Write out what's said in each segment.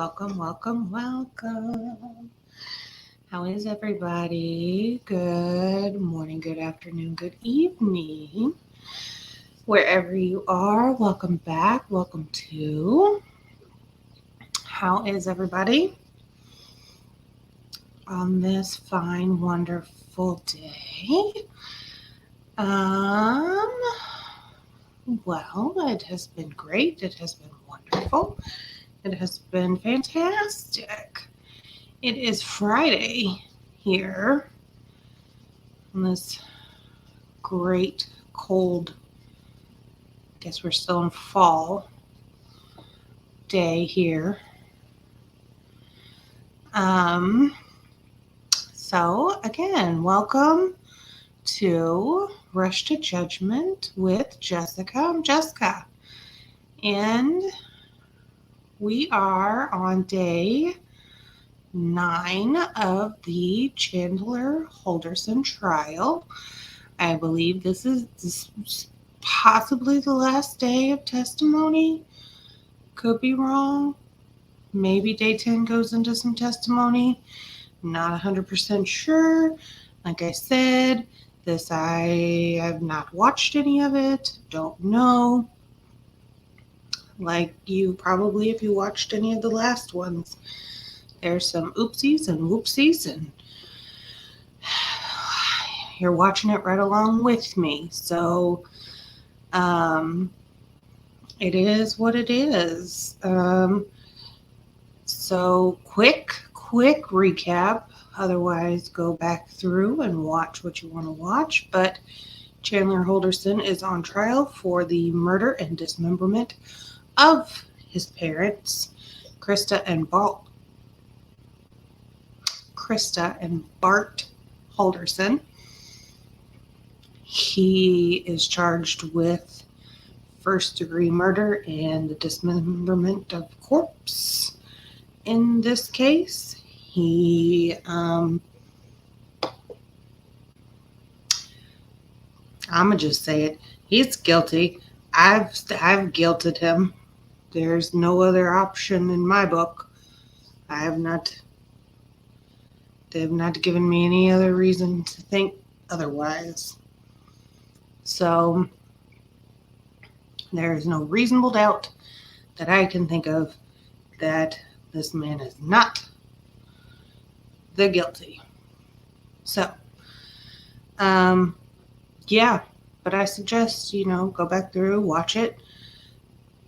welcome. How is everybody? Good morning, good afternoon, good evening. Wherever you are, welcome back. Welcome to How is everybody on this fine, wonderful day? Um, well, it has been great. It has been wonderful. It has been fantastic. It is Friday here on this great cold, guess we're still in fall day here. So again, welcome to Rush to Judgment with Jessica. I'm Jessica. And we are on day 9 of the Chandler Halderson Trial. I believe this is possibly the last day of testimony. Could be wrong. Maybe day 10 goes into some testimony. Not 100% sure. Like I said, I have not watched any of it. Don't know. Like you probably, if you watched any of the last ones, there's some oopsies and whoopsies, and you're watching it right along with me. So, it is what it is. So quick recap. Otherwise, go back through and watch what you want to watch. But Chandler Halderson is on trial for the murder and dismemberment of his parents, Krista and Bart Halderson. He is charged with first-degree murder and the dismemberment of corpse. In this case, I'm gonna just say it. He's guilty. I've guilted him. There's no other option in my book. They have not given me any other reason to think otherwise. So there is no reasonable doubt that I can think of that this man is not the guilty. So, yeah, but I suggest, go back through, watch it,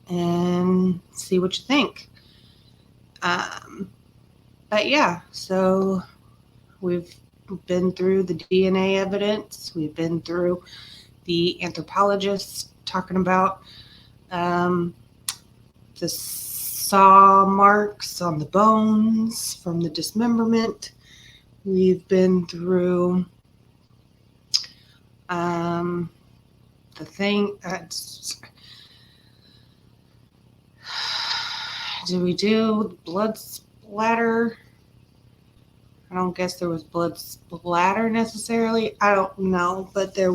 and see what you think. But yeah, so we've been through the DNA evidence. We've been through the anthropologists talking about the saw marks on the bones from the dismemberment. We've been through the thing. Did we do blood splatter? I don't guess there was blood splatter necessarily. I don't know, but they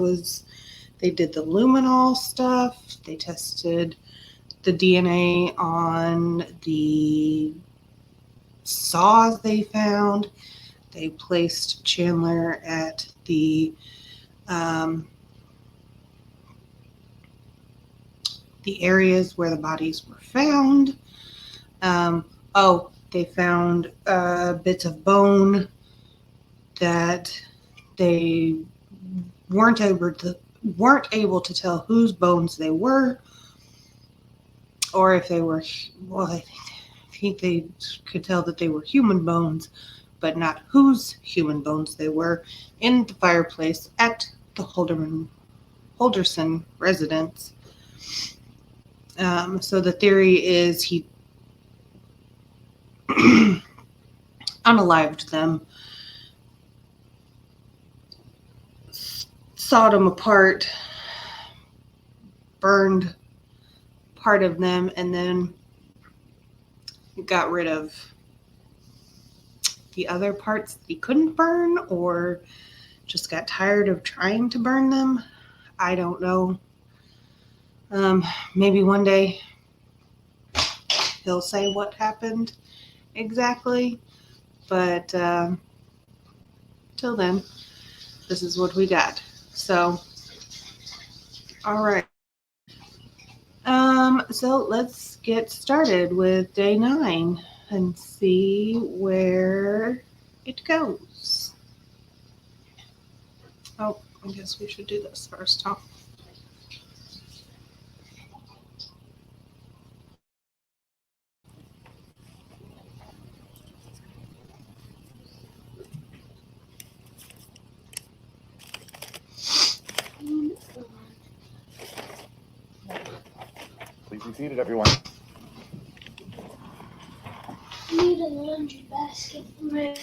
did the luminol stuff. They tested the DNA on the saws they found. They placed Chandler at the areas where the bodies were found. They found bits of bone that they weren't able to tell whose bones they were, or if they were. Well, I think they could tell that they were human bones, but not whose human bones they were, in the fireplace at the Halderson residence. So the theory is he unalived them, sawed them apart, burned part of them, and then got rid of the other parts that he couldn't burn, or just got tired of trying to burn them. I don't know. Maybe one day he'll say what happened exactly, but till then, this is what we got. So, all right. So let's get started with day 9 and see where it goes. Oh, I guess we should do this first, huh? Please be seated, everyone. Need a laundry basket for my.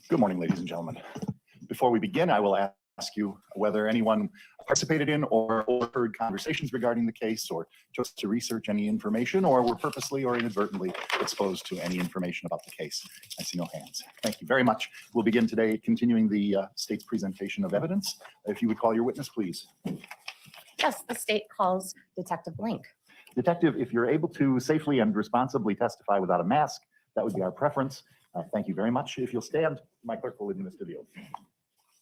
Good morning, ladies and gentlemen. Before we begin, I will ask you whether anyone participated in or overheard conversations regarding the case, or just to research any information, or were purposely or inadvertently exposed to any information about the case. I see no hands. Thank you very much. We'll begin today continuing the state's presentation of evidence. If you would call your witness, please. Yes, the state calls Detective Blank. Detective, if you're able to safely and responsibly testify without a mask, that would be our preference. Thank you very much. If you'll stand, my clerk will administer the oath.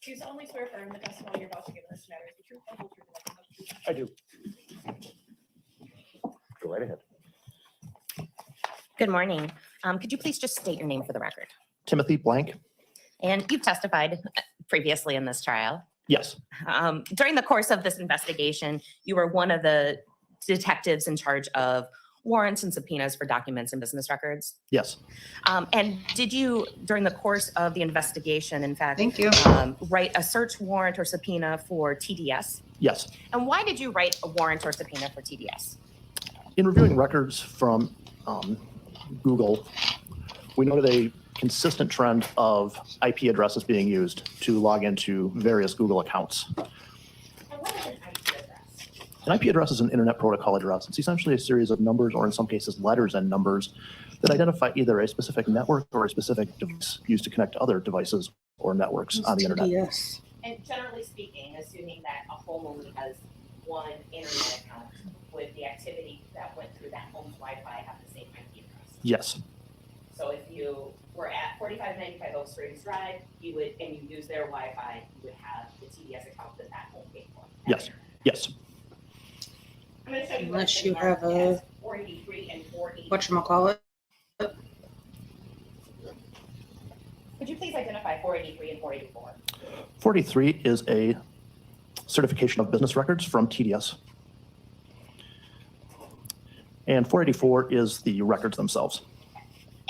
Do you solemnly swear affirm the testimony you're about to give in this matter is the truth and whole truth and nothing but the truth? I do. Go right ahead. Good morning. Could you please just state your name for the record? Timothy Blank? And you've testified previously in this trial. Yes. During the course of this investigation, you were one of the detectives in charge of warrants and subpoenas for documents and business records. Yes. And did you, during the course of the investigation, in fact, Thank you. write a search warrant or subpoena for TDS? Yes. And why did you write a warrant or subpoena for TDS? In reviewing records from Google, we noted a consistent trend of IP addresses being used to log into various Google accounts. And what is an IP address? An IP address is an internet protocol address. It's essentially a series of numbers, or in some cases letters and numbers, that identify either a specific network or a specific device used to connect to other devices or networks on the internet. Yes. And generally speaking, assuming that a home only has one internet account, would the activity that went through that home's Wi-Fi have the same IP address? Yes. So if you were at 4595 Oak Springs Drive, you would, and you use their Wi-Fi, you would have the TDS account that home paid for. Yes. Yes. I'm going to show you Unless you have a 483 and 480. whatchamacallit. Could you please identify 483 and 484? 43 is a certification of business records from TDS. And 484 is the records themselves.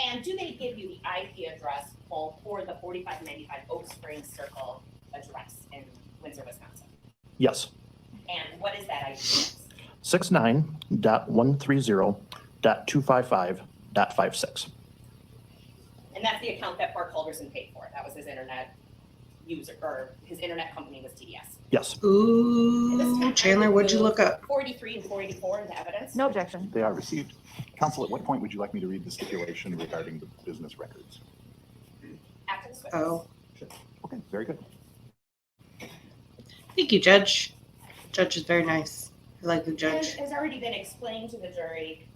And do they give you the IP address for the 4595 Oak Springs Circle address in Windsor, Wisconsin? Yes. And what is that IP address? 69.130.255.56. And that's the account that Mark Halderson paid for. That was his internet user, or his internet company was TDS. Yes. Ooh, Chandler, what'd you look up? 43 and 484 into evidence? No objection. They are received. Counsel, at what point would you like me to read the stipulation regarding the business records? After the witness. Oh, Okay, very good. thank you, Judge. Judge is very nice. I like the As judge. has already been explained to the jury,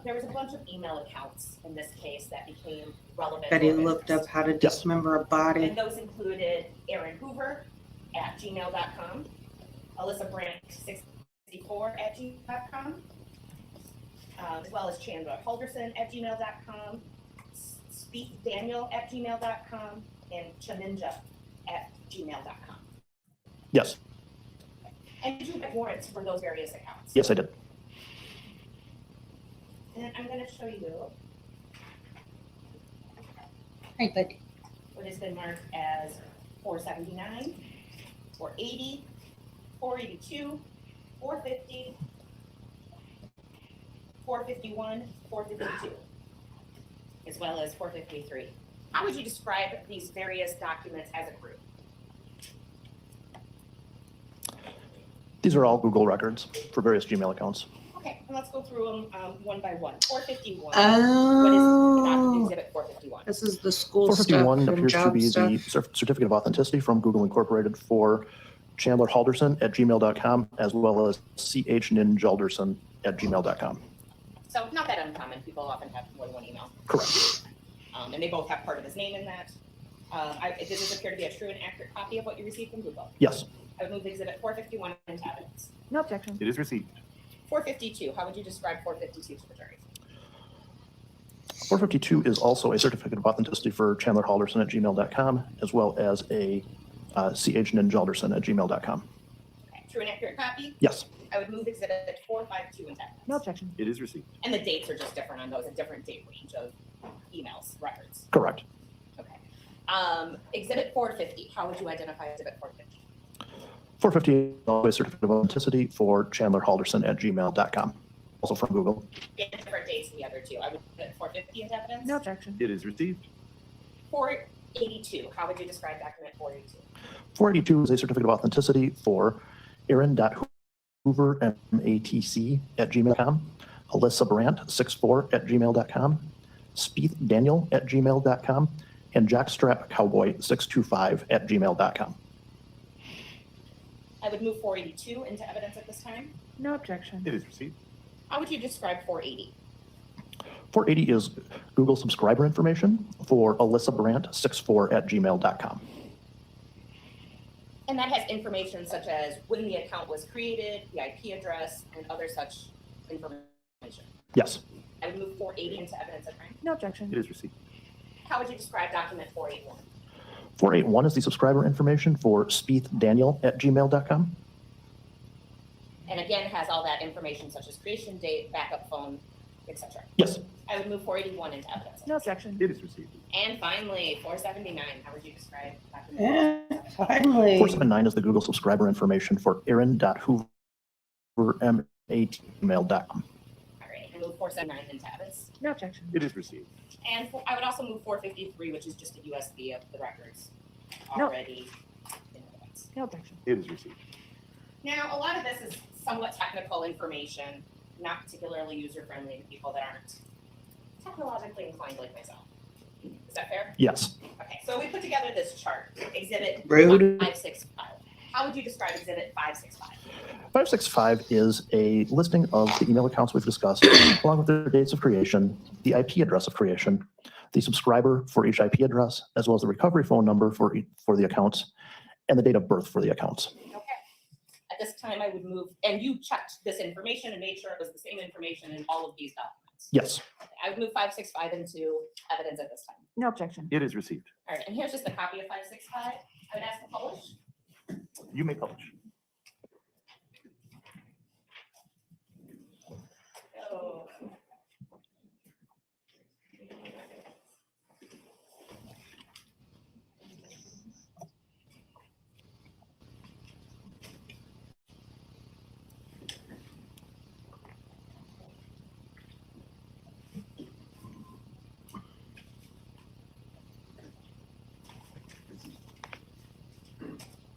there was a bunch of email accounts in this case that became relevant. Betty for looked up business. how to dismember a body. And those included Aaron Hoover at gmail.com, Alyssa Brandt 64 at gmail.com, as well as Chandler Halderson at gmail.com, Speak Daniel at gmail.com, and Chaninja at gmail.com. Yes. And did you get warrants for those various accounts? Yes, I did. And I'm going to show you Hey, Betty. what has been marked as 479, 480, 482, 450, 451, 452, as well as 453. How would you describe these various documents as a group? These are all Google records for various Gmail accounts. Okay, and let's go through them one by one. 451. What Oh, is exhibit 451? this is the school stuff 451 from appears to job be stuff. the certificate of authenticity from Google Incorporated for Chandler Halderson at gmail.com, as well as chninjalderson at gmail.com. So not that uncommon. People often have more than one email. Correct. And they both have part of his name in that. Does this appear to be a true and accurate copy of what you received from Google? Yes. I would move exhibit 451 into evidence. No objection. It is received. 452, how would you describe 452 to the jury? 452 is also a certificate of authenticity for Chandler Halderson at gmail.com, as well as a chninjalderson@gmail.com. Okay, true and accurate copy? Yes. I would move exhibit 452 into evidence. No objection. It is received. And the dates are just different on those, a different date range of emails, records. Correct. Okay. Exhibit 450, how would you identify exhibit 450? 450 is also a certificate of authenticity for Chandler Halderson at gmail.com, also from Google. And different dates than the other two. I would put 450 into evidence. No objection. It is received. 482, how would you describe document 482? 482 is a certificate of authenticity for Aaron.Hoover, MATC at gmail.com, Alyssa Brandt, 64 at gmail.com, Spieth Daniel at gmail.com, and Jackstrap Cowboy 625 at gmail.com. I would move 482 into evidence at this time. No objection. It is received. How would you describe 480? 480 is Google subscriber information for Alyssa Brandt 64 at gmail.com. And that has information such as when the account was created, the IP address, and other such information. Yes. I would move 480 into evidence at time. No objection. It is received. How would you describe document 481? 481 is the subscriber information for Spieth Daniel at gmail.com. And again, has all that information such as creation date, backup phone, etc. Yes. I would move 481 into evidence. No objection. It is received. And finally, 479. How would you describe document And 479? finally, 479 is the Google subscriber information for Aaron.Hoover, MATC@gmail.com. All right, and move 479 into evidence. No objection. It is received. And I would also move 453, which is just a USB of the records No. already in evidence. No objection. It is received. Now, a lot of this is somewhat technical information, not particularly user-friendly to people that aren't technologically inclined like myself. Is that fair? Yes. Okay, so we put together this chart, exhibit Rude. 565. How would you describe exhibit 565? 565 is a listing of the email accounts we've discussed, along with their dates of creation, the IP address of creation, the subscriber for each IP address, as well as the recovery phone number for the accounts, and the date of birth for the accounts. Okay. At this time, I would move, and you checked this information and made sure it was the same information in all of these documents. Yes. I would move 565 into evidence at this time. No objection. It is received. All right, and here's just a copy of 565. I would ask to publish. You may publish. Oh.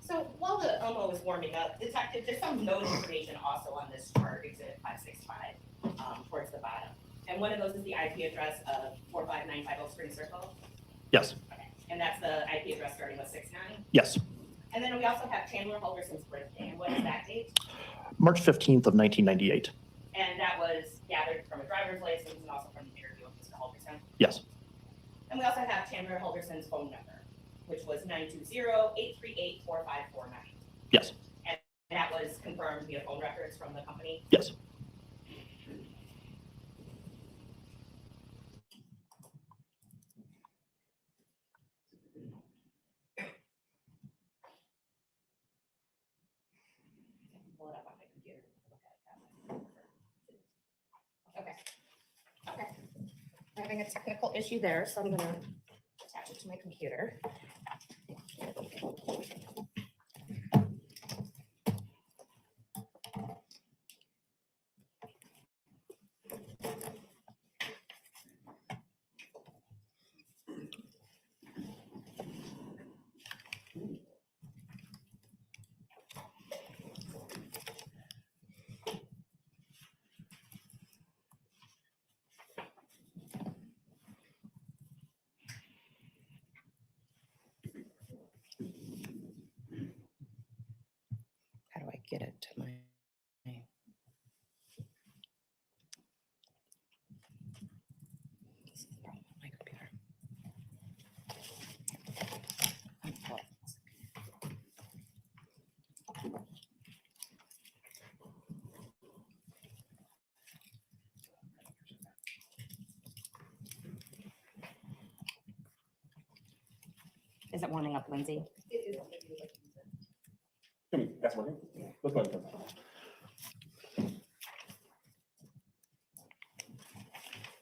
So while the Elmo is warming up, Detective, there's some note information also on this chart, exhibit 565, towards the bottom. And one of those is the IP address of 45950 Spring Circle. Yes. Okay. And that's the IP address starting with 69. Yes. And then we also have Chandler Halderson's birthday. And what is that date? March 15th of 1998. And that was gathered from a driver's license and also from the interview with Mr. Halderson. Yes. And we also have Chandler Halderson's phone number, which was 920-838-4549. Yes. And that was confirmed via phone records from the company. Yes. Pull it up on my computer. Okay. Okay. I'm having a technical issue there, so I'm gonna attach it to my computer. How do I get it to my? Is it warming up, Lindsay? That's working? Let's go ahead.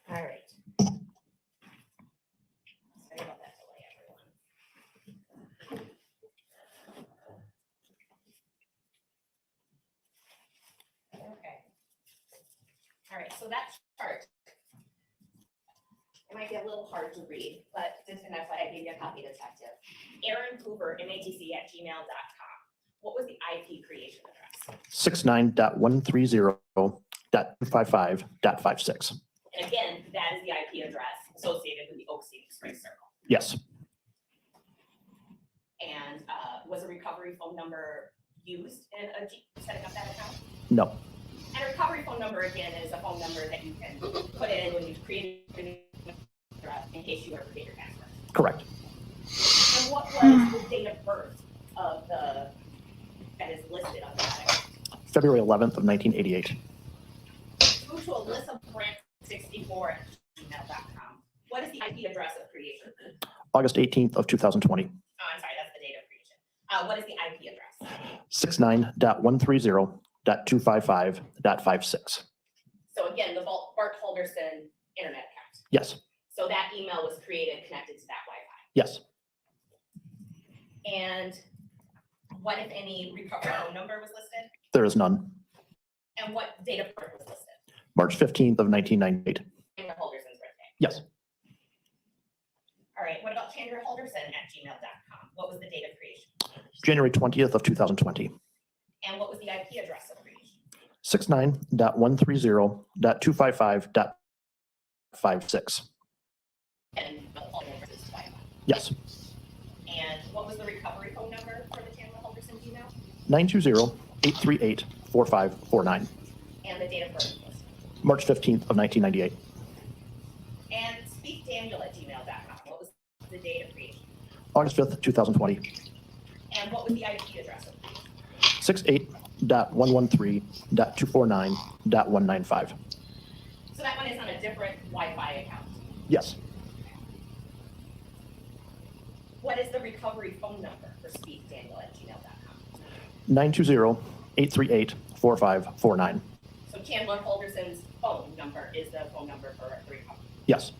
All right. Sorry about that delay, everyone. Okay. All right, so that chart, it might be a little hard to read, but just and that's why I gave you a copy, detective. Aaron Hoover, matc@gmail.com. What was the IP creation address? 69.130.255.56. And again, that is the IP address associated with the Oak City Express Circle. Yes, And was a recovery phone number used in setting up that account? no, And a recovery phone number, again, is a phone number that you can put in when you create an address in case you ever forget your password. correct. And what was the date of birth of the, that is listed on that account? February 11th of 1988. Move to Alyssa Brandt 64@gmail.com. What is the IP address of creation? August 18th of 2020. Oh, I'm sorry, that's the date of creation. What is the IP address? 69.130.255.56. So again, the Bart Halderson internet account. Yes, So that email was created connected to that Wi-Fi. yes. And what, if any, recovery phone number was listed? There is none. And what date of birth was listed? March 15th of 1998. Chandler Halderson's birthday. Yes, All right, what about Chandler Halderson@gmail.com? What was the date of creation? January 20th of 2020. And what was the IP address of creation? 69.130.255.56. And all the addresses to Wi-Fi. Yes, And what was the recovery phone number for the Chandler Halderson email? 920-838-4549. And the date of birth was? March 15th of 1998. And speakdaniel@gmail.com. What was the date of creation? August 5th, 2020. And what was the IP address of creation? 68.113.249.195. So that one is on a different Wi-Fi account. Yes, What is the recovery phone number for speakdaniel@gmail.com? 920-838-4549. So Chandler Halderson's phone number is the phone number for the recovery. Yes,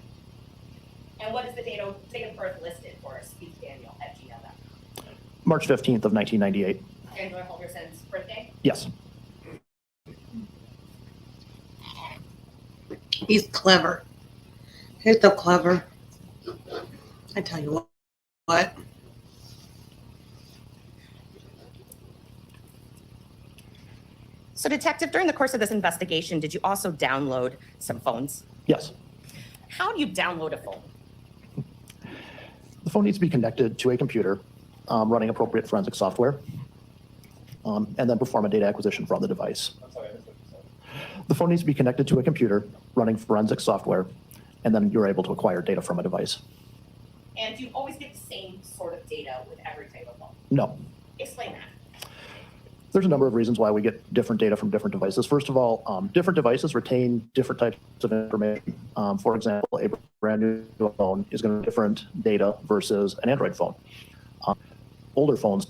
And what is the date of birth listed for speakdaniel@gmail.com? March 15th of 1998. Chandler Halderson's birthday? Yes, He's clever. He's so clever. I tell you what. So detective, during the course of this investigation, did you also download some phones? yes. How do you download a phone? The phone needs to be connected to a computer running appropriate forensic software and then perform a data acquisition from the device. I'm sorry, I missed what you said. The phone needs to be connected to a computer running forensic software, and then you're able to acquire data from a device. And do you always get the same sort of data with every type of phone? No. Explain that. There's a number of reasons why we get different data from different devices. First of all, different devices retain different types of information. For example, a brand new phone is going to have different data versus an Android phone. Older phones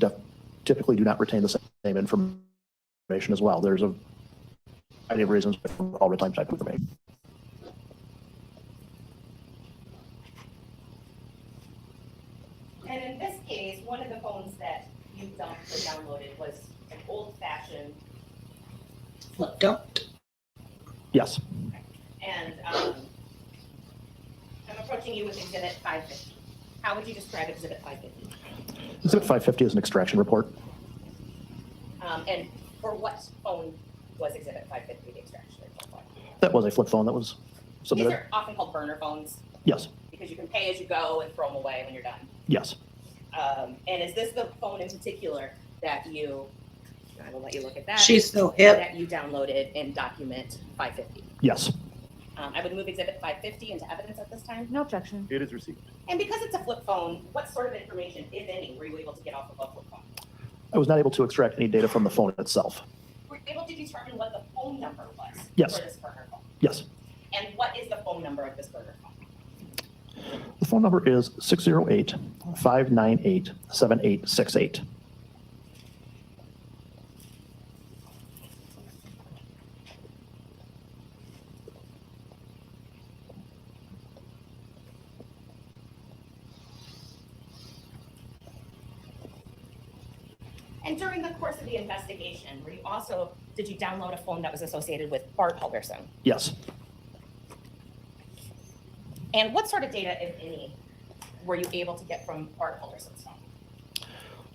typically do not retain the same information as well. There's a variety of reasons for all real-time type of information. And in this case, one of the phones that you dumped or downloaded was an old-fashioned flip phone. Don't. Yes. And I'm approaching you with Exhibit 550. How would you describe Exhibit 550? Exhibit 550 is an extraction report. And for what phone was Exhibit 550 the extraction report for? That was a flip phone that was These submitted. are often called burner phones Yes. because you can pay as you go and throw them away when you're done. Yes. And is this the phone in particular that you, I will let you look at that. She's so hip. That you downloaded in document 550. Yes. I would move Exhibit 550 into evidence at this time. No objection. It is received. And because it's a flip phone, what sort of information, if any, were you able to get off of a flip phone? I was not able to extract any data from the phone itself. Were you able to determine what the phone number was Yes. for this burner phone? Yes. And what is the phone number of this burner phone? The phone number is 608-598-7868. And during the course of the investigation, did you download a phone that was associated with Bart Halderson? Yes. And what sort of data, if any, were you able to get from Bart Halderson's phone?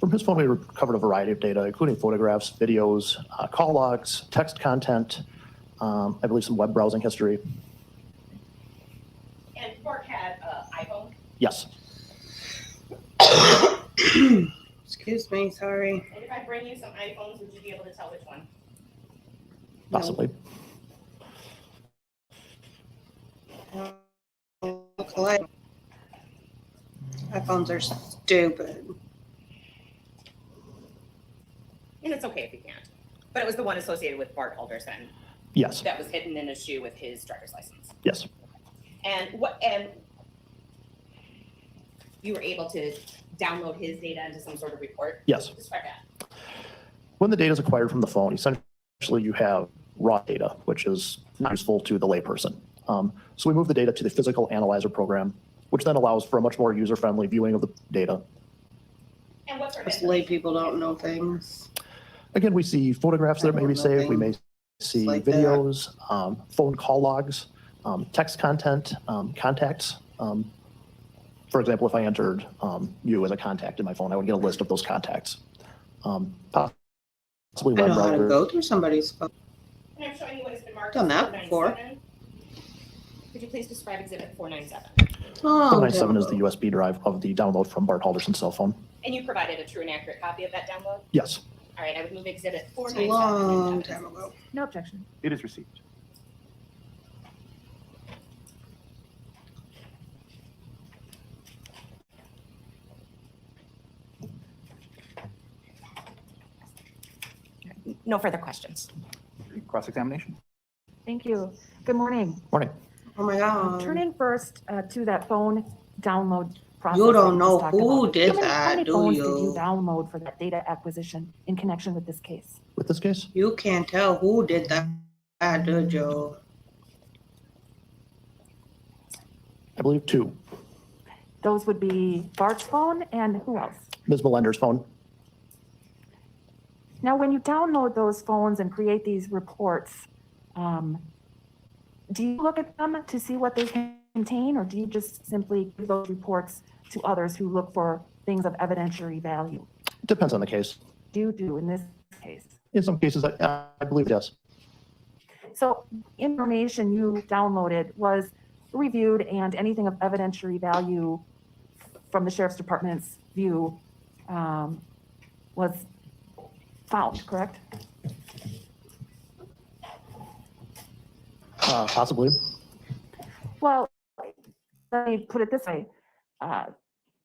From his phone, we recovered a variety of data, including photographs, videos, call logs, text content, I believe some web browsing history. And Bart had an iPhone? Yes. Excuse me, sorry. And if I bring you some iPhones, would you be able to tell which one? Possibly. Look alike. iPhones are stupid. And it's okay if you can't. But it was the one associated with Bart Halderson Yes. that was hidden in a shoe with his driver's license. Yes. And you were able to download his data into some sort of report? Yes. Describe that. When the data is acquired from the phone, essentially you have raw data, which is not useful to the layperson. So we move the data to the physical analyzer program, which then allows for a much more user-friendly viewing of the data. And what sort of Us lay people don't know things. Again, we see photographs that I may don't be know saved. We things may see like that. videos, phone call logs, text content, contacts. For example, if I entered you as a contact in my phone, I would get a list of those contacts. Possibly I web know how to browser. go through somebody's phone. And I'm showing you what has been marked Done as that before. 497. Could you please describe exhibit 497? Oh, 497 is the USB drive of the download from Bart Halderson's cell phone. And you provided a true and accurate copy of that download? Yes. All right, I would move exhibit It's a 497. long into time evidence. ago. No objection. It is received. No further questions. Cross-examination. Thank you. Good morning. Morning. Oh my God. Turning first to that phone download process. You that don't we know just talked who about. did How that, many do phones did you? you download for that data acquisition in connection with this case? With this case, You can't tell who did that, did you? I believe 2. Those would be Bart's phone and who else? Ms. Melender's phone. Now, when you download those phones and create these reports, do you look at them to see what they contain, or do you just simply give those reports to others who look for things of evidentiary value? Depends on the case. Do you do in this case? In some cases, I believe yes. So information you downloaded was reviewed, and anything of evidentiary value from the Sheriff's Department's view was found, correct? Possibly. Well, let me put it this way.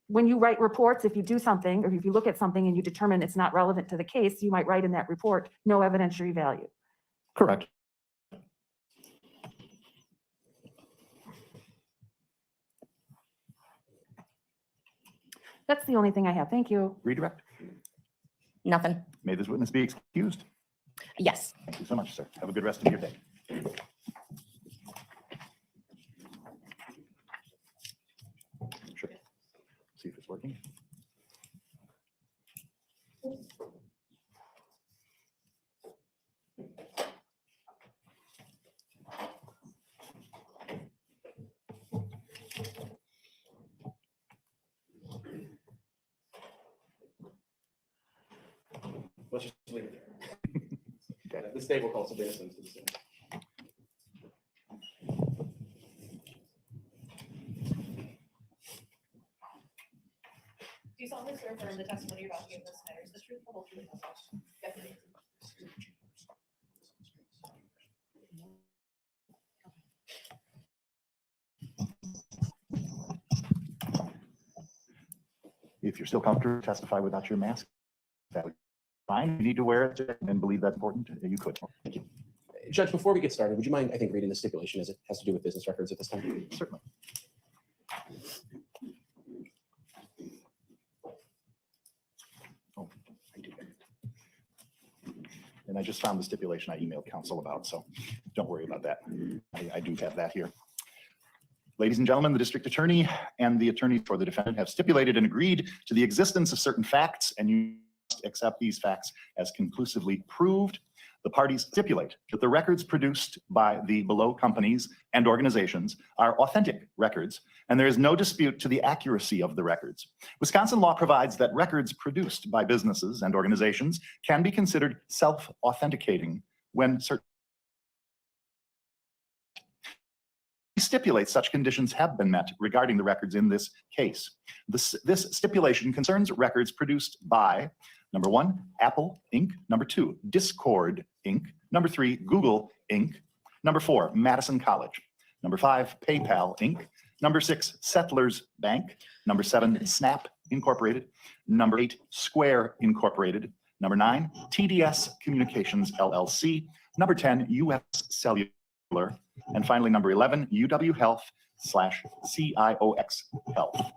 When you write reports, if you do something, or if you look at something and you determine it's not relevant to the case, you might write in that report, no evidentiary value. Correct. That's the only thing I have. Thank you. Redirect. Nothing. May this witness be excused. Yes. Thank you so much, sir. Have a good rest of your day. Sure. See if it's working. Let's just leave it there. The state will call some innocence. Do you solemnly swear affirm the testimony you're about to give this matter is the truth, the whole truth, and nothing but the truth? Yes, it is. If you're still comfortable, testify without your mask. That would be fine. You need to wear it and believe that's important. You could. Thank you. Judge, before we get started, would you mind, I think, reading the stipulation as it has to do with business records at this time? Certainly. And I just found the stipulation I emailed counsel about, so don't worry about that. I do have that here. Ladies and gentlemen, the district attorney and the attorney for the defendant have stipulated and agreed to the existence of certain facts, and you must accept these facts as conclusively proved. The parties stipulate that the records produced by the below companies and organizations are authentic records, and there is no dispute to the accuracy of the records. Wisconsin law provides that records produced by businesses and organizations can be considered self-authenticating when certain stipulates such conditions have been met regarding the records in this case. This stipulation concerns records produced by number 1, Apple Inc. Number 2, Discord Inc. Number 3, Google Inc. Number 4, Madison College. Number 5, PayPal Inc. Number 6, Settlers Bank. Number 7, Snap Incorporated. Number 8, Square Incorporated. Number 9, TDS Communications LLC. Number 10, US Cellular. And finally, number 11, UW Health /CIOX Health.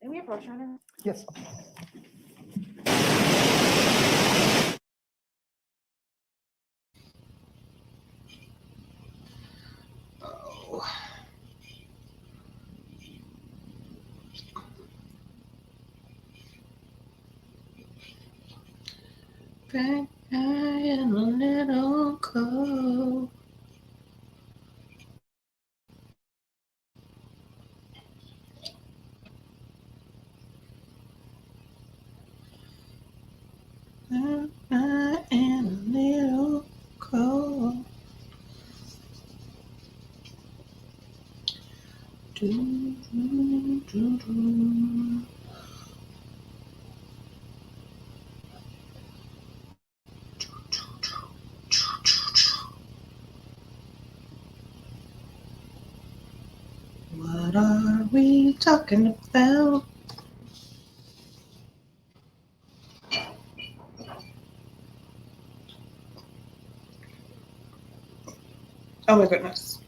Can we approach her? Yes. Back in a little cold. Back in a little cold. Do, do, do, do. What are we talking about? Oh my goodness.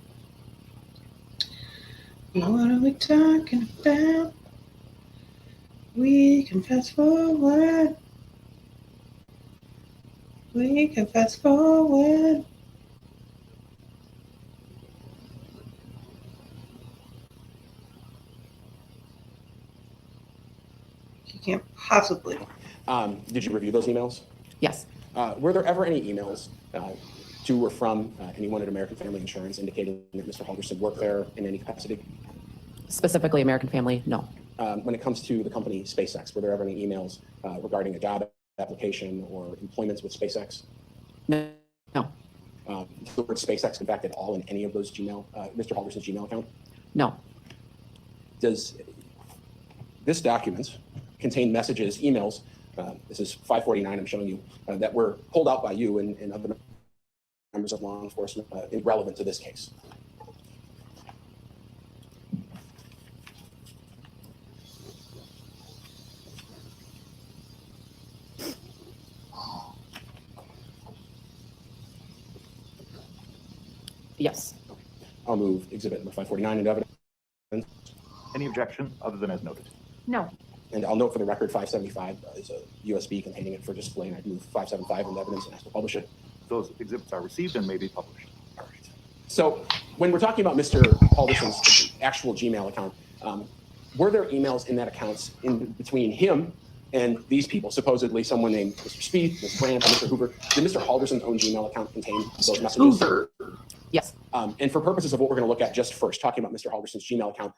What are we talking about? We can fast forward. We can fast forward. You can't possibly. Did you review those emails? Yes. Were there ever any emails to or from anyone at American Family Insurance indicating that Mr. Halderson worked there in any capacity? Specifically American Family, no. When it comes to the company SpaceX, were there ever any emails regarding a job application or employments with SpaceX? No. No. The word SpaceX, in fact, at all in any of those Mr. Halderson's Gmail account? No. Does this document contain messages, emails, this is 549 I'm showing you, that were pulled out by you and other members of law enforcement relevant to this case? Yes. I'll move exhibit number 549 into evidence. Any objection other than as noted? No. And I'll note for the record 575 is a USB containing it for display, and I'd move 575 into evidence and ask to publish it. Those exhibits are received and may be published. All right. So when we're talking about Mr. Halderson's actual Gmail account, were there emails in that account in between him and these people, supposedly someone named Mr. Speed, Ms. Brandt, and Mr. Hoover? Did Mr. Halderson's own Gmail account contain those messages? Hoover. Yes. And for purposes of what we're going to look at just first, talking about Mr. Halderson's Gmail account,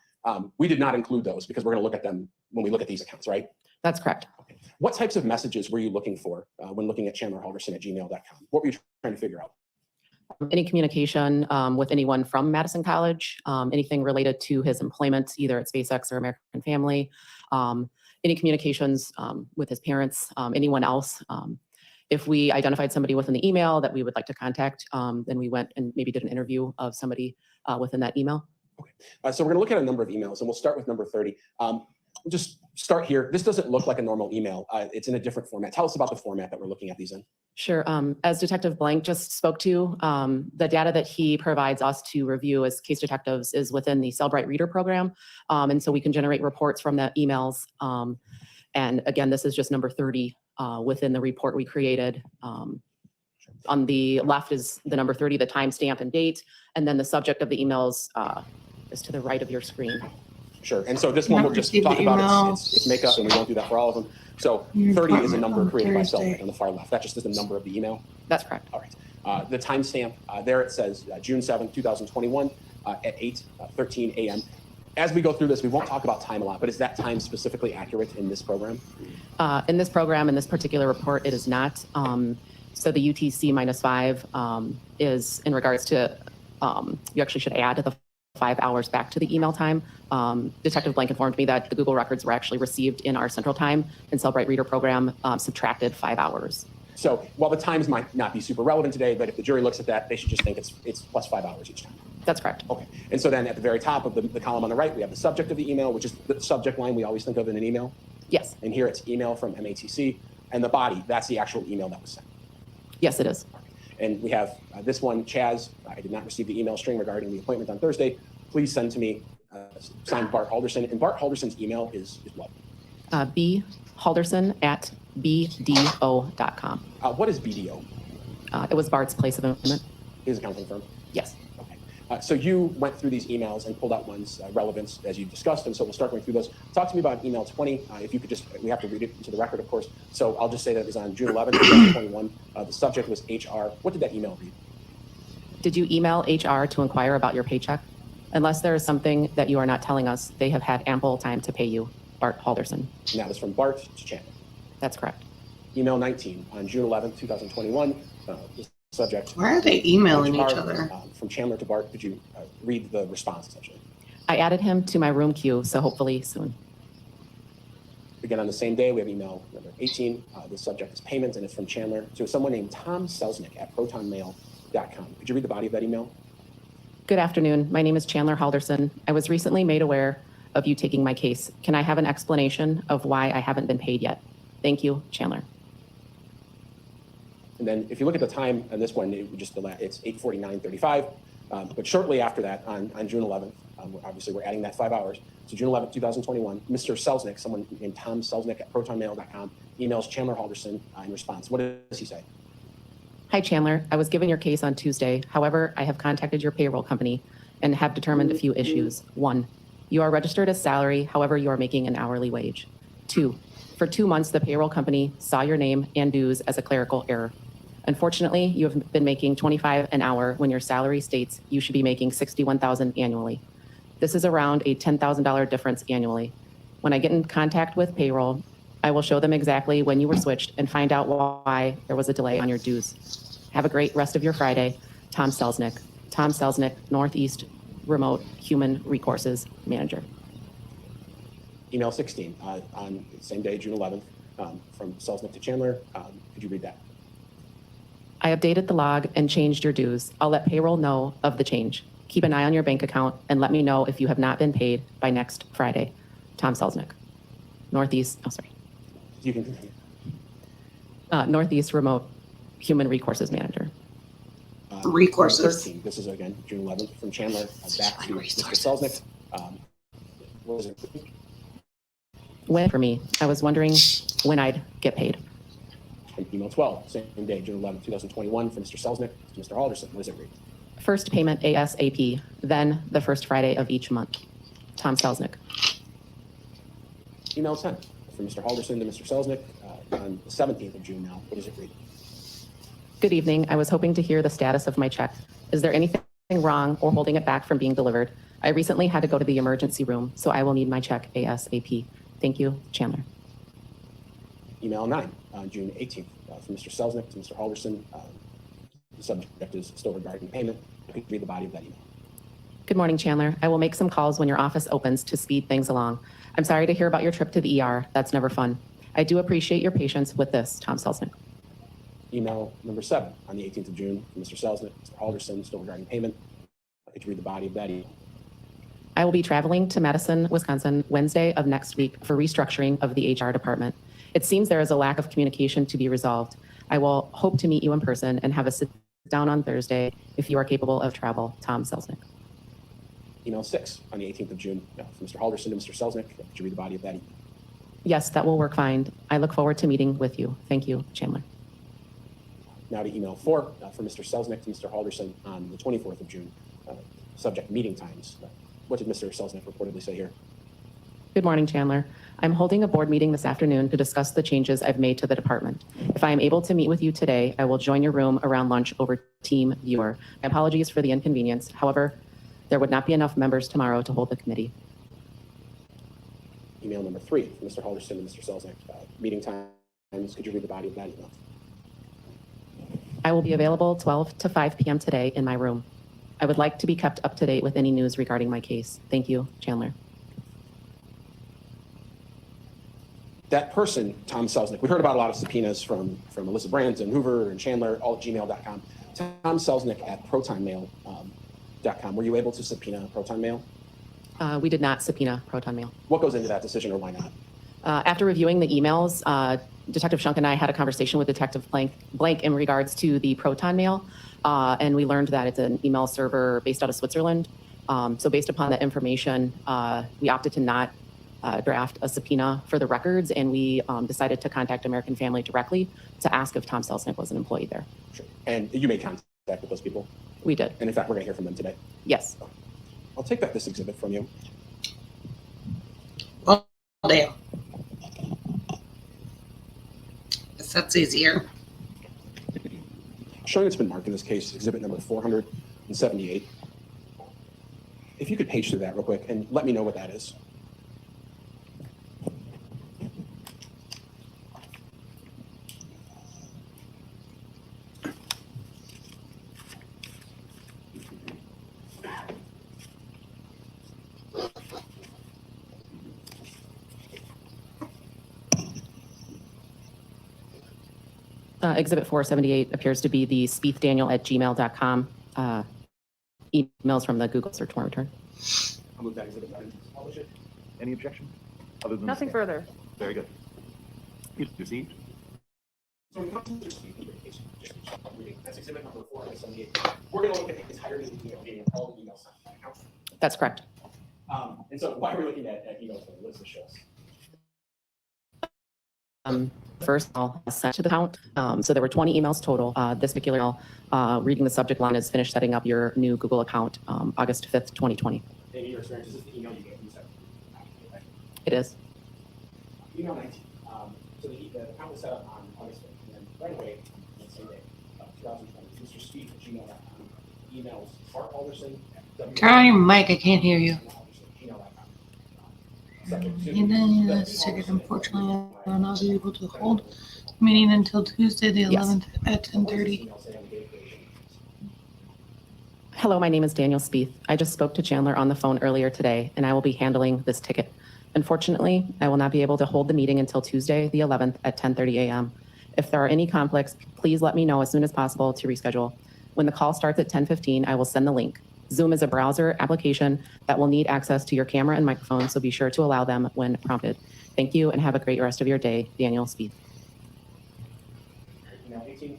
we did not include those because we're going to look at them when we look at these accounts, right? That's correct. Okay. What types of messages were you looking for when looking at Chandler Halderson at gmail.com? What were you trying to figure out? Any communication with anyone from Madison College, anything related to his employment, either at SpaceX or American Family, any communications with his parents, anyone else. If we identified somebody within the email that we would like to contact, then we went and maybe did an interview of somebody within that email. Okay. So we're going to look at a number of emails, and we'll start with number 30. just start here. This doesn't look like a normal email. It's in a different format. Tell us about the format that we're looking at these in. Sure. As Detective Blank just spoke to, the data that he provides us to review as case detectives is within the Cellbrite Reader program. And so we can generate reports from the emails. And again, this is just number 30 within the report we created. On the left is the number 30, the timestamp and date, and then the subject of the emails is to the right of your screen. Sure. And so this one we'll just talk about its makeup, and we won't do that for all of them. So 30 is a number created by Cellbrite on the far left. That just is the number of the email. That's correct. All right. The timestamp there, it says June 7th, 2021 at 8:13 a.m. As we go through this, we won't talk about time a lot, but is that time specifically accurate in this program? In this program, in this particular report, it is not. So the UTC -5 is in regards to, you actually should add the 5 hours back to the email time. Detective Blank informed me that the Google records were actually received in our central time, and Cellbrite Reader program subtracted 5 hours. So while the times might not be super relevant today, but if the jury looks at that, they should just think it's plus 5 hours each time. That's correct. Okay. And so then at the very top of the column on the right, we have the subject of the email, which is the subject line we always think of in an email. Yes. And here it's email from MATC, and the body, that's the actual email that was sent. Yes, it is. And we have this one, Chaz, I did not receive the email string regarding the appointment on Thursday. Please send to me, signed Bart Halderson. And Bart Halderson's email is what? bhalderson@bdo.com. What is BDO? It was Bart's place of employment. His accounting firm? Yes. Okay. So you went through these emails and pulled out ones relevant as you discussed, and so we'll start going through those. Talk to me about email 20. If you could just, we have to read it into the record, of course. So I'll just say that it was on June 11th, 2021. The subject was HR. What did that email read? Did you email HR to inquire about your paycheck? Unless there is something that you are not telling us, they have had ample time to pay you, Bart Halderson. And that was from Bart to Chandler. That's correct. Email 19 on June 11th, 2021. The subject. Why are they emailing HR, each other? From Chandler to Bart. Could you read the response essentially? I added him to my room queue, so hopefully soon. Again, on the same day, we have email number 18. The subject is payment, and it's from Chandler to someone named Tom Selznick at protonmail.com. Could you read the body of that email? Good afternoon. My name is Chandler Halderson. I was recently made aware of you taking my case. Can I have an explanation of why I haven't been paid yet? Thank you, Chandler. And then if you look at the time on this one, it's 8:49:35. But shortly after that, on June 11th, obviously we're adding that 5 hours. So June 11th, 2021, Mr. Selznick, someone named Tom Selznick at protonmail.com, emails Chandler Halderson in response. What does he say? Hi, Chandler. I was given your case on Tuesday. However, I have contacted your payroll company and have determined a few issues. 1, you are registered as salary. However, you are making an hourly wage. 2, for 2 months, the payroll company saw your name and dues as a clerical error. Unfortunately, you have been making $25 an hour when your salary states you should be making $61,000 annually. This is around a $10,000 difference annually. When I get in contact with payroll, I will show them exactly when you were switched and find out why there was a delay on your dues. Have a great rest of your Friday. Tom Selznick. Tom Selznick, Northeast Remote Human Resources Manager. Email 16 on the same day, June 11th, from Selznick to Chandler. Could you read that? I updated the log and changed your dues. I'll let payroll know of the change. Keep an eye on your bank account and let me know if you have not been paid by next Friday. Tom Selznick. Northeast Remote Human Resources Manager. Resources. 13, this is again, June 11th, from Chandler back to Mr. Selznick. What was it? When for me, I was wondering when I'd get paid. And email 12, same day, June 11th, 2021, from Mr. Selznick to Mr. Halderson. What does it read? First payment ASAP, then the first Friday of each month. Tom Selznick. Email 10 from Mr. Halderson to Mr. Selznick on the 17th of June now. What does it read? Good evening. I was hoping to hear the status of my check. Is there anything wrong or holding it back from being delivered? I recently had to go to the emergency room, so I will need my check ASAP. Thank you, Chandler. Email 9 on June 18th from Mr. Selznick to Mr. Halderson. The subject is still regarding payment. Please read the body of that email. Good morning, Chandler. I will make some calls when your office opens to speed things along. I'm sorry to hear about your trip to the ER. That's never fun. I do appreciate your patience with this, Tom Selznick. Email number 7 on the 18th of June from Mr. Selznick, Mr. Halderson, still regarding payment. Could you read the body of that email? I will be traveling to Madison, Wisconsin, Wednesday of next week for restructuring of the HR department. It seems there is a lack of communication to be resolved. I will hope to meet you in person and have a sit down on Thursday if you are capable of travel. Tom Selznick. Email 6 on the 18th of June from Mr. Halderson to Mr. Selznick. Could you read the body of that email? Yes, that will work fine. I look forward to meeting with you. Thank you, Chandler. Now to email 4 from Mr. Selznick to Mr. Halderson on the 24th of June. Subject meeting times. What did Mr. Selznick reportedly say here? Good morning, Chandler. I'm holding a board meeting this afternoon to discuss the changes I've made to the department. If I am able to meet with you today, I will join your room around lunch over Team Viewer. My apologies for the inconvenience. However, there would not be enough members tomorrow to hold the committee. Email number 3 from Mr. Halderson and Mr. Selznick. Meeting times. Could you read the body of that email? I will be available 12 to 5 p.m. today in my room. I would like to be kept up to date with any news regarding my case. Thank you, Chandler. That person, Tom Selznick, we heard about a lot of subpoenas from Alyssa Brandt and Hoover and Chandler, all at gmail.com. Tom Selznick at protonmail.com. Were you able to subpoena Proton Mail? We did not subpoena Proton Mail. What goes into that decision, or why not? After reviewing the emails, Detective Shunk and I had a conversation with Detective Blank in regards to the Proton Mail, and we learned that it's an email server based out of Switzerland. So based upon that information, we opted to not draft a subpoena for the records, and we decided to contact American Family directly to ask if Tom Selznick was an employee there. Sure. And you made contact with those people? We did. And in fact, we're going to hear from them today. Yes. I'll take back this exhibit from you. Well, damn. Guess that's easier. Showing it's been marked in this case, exhibit number 478. If you could page through that real quick and let me know what that is. Exhibit 478 appears to be the spiethdaniel@gmail.com emails from the Google search warrant return. I'll move that exhibit down and publish it. Any objection? Other than Nothing further. Very good. Please proceed. So when it comes to that's exhibit number 478. We're going to look at the entirety of the email, meaning all the emails. That's correct. And so why are we looking at emails? What does this show us? First, I'll send to the count. So there were 20 emails total. This particular email, reading the subject line, is finished setting up your new Google account, August 5th, 2020. In your experience, is this the email you get? It is. Email 19. So the account was set up on August 5th. And then right away, on the same day, 2020, Mr. Speed at gmail.com emails Bart Alderson at Turn on your mic. I can't hear you. Subject to- And then that's ticket. Unfortunately, I will not be able to hold the meeting until Tuesday, the 11th at 10:30. Hello, my name is Daniel Spieth. I just spoke to Chandler on the phone earlier today, and I will be handling this ticket. Unfortunately, I will not be able to hold the meeting until Tuesday, the 11th at 10:30 a.m. If there are any conflicts, please let me know as soon as possible to reschedule. When the call starts at 10:15, I will send the link. Zoom is a browser application that will need access to your camera and microphone, so be sure to allow them when prompted. Thank you and have a great rest of your day. Daniel Spieth. Email 18,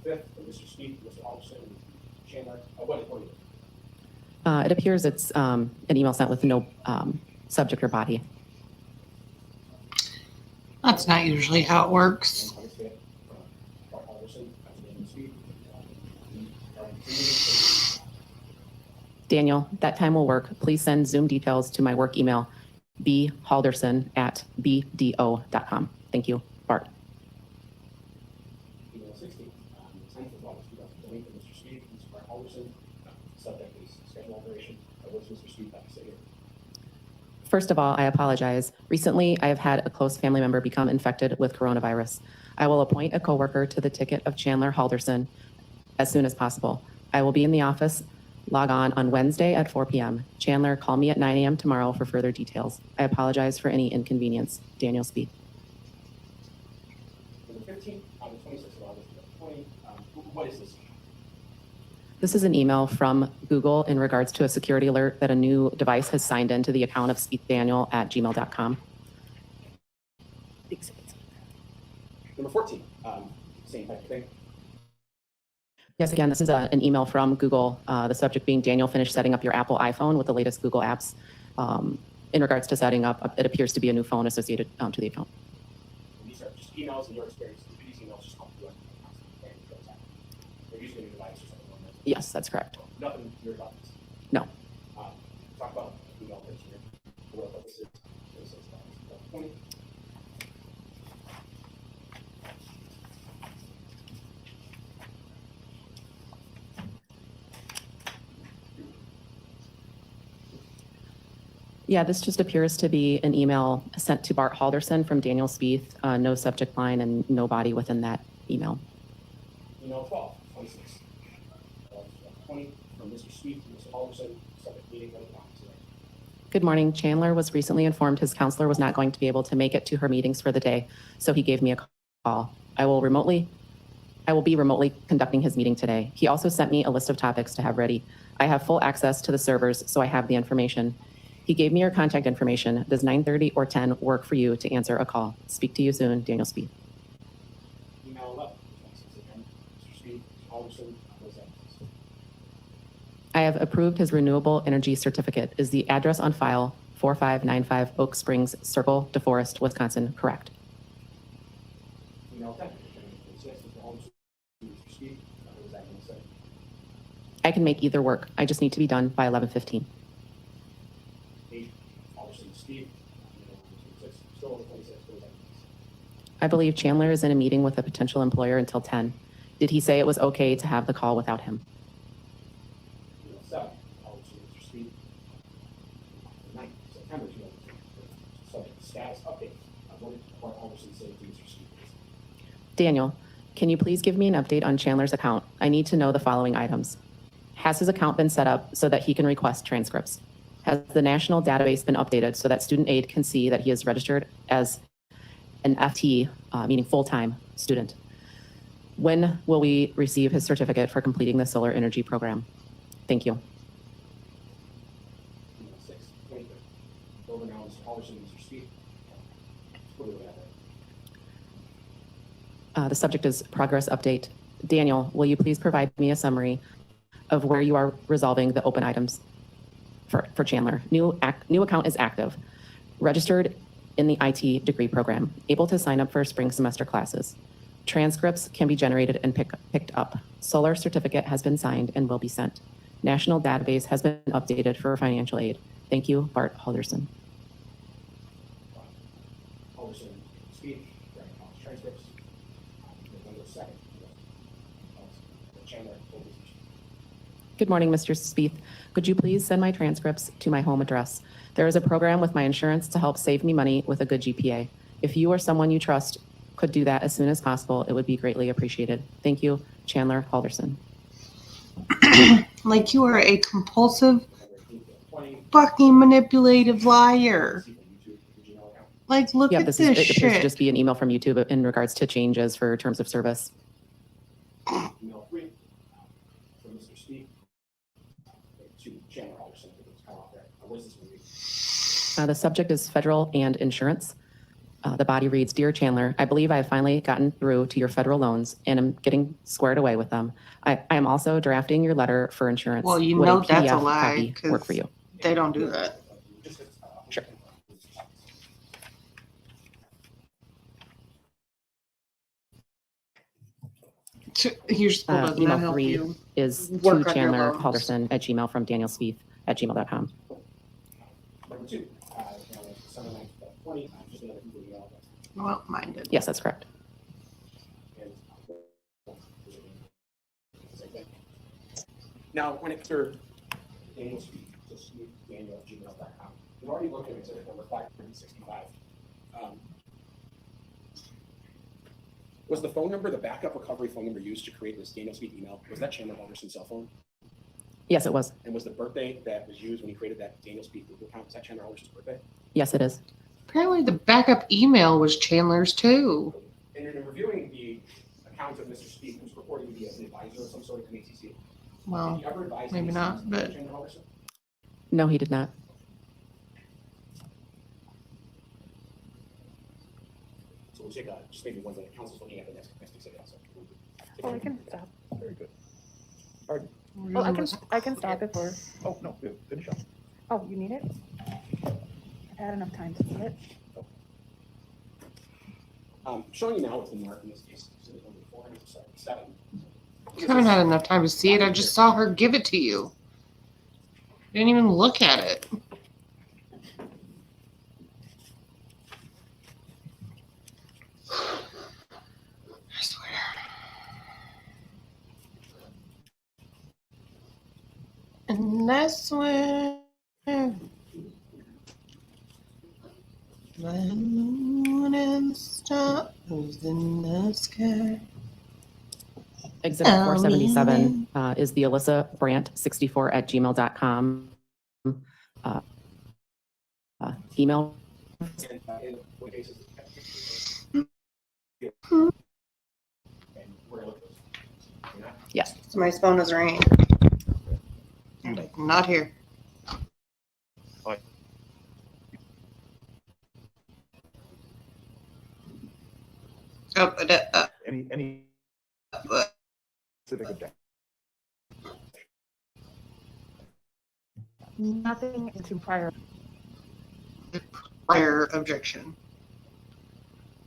5th, from Mr. Speed, Mr. Alderson, Chandler. What are you? It appears it's an email sent with no subject or body. That's not usually how it works. August 5th, Bart Alderson, Mr. Speed. Daniel, that time will work. Please send Zoom details to my work email, bhalderson@bdo.com. Thank you, Bart. Email 16, 10th of August 2020, from Mr. Speed, Mr. Bart Alderson. Subject is schedule alteration. What's Mr. Speed have to say here? First of all, I apologize. Recently, I have had a close family member become infected with coronavirus. I will appoint a coworker to the ticket of Chandler Halderson as soon as possible. I will be in the office. Log on Wednesday at 4 p.m. Chandler, call me at 9 a.m. tomorrow for further details. I apologize for any inconvenience. Daniel Spieth. Number 15, on the 26th of August 2020, what is this? This is an email from Google in regards to a security alert that a new device has signed into the account of speakdaniel@gmail.com. Number 14, same type of thing. Yes, again, this is an email from Google, the subject being Daniel finished setting up your Apple iPhone with the latest Google apps. In regards to setting up, it appears to be a new phone associated to the account. And these are just emails in your experience. These emails just come through. They're using a new device or something like that. Yes, that's correct. Nothing weird about this. No. Talk about email things here. What this is. This is 20. Yeah, this just appears to be an email sent to Bart Halderson from Daniel Spieth, no subject line and no body within that email. Email 12, 26. 20 from Mr. Spieth to Mr. Halderson, subject meeting going on today. Good morning. Chandler was recently informed his counselor was not going to be able to make it to her meetings for the day, so he gave me a call. I will be remotely conducting his meeting today. He also sent me a list of topics to have ready. I have full access to the servers, so I have the information. He gave me your contact information. Does 9:30 or 10 work for you to answer a call? Speak to you soon, Daniel Spieth. Email 11, 26 again. Mr. Spieth, Halderson, was that? I have approved his renewable energy certificate. Is the address on file 4595 Oak Springs Circle, DeForest, Wisconsin, correct? Email 10, 26, Mr. Halderson, Mr. Spieth, what was that going to say? I can make either work. I just need to be done by 11:15. 8, Halderson, Spieth, 26, still over 26, what was that? I believe Chandler is in a meeting with a potential employer until 10. Did he say it was okay to have the call without him? Email 7, Halderson, Mr. Spieth, 9, September 2022, subject status update. What did Halderson say to Mr. Spieth? Daniel, can you please give me an update on Chandler's account? I need to know the following items. Has his account been set up so that he can request transcripts? Has the national database been updated so that student aid can see that he is registered as an FT, meaning full-time student? When will we receive his certificate for completing the solar energy program? Thank you. Email 6, 23, over now, Mr. Halderson, Mr. Spieth. What do we have there? The subject is progress update. Daniel, will you please provide me a summary of where you are resolving the open items for Chandler? New account is active. Registered in the IT degree program. Able to sign up for spring semester classes. Transcripts can be generated and picked up. Solar certificate has been signed and will be sent. National database has been updated for financial aid. Thank you, Bart Halderson. Halderson, Spieth, transcripts. November 2nd. Chandler told Mr. Spieth. Good morning, Mr. Spieth. Could you please send my transcripts to my home address? There is a program with my insurance to help save me money with a good GPA. If you or someone you trust could do that as soon as possible, it would be greatly appreciated. Thank you, Chandler Halderson. Like you are a compulsive, fucking manipulative liar. Like, look Yeah, at this this is, it appears to shit. just be an email from YouTube in regards to changes for terms of service. Email 3, from Mr. Spieth, to Chandler Halderson. I think it's kind of off there. What is this going to be? The subject is federal and insurance. The body reads, Dear Chandler, I believe I have finally gotten through to your federal loans and I'm getting squared away with them. I am also drafting your letter for insurance. Well, you Would know a that's a PDF lie, copy 'cause work for you? They don't do that. Sure. Your school does not Email help 3 you. is Work to on your Chandler loans. Halderson at Gmail from Daniel Spieth at gmail.com. Number 2, December 9th, 20, just another email. Well, mine did. Yes, that's correct. Now, when it's for Daniel Spieth, just Daniel@gmail.com. We've already looked at exhibit number 565. Was the phone number, the backup recovery phone number used to create this Daniel Spieth email, was that Chandler Halderson's cell phone? Yes, it was. And was the birthday that was used when he created that Daniel Spieth Google account, was that Chandler Halderson's birthday? Yes, it is. Apparently the backup email was Chandler's too. And in reviewing the account of Mr. Spieth, who's purporting to be an advisor of some sort of an ATC, Well, Did he ever advise maybe these not, things to but- Chandler Halderson? No, he did not. So we'll take just maybe ones that council's looking at the next exhibit also. Oh, I can stop. Very good. Pardon? Oh, I can stop it for, Oh, no, finish up. oh, you need it? I've had enough time to see it. Showing you now what's been marked in this case. Exhibit number 477. You haven't had enough time to see it. I just saw her give it to you. You didn't even look at it. I swear. And that's when the moon and the stars in the sky. Exhibit Oh, 477 is the Alyssa Brandt 64@gmail.com email. And in what cases? And we're gonna look at those. You're not? Yes. Somebody's phone is ringing. Not here. Any specific objection? Nothing to prior. Prior objection.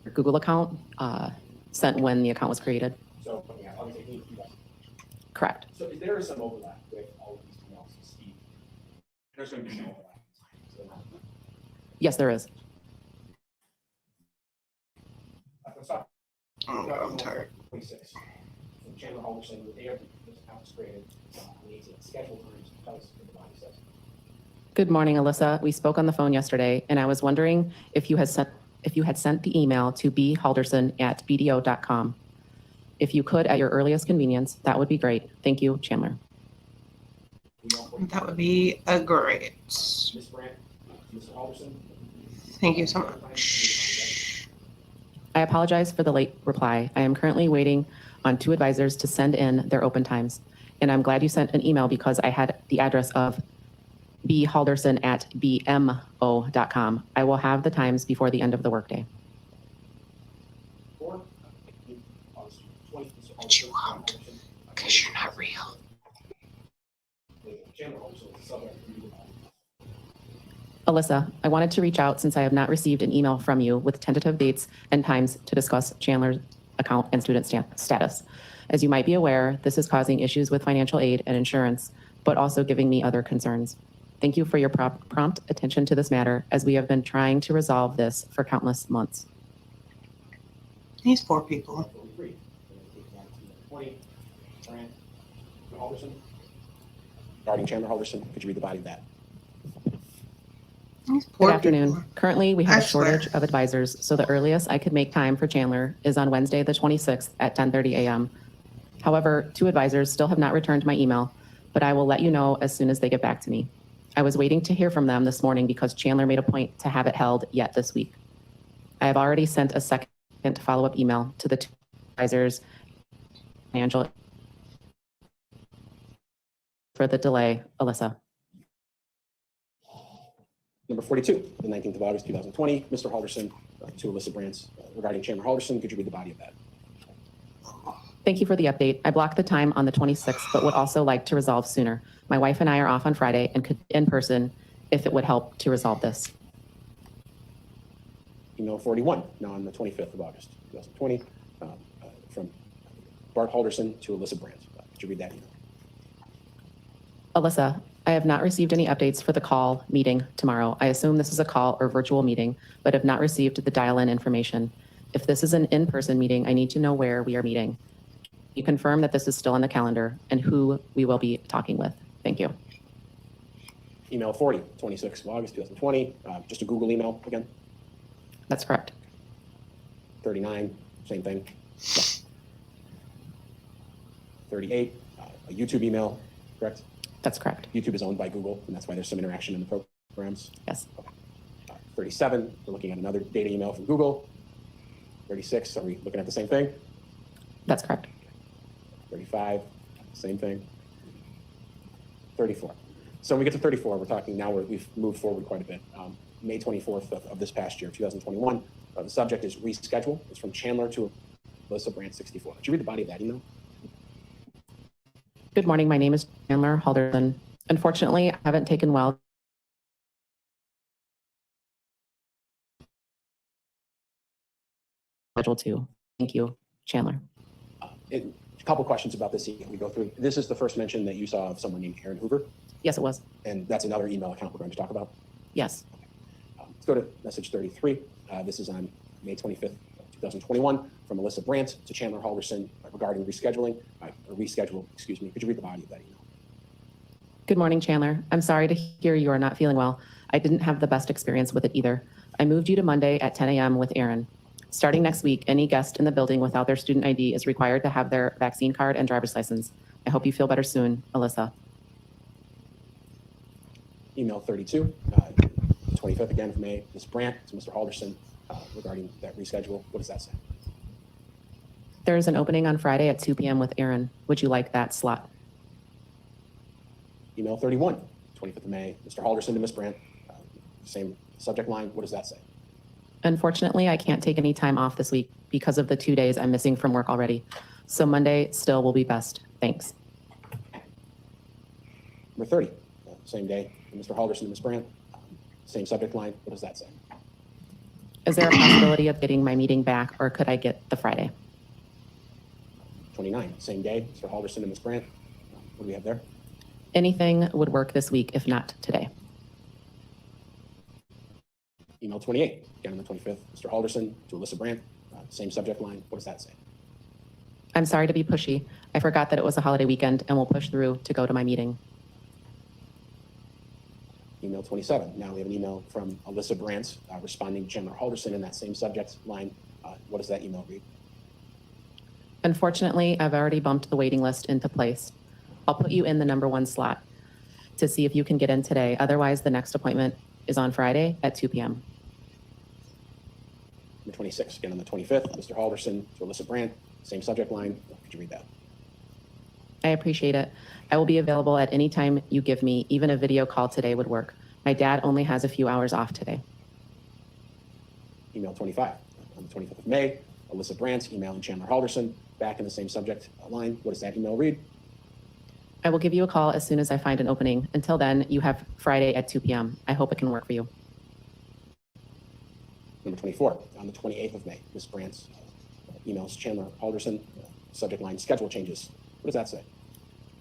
Your Google account sent when the account was created. So, yeah, obviously, you guys. Correct. So is there some overlap with all of these emails and Steve? There's going to be some overlap. So, Yes, there is. let's stop. Oh, I'm tired. 26. So Chandler Halderson, the day of this account was created, we need to schedule times because of the body says. Good morning, Alyssa. We spoke on the phone yesterday, and I was wondering if you had sent the email to bhalderson@bdo.com. If you could, at your earliest convenience, that would be great. Thank you, Chandler. That would be a great. Ms. Brandt, Mr. Halderson. Thank you so much. I apologize for the late reply. I am currently waiting on 2 advisors to send in their open times. And I'm glad you sent an email because I had the address of bhalderson@bmo.com. I will have the times before the end of the workday. But you won't, because you're not real. Alyssa, I wanted to reach out since I have not received an email from you with tentative dates and times to discuss Chandler's account and student status. As you might be aware, this is causing issues with financial aid and insurance, but also giving me other concerns. Thank you for your prompt attention to this matter, as we have been trying to resolve this for countless months. These 4 people. Regarding Chandler Halderson, could you read the body of that? These poor Good afternoon. people. Currently, we have I a shortage swear. of advisors, so the earliest I could make time for Chandler is on Wednesday, the 26th at 10:30 a.m. However, 2 advisors still have not returned my email, but I will let you know as soon as they get back to me. I was waiting to hear from them this morning because Chandler made a point to have it held yet this week. I have already sent a second follow-up email to the 2 advisors for the delay, Alyssa. Number 42, the 19th of August, 2020, Mr. Halderson to Alyssa Brandt regarding Chandler Halderson. Could you read the body of that? Thank you for the update. I blocked the time on the 26th, but would also like to resolve sooner. My wife and I are off on Friday and could in person if it would help to resolve this. Email 41, now on the 25th of August, 2020, from Bart Halderson to Alyssa Brandt. Could you read that email? Alyssa, I have not received any updates for the call meeting tomorrow. I assume this is a call or virtual meeting, but have not received the dial-in information. If this is an in-person meeting, I need to know where we are meeting. You confirm that this is still on the calendar and who we will be talking with. Thank you. Email 40, 26th of August, 2020, just a Google email again. That's correct. 39, same thing. 38, a YouTube email, correct? That's correct. YouTube is owned by Google, and that's why there's some interaction in the programs. Yes. 37, we're looking at another data email from Google. 36, are we looking at the same thing? That's correct. 35, same thing. 34. So when we get to 34, we're talking now we've moved forward quite a bit. May 24th of this past year, 2021. The subject is reschedule. It's from Chandler to Alyssa Brandt, 64. Did you read the body of that email? Good morning. My name is Chandler Halderson. Unfortunately, I haven't taken well. Schedule 2. Thank you, Chandler. A couple questions about this email we go through. This is the first mention that you saw of someone named Aaron Hoover, Yes, it was. and that's another email account we're going to talk about. Yes. Let's go to message 33. This is on May 25th, 2021, from Alyssa Brandt to Chandler Halderson regarding rescheduling, or reschedule, excuse me. Could you read the body of that email? Good morning, Chandler. I'm sorry to hear you are not feeling well. I didn't have the best experience with it either. I moved you to Monday at 10 a.m. with Aaron. Starting next week, any guest in the building without their student ID is required to have their vaccine card and driver's license. I hope you feel better soon, Alyssa. Email 32, 25th again from May, Ms. Brandt to Mr. Halderson regarding that reschedule. What does that say? There is an opening on Friday at 2 p.m. with Aaron. Would you like that slot? Email 31, 25th of May, Mr. Halderson to Ms. Brandt, same subject line. What does that say? Unfortunately, I can't take any time off this week because of the 2 days I'm missing from work already. So Monday still will be best. Thanks. Number 30, same day, Mr. Halderson to Ms. Brandt, same subject line. What does that say? Is there a possibility of getting my meeting back, or could I get the Friday? 29, same day, Mr. Halderson to Ms. Brandt. What do we have there? Anything would work this week, if not today. Email 28, again on the 25th, Mr. Halderson to Alyssa Brandt, same subject line. What does that say? I'm sorry to be pushy. I forgot that it was a holiday weekend and will push through to go to my meeting. Email 27, now we have an email from Alyssa Brandt responding to Chandler Halderson in that same subject line. What does that email read? Unfortunately, I've already bumped the waiting list into place. I'll put you in the number 1 slot to see if you can get in today. Otherwise, the next appointment is on Friday at 2 p.m. Number 26, again on the 25th, Mr. Halderson to Alyssa Brandt, same subject line. Could you read that? I appreciate it. I will be available at any time you give me. Even a video call today would work. My dad only has a few hours off today. Email 25, on the 25th of May, Alyssa Brandt emailing Chandler Halderson, back in the same subject line. What does that email read? I will give you a call as soon as I find an opening. Until then, you have Friday at 2 p.m. I hope it can work for you. Number 24, on the 28th of May, Ms. Brandt emails Chandler Halderson, subject line schedule changes. What does that say?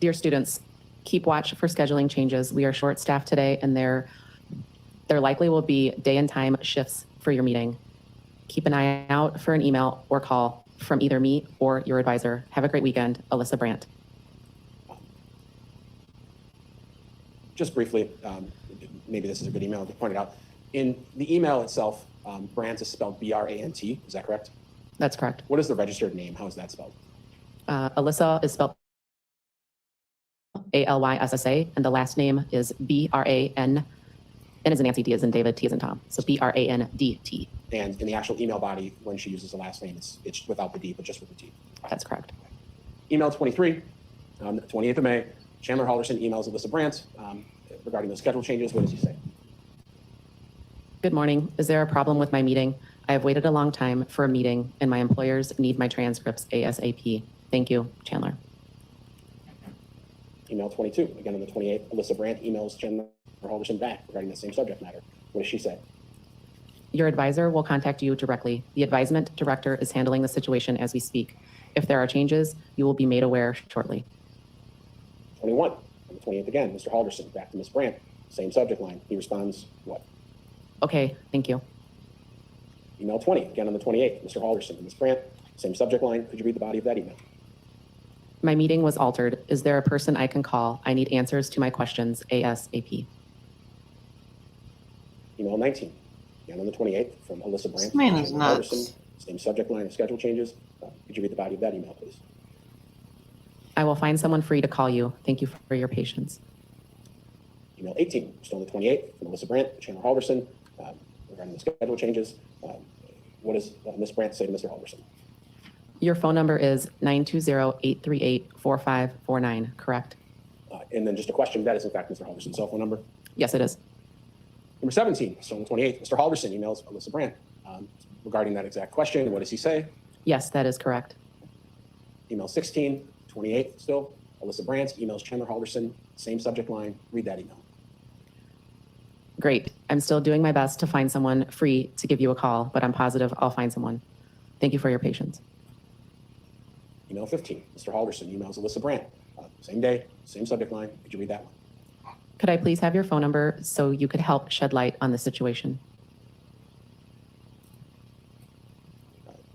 Dear students, keep watch for scheduling changes. We are short-staffed today, and there likely will be day and time shifts for your meeting. Keep an eye out for an email or call from either me or your advisor. Have a great weekend, Alyssa Brandt. Just briefly, maybe this is a good email to point it out. In the email itself, Brandt is spelled B-R-A-N-T. Is that correct? That's correct. What is the registered name? How is that spelled? Alyssa is spelled A-L-Y-S-S-A, and the last name is B-R-A-N. N as in Nancy, D as in David, T as in Tom. So B-R-A-N-D-T. And in the actual email body, when she uses the last name, it's without the D, but just with the T. That's correct. Email 23, on the 28th of May, Chandler Halderson emails Alyssa Brandt regarding the schedule changes. What does he say? Good morning. Is there a problem with my meeting? I have waited a long time for a meeting, and my employers need my transcripts ASAP. Thank you, Chandler. Email 22, again on the 28th, Alyssa Brandt emails Chandler Halderson back regarding the same subject matter. What does she say? Your advisor will contact you directly. The advisement director is handling the situation as we speak. If there are changes, you will be made aware shortly. 21, on the 28th again, Mr. Halderson back to Ms. Brandt, same subject line. He responds, what? Okay, thank you. Email 20, again on the 28th, Mr. Halderson to Ms. Brandt, same subject line. Could you read the body of that email? My meeting was altered. Is there a person I can call? I need answers to my questions ASAP. Email 19, again on the 28th, from Alyssa Brandt. This man is Chandler nuts. Halderson, same subject line of schedule changes. Could you read the body of that email, please? I will find someone free to call you. Thank you for your patience. Email 18, still on the 28th, from Alyssa Brandt, Chandler Halderson, regarding the schedule changes. What does Ms. Brandt say to Mr. Halderson? Your phone number is 920-838-4549, correct? And then just a question, that is in fact Mr. Halderson's cell phone number. Yes, it is. Number 17, so on the 28th, Mr. Halderson emails Alyssa Brandt regarding that exact question. What does he say? Yes, that is correct. Email 16, 28th still, Alyssa Brandt emails Chandler Halderson, same subject line. Read that email. Great. I'm still doing my best to find someone free to give you a call, but I'm positive I'll find someone. Thank you for your patience. Email 15, Mr. Halderson emails Alyssa Brandt, same day, same subject line. Could you read that one? Could I please have your phone number so you could help shed light on the situation?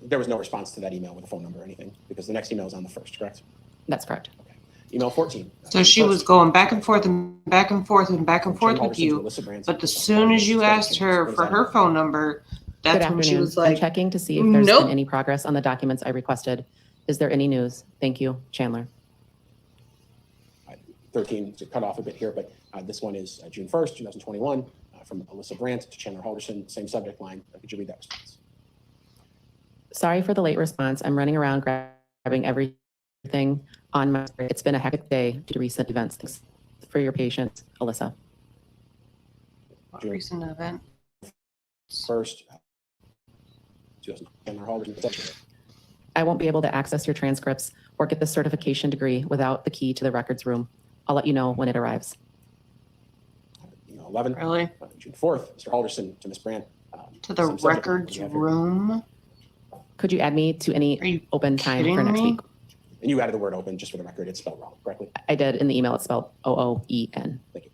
There was no response to that email with a phone number or anything because the next email is on the 1st, correct? That's correct. Okay. Email 14. So she was going back and forth and back and forth and back and forth with you. But as soon as you asked her for her phone number, Good that's when she afternoon. was I'm like, checking to see if there's nope. been any progress on the documents I requested. Is there any news? Thank you, Chandler. 13 to cut off a bit here, but this one is June 1st, 2021, from Alyssa Brandt to Chandler Halderson, same subject line. Could you read that response? Sorry for the late response. I'm running around grabbing everything on my. It's been a hectic day due to recent events. Thanks for your patience, Alyssa. what recent event? 1st, Chandler Halderson. I won't be able to access your transcripts or get the certification degree without the key to the records room. I'll let you know when it arrives. Email 11, Really? June 4th, Mr. Halderson to Ms. Brandt. To the same subject line. records You have her- room? Could you add me to Are any you open time kidding for next me? week? And you added the word open, just for the record, it's spelled wrong, correctly? I did. In the email, it's spelled OOEN. Thank you.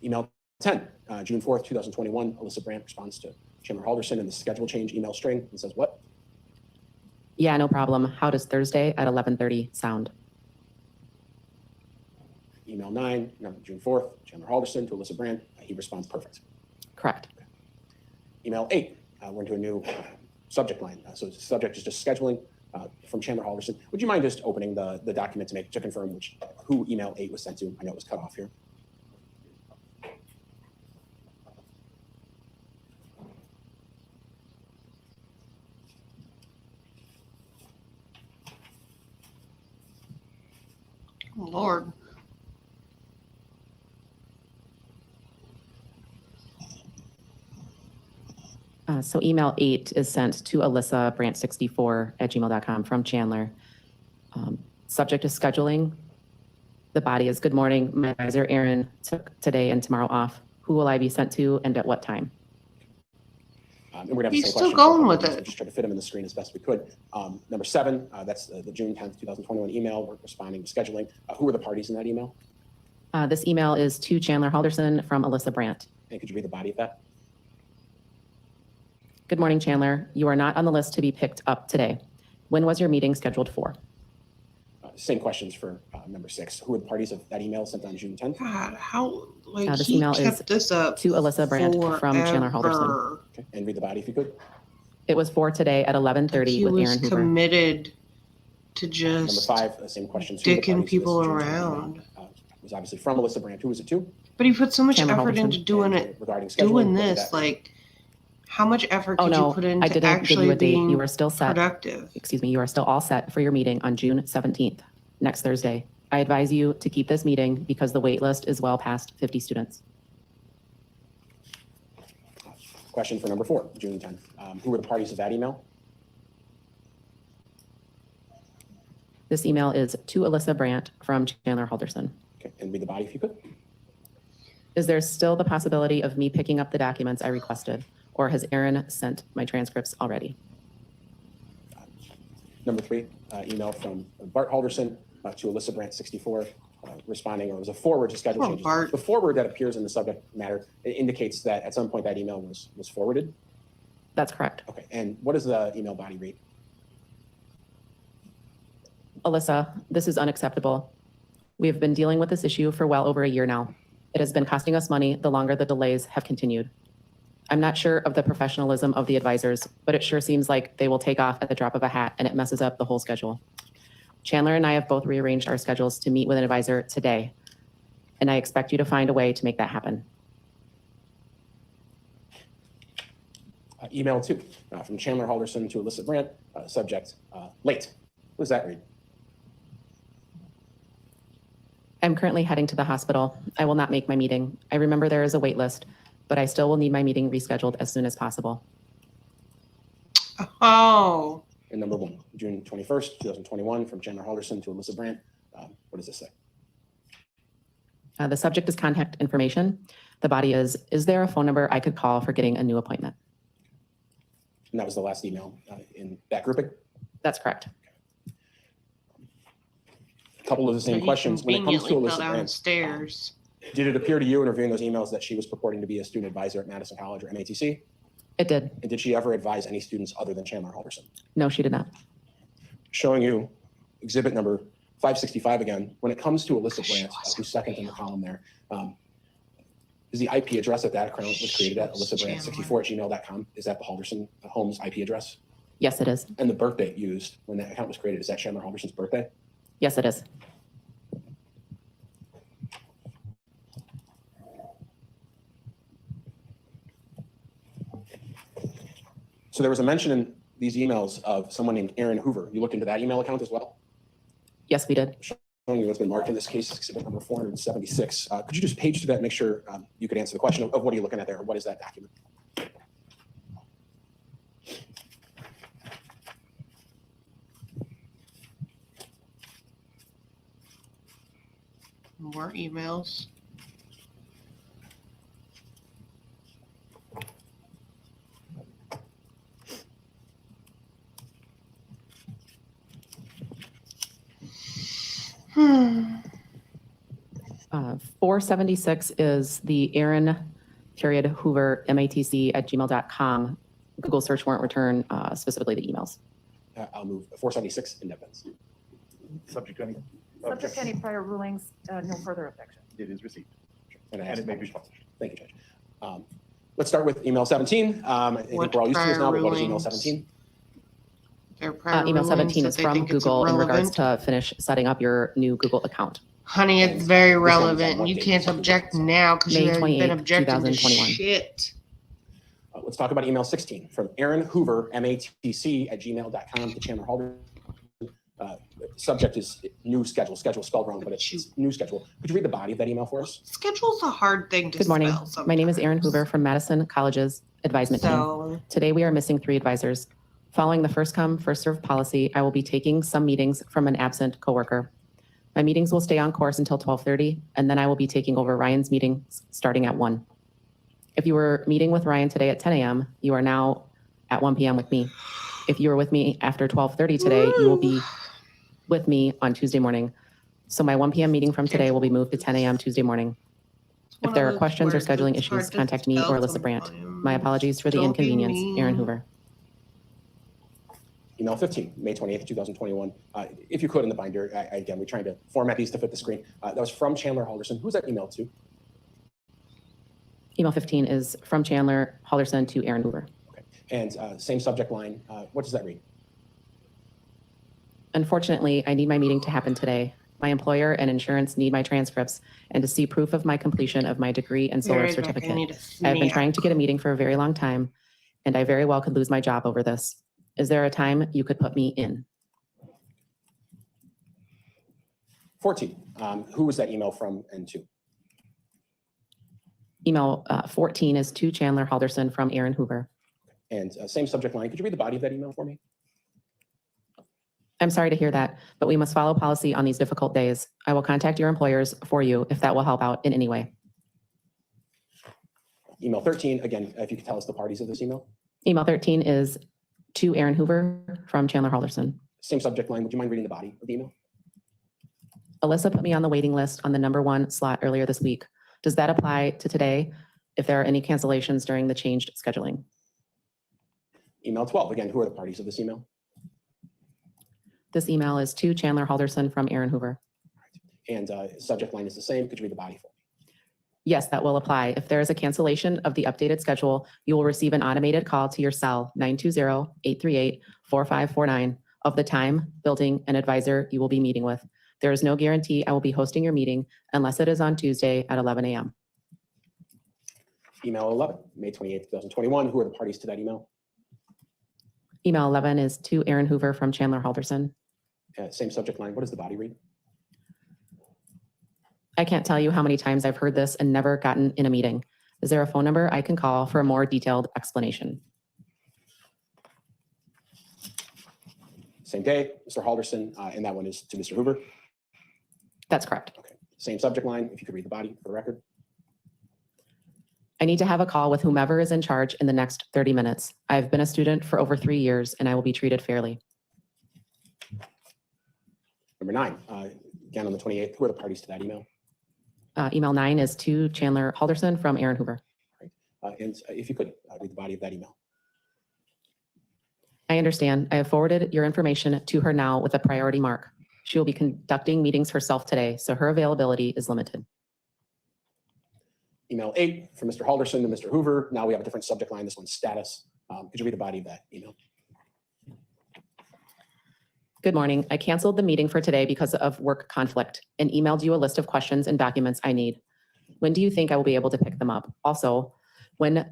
Email 10, June 4th, 2021, Alyssa Brandt responds to Chandler Halderson in the schedule change email string and says what? Yeah, no problem. How does Thursday at 11:30 sound? Email 9, June 4th, Chandler Halderson to Alyssa Brandt. He responds perfect. Correct. Email 8, we're into a new subject line. So the subject is just scheduling from Chandler Halderson. Would you mind just opening the document to confirm who email 8 was sent to? I know it was cut off here. Lord. So email 8 is sent to Alyssa Brandt64@gmail.com from Chandler. Subject is scheduling. The body is good morning. My advisor Aaron took today and tomorrow off. Who will I be sent to and at what time? And we're gonna have He's the same still question for going with everyone, so it. Just try to fit them in the screen as best we could. Number 7, that's the June 10th, 2021 email. We're responding to scheduling. Who are the parties in that email? This email is to Chandler Halderson from Alyssa Brandt. And could you read the body of that? Good morning, Chandler. You are not on the list to be picked up today. When was your meeting scheduled for? Same questions for number 6. Who are the parties of that email sent on June 10th? God, how, like, This he email is kept this up to Alyssa Brandt from Chandler Halderson. forever. Okay. And read the body if you could. It was for today at 11:30 He with was Aaron Hoover. committed to Number just 5, same questions. Who are the dicking parties of people this June 10th around. email? It was obviously from Alyssa Brandt. Who was it to? But he put so much Chandler effort Halderson. into doing And it, regarding scheduling, doing what did this. that read? Like, how much effort Oh, could no, you put I into didn't give actually you a date. being You are still set. productive? Excuse me, you are still all set for your meeting on June 17th, next Thursday. I advise you to keep this meeting because the wait list is well past 50 students. Question for number 4, June 10th. Who were the parties of that email? This email is to Alyssa Brandt from Chandler Halderson. Okay. And read the body if you could. Is there still the possibility of me picking up the documents I requested, or has Aaron sent my transcripts already? Number 3, email from Bart Halderson to Alyssa Brandt 64, responding, or it was a forward to schedule Poor changes. Bart. The forward that appears in the subject matter, it indicates that at some point that email was forwarded. That's correct. Okay. And what does the email body read? Alyssa, this is unacceptable. We have been dealing with this issue for well over a year now. It has been costing us money the longer the delays have continued. I'm not sure of the professionalism of the advisors, but it sure seems like they will take off at the drop of a hat and it messes up the whole schedule. Chandler and I have both rearranged our schedules to meet with an advisor today, and I expect you to find a way to make that happen. Email 2, from Chandler Halderson to Alyssa Brandt, subject late. What does that read? I'm currently heading to the hospital. I will not make my meeting. I remember there is a wait list, but I still will need my meeting rescheduled as soon as possible. Oh, And number 1, June 21st, 2021, from Chandler Halderson to Alyssa Brandt. What does this say? The subject is contact information. The body is there a phone number I could call for getting a new appointment? And that was the last email in that grouping. That's correct. A couple of the same he questions. When it comes to conveniently fell Alyssa Brandt, downstairs. did it appear to you in reviewing those emails that she was purporting to be a student advisor at Madison College or MATC? It did. And did she ever advise any students other than Chandler Halderson? No, she did not. Showing you exhibit number 565 again. When it comes to Alyssa Brandt, who's second in the column there, is the IP address that account was created at alyssabrandt64@gmail.com? Is that the Halderson home's IP address? Yes, it is. And the birth date used when that account was created, is that Chandler Halderson's birthday? Yes, it is. So there was a mention in these emails of someone named Aaron Hoover. You looked into that email account as well? Yes, we did. Showing you what's been marked in this case, exhibit number 476. Could you just page through that and make sure you could answer the question of what are you looking at there? What is that document? More emails. Hmm. 476 is the Aaron Hoover matc@gmail.com Google search warrant return, specifically the emails. I'll move 476 independence. Subject to any? Subject to any prior rulings, no further objection. It is received. And And it may be published. Thank you, Judge. Let's start with email 17. I think What we're all used to this now, but what is prior email rulings? 17? Their prior Email rulings 17 that is they from think it's Google in regards irrelevant. to finish setting up your new Google account. Honey, it's And very this one is on relevant. what You date? can't Something object different. now because you May haven't been 28th, objecting to 2021. shit. Let's talk about email 16 from Aaron Hoover, matc@gmail.com to Chandler Halderson. Subject is new schedule spelled wrong, but it's new schedule. Could you read the body of that email for us? Schedule's a hard thing to Good morning. spell My name is Erin sometimes. Hoover from Madison College's advisement team. So, Today we are missing 3 advisors. Following the first come, first served policy, I will be taking some meetings from an absent coworker. My meetings will stay on course until 12:30, and then I will be taking over Ryan's meeting starting at 1. If you were meeting with Ryan today at 10 a.m., you are now at 1 p.m. with me. If you were with me after 12:30 today, you will be with me on Tuesday morning. So my 1 p.m. meeting from today will be moved to 10 a.m. Tuesday morning. If there are questions or scheduling issues, contact me or Alyssa Brandt. My apologies for the Don't be inconvenience. Aaron mean. Hoover. Email 15, May 28th, 2021. If you could in the binder, again, we're trying to format these to fit the screen. That was from Chandler Halderson. Who's that email to? Email 15 is from Chandler Halderson to Aaron Hoover. Okay. And same subject line. What does that read? Unfortunately, I need my meeting to happen today. My employer and insurance need my transcripts and to see proof of my completion of my degree and solar Very good. I certificate. need a I've been snap. trying to get a meeting for a very long time, and I very well could lose my job over this. Is there a time you could put me in? 14. Who was that email from and to? Email 14 is to Chandler Halderson from Aaron Hoover. And same subject line. Could you read the body of that email for me? I'm sorry to hear that, but we must follow policy on these difficult days. I will contact your employers for you if that will help out in any way. Email 13. Again, if you could tell us the parties of this email. Email 13 is to Aaron Hoover from Chandler Halderson. Same subject line. Would you mind reading the body of the email? Alyssa put me on the waiting list on the number 1 slot earlier this week. Does that apply to today if there are any cancellations during the changed scheduling? Email 12. Again, who are the parties of this email? This email is to Chandler Halderson from Aaron Hoover. And subject line is the same. Could you read the body for me? Yes, that will apply. If there is a cancellation of the updated schedule, you will receive an automated call to your cell 920-838-4549 of the time, building, and advisor you will be meeting with. There is no guarantee I will be hosting your meeting unless it is on Tuesday at 11 a.m. Email 11, May 28th, 2021. Who are the parties to that email? Email 11 is to Aaron Hoover from Chandler Halderson. Same subject line. What does the body read? I can't tell you how many times I've heard this and never gotten in a meeting. Is there a phone number I can call for a more detailed explanation? Same day, Mr. Halderson, and that one is to Mr. Hoover. That's correct. Okay. Same subject line, if you could read the body for the record. I need to have a call with whomever is in charge in the next 30 minutes. I've been a student for over 3 years and I will be treated fairly. Number 9, again on the 28th, who are the parties to that email? Email 9 is to Chandler Halderson from Aaron Hoover. And if you could read the body of that email. I understand. I have forwarded your information to her now with a priority mark. She will be conducting meetings herself today, so her availability is limited. Email 8 from Mr. Halderson to Mr. Hoover. Now we have a different subject line. This one's status. Could you read the body of that email? Good morning. I canceled the meeting for today because of work conflict and emailed you a list of questions and documents I need. When do you think I will be able to pick them up? Also, when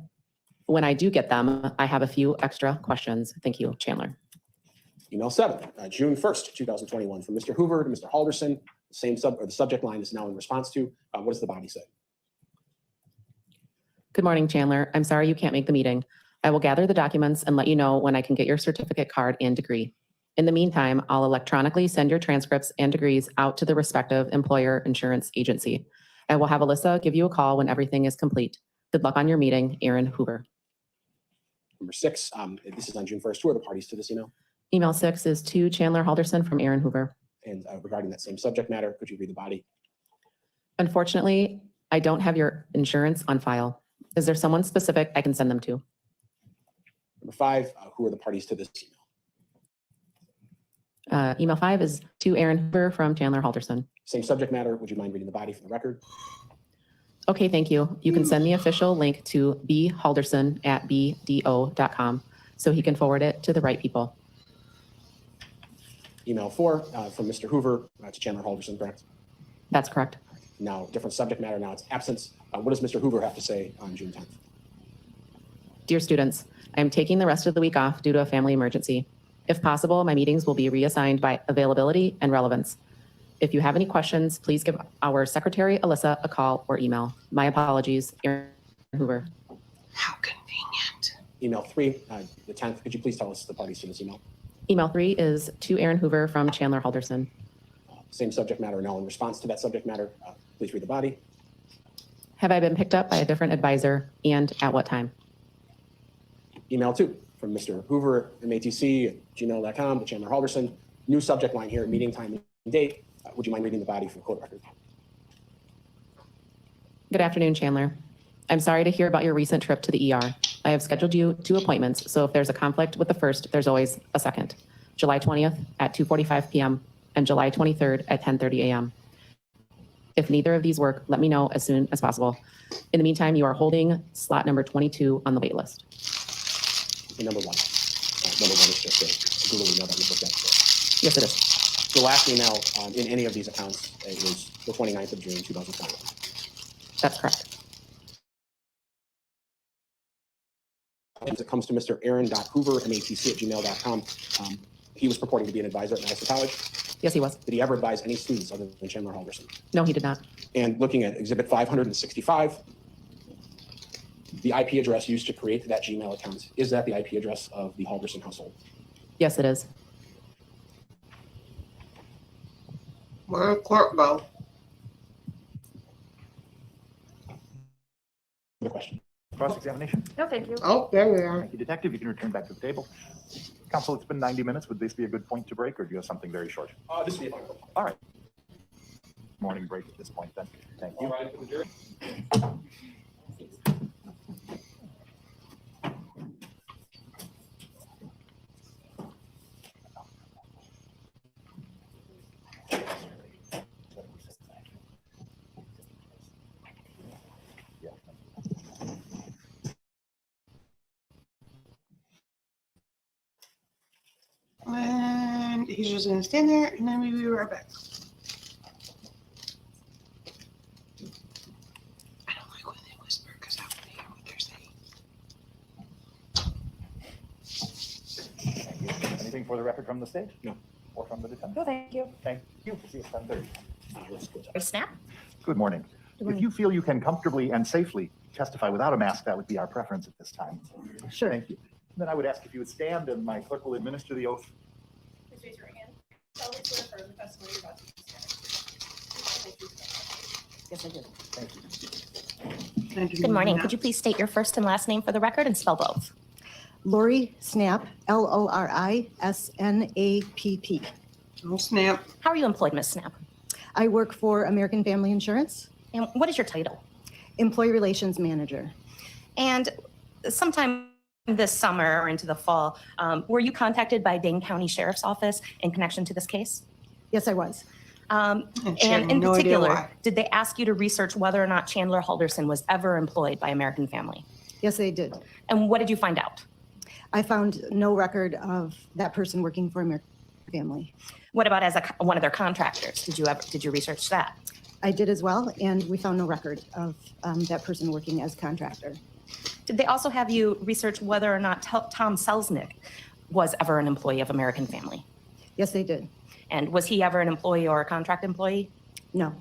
I do get them, I have a few extra questions. Thank you, Chandler. Email 7, June 1st, 2021, from Mr. Hoover to Mr. Halderson. The subject line is now in response to. What does the body say? Good morning, Chandler. I'm sorry you can't make the meeting. I will gather the documents and let you know when I can get your certificate card and degree. In the meantime, I'll electronically send your transcripts and degrees out to the respective employer insurance agency. I will have Alyssa give you a call when everything is complete. Good luck on your meeting, Aaron Hoover. Number 6, this is on June 1st. Who are the parties to this email? Email 6 is to Chandler Halderson from Aaron Hoover. And regarding that same subject matter, could you read the body? Unfortunately, I don't have your insurance on file. Is there someone specific I can send them to? Number 5, who are the parties to this email? Email 5 is to Aaron Hoover from Chandler Halderson. Same subject matter. Would you mind reading the body for the record? Okay, thank you. You can send the official link to bhalderson@bdo.com so he can forward it to the right people. Email 4 from Mr. Hoover to Chandler Halderson, correct? That's correct. Now, different subject matter. Now it's absence. What does Mr. Hoover have to say on June 10th? Dear students, I am taking the rest of the week off due to a family emergency. If possible, my meetings will be reassigned by availability and relevance. If you have any questions, please give our secretary, Alyssa, a call or email. My apologies, Aaron Hoover. How convenient. Email 3, the 10th. Could you please tell us the parties to this email? Email 3 is to Aaron Hoover from Chandler Halderson. Same subject matter. No. In response to that subject matter, please read the body. Have I been picked up by a different advisor and at what time? Email 2 from Mr. Hoover, matc@gmail.com to Chandler Halderson. New subject line here, meeting time and date. Would you mind reading the body for court record? Good afternoon, Chandler. I'm sorry to hear about your recent trip to the ER. I have scheduled you 2 appointments, so if there's a conflict with the first, there's always a second. July 20th at 2:45 p.m. and July 23rd at 10:30 a.m. If neither of these work, let me know as soon as possible. In the meantime, you are holding slot number 22 on the wait list. And number 1. Number 1 is just a Google email that we looked at before. Yes, it is. The last email in any of these accounts was the 29th of June, 2021. That's correct. As it comes to Mr. Aaron.Hoover, matc@gmail.com, he was purporting to be an advisor at Madison College. Yes, he was. Did he ever advise any students other than Chandler Halderson? No, he did not. And looking at Exhibit 565, the IP address used to create that Gmail account, is that the IP address of the Halderson household? Yes, it is. Where did court go? The question. Cross-examination. No, thank you. Oh, there we are. Thank you, Detective. You can return back to the table. Counsel, it's been 90 minutes. Would this be a good point to break, or do you have something very short? This would be a fine. All right. Morning break at this point, then. Thank you. All right, for the jury. And he's just gonna stand there, and then we'll be right back. I don't like when they whisper because I want to hear what they're saying. Thank you. Anything for the record from the stage? No. Or from the defendant? No, thank you. Thank you. See you at 10:30. Let's go. Snap. Good morning. If you feel you can comfortably and safely testify without a mask, that would be our preference at this time. Sure. Thank you. Then I would ask if you would stand and my clerk will administer the oath. Please raise your right hand. Solemnly swear to affirm the testimony you're about to give is Yes, I did. Thank you. Good morning. Could you please state your first and last name for the record and spell both? Lori Snap, Lorisnapp. Oh, snap. How are you employed, Ms. Snap? I work for American Family Insurance, And what is your title? Employee Relations Manager. And sometime this summer or into the fall, were you contacted by Dane County Sheriff's Office in connection to this case? Yes, I was. And she And had in no idea particular, why. did they ask you to research whether or not Chandler Halderson was ever employed by American Family? Yes, they did. And what did you find out? I found no record of that person working for American Family. What about as one of their contractors? Did you research that? I did as well, and we found no record of that person working as contractor. Did they also have you research whether or not Tom Selznick was ever an employee of American Family? Yes, they did. And was he ever an employee or a contract employee? No.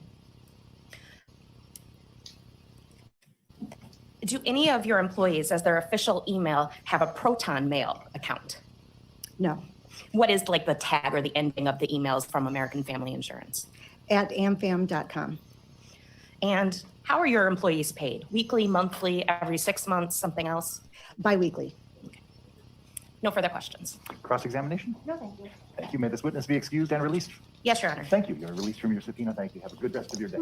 Do any of your employees, as their official email, have a Proton Mail account? No. What is like the tag or the ending of the emails from American Family Insurance? At amfam.com. And how are your employees paid? Weekly, monthly, every 6 months, something else? Biweekly. No further questions. Cross-examination? No, thank you. Thank you. May this witness be excused and released. Yes, Your Honor. Thank you. You're released from your subpoena. Thank you. Have a good rest of your day.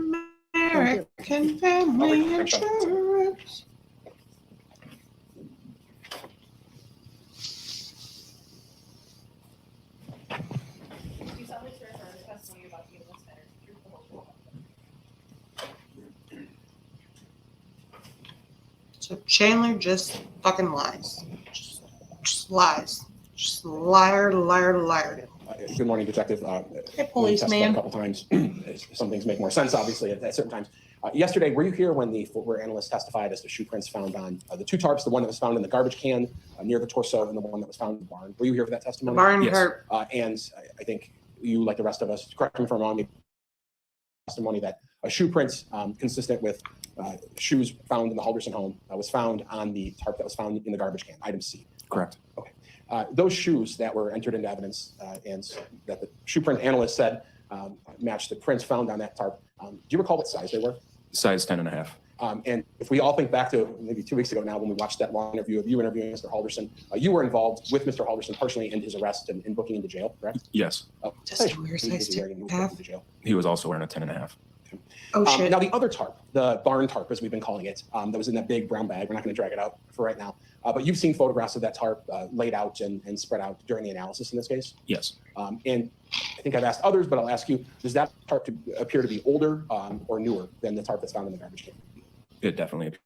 American Family Insurance. Do you solemnly swear to affirm the testimony you're about to give in this matter is the truth, the whole truth? So Chandler just fucking lies. Just lies. Just liar. Good morning, Detective. Hey, we testified policeman. A couple times. Some things make more sense, obviously, at certain times. Yesterday, were you here when the footwear analyst testified as to shoe prints found on the two tarps, the one that was found in the garbage can near the torso and the one that was found in the barn? Were you here for that The testimony? barn Yes. hurt. And I think you, like the rest of us, correct me if I'm wrong, testimony that a shoe print consistent with shoes found in the Halderson home was found on the tarp that was found in the garbage can, item C. Correct. Okay. Those shoes that were entered into evidence and that the shoe print analyst said matched the prints found on that tarp. Do you recall what size they were? Size 10.5. And if we all think back to maybe 2 weeks ago now, when we watched that long interview of you interviewing Mr. Halderson, you were involved with Mr. Halderson personally in his arrest and booking into jail, correct? Yes. Just wear size He was booked 10.5. into jail. He was also wearing a 10.5. Oh shit. Now the other tarp, the barn tarp, as we've been calling it, that was in that big brown bag. We're not going to drag it out for right now. But you've seen photographs of that tarp laid out and spread out during the analysis in this case. Yes. And I think I've asked others, but I'll ask you, does that tarp appear to be older or newer than the tarp that's found in the garbage can? It definitely appeared.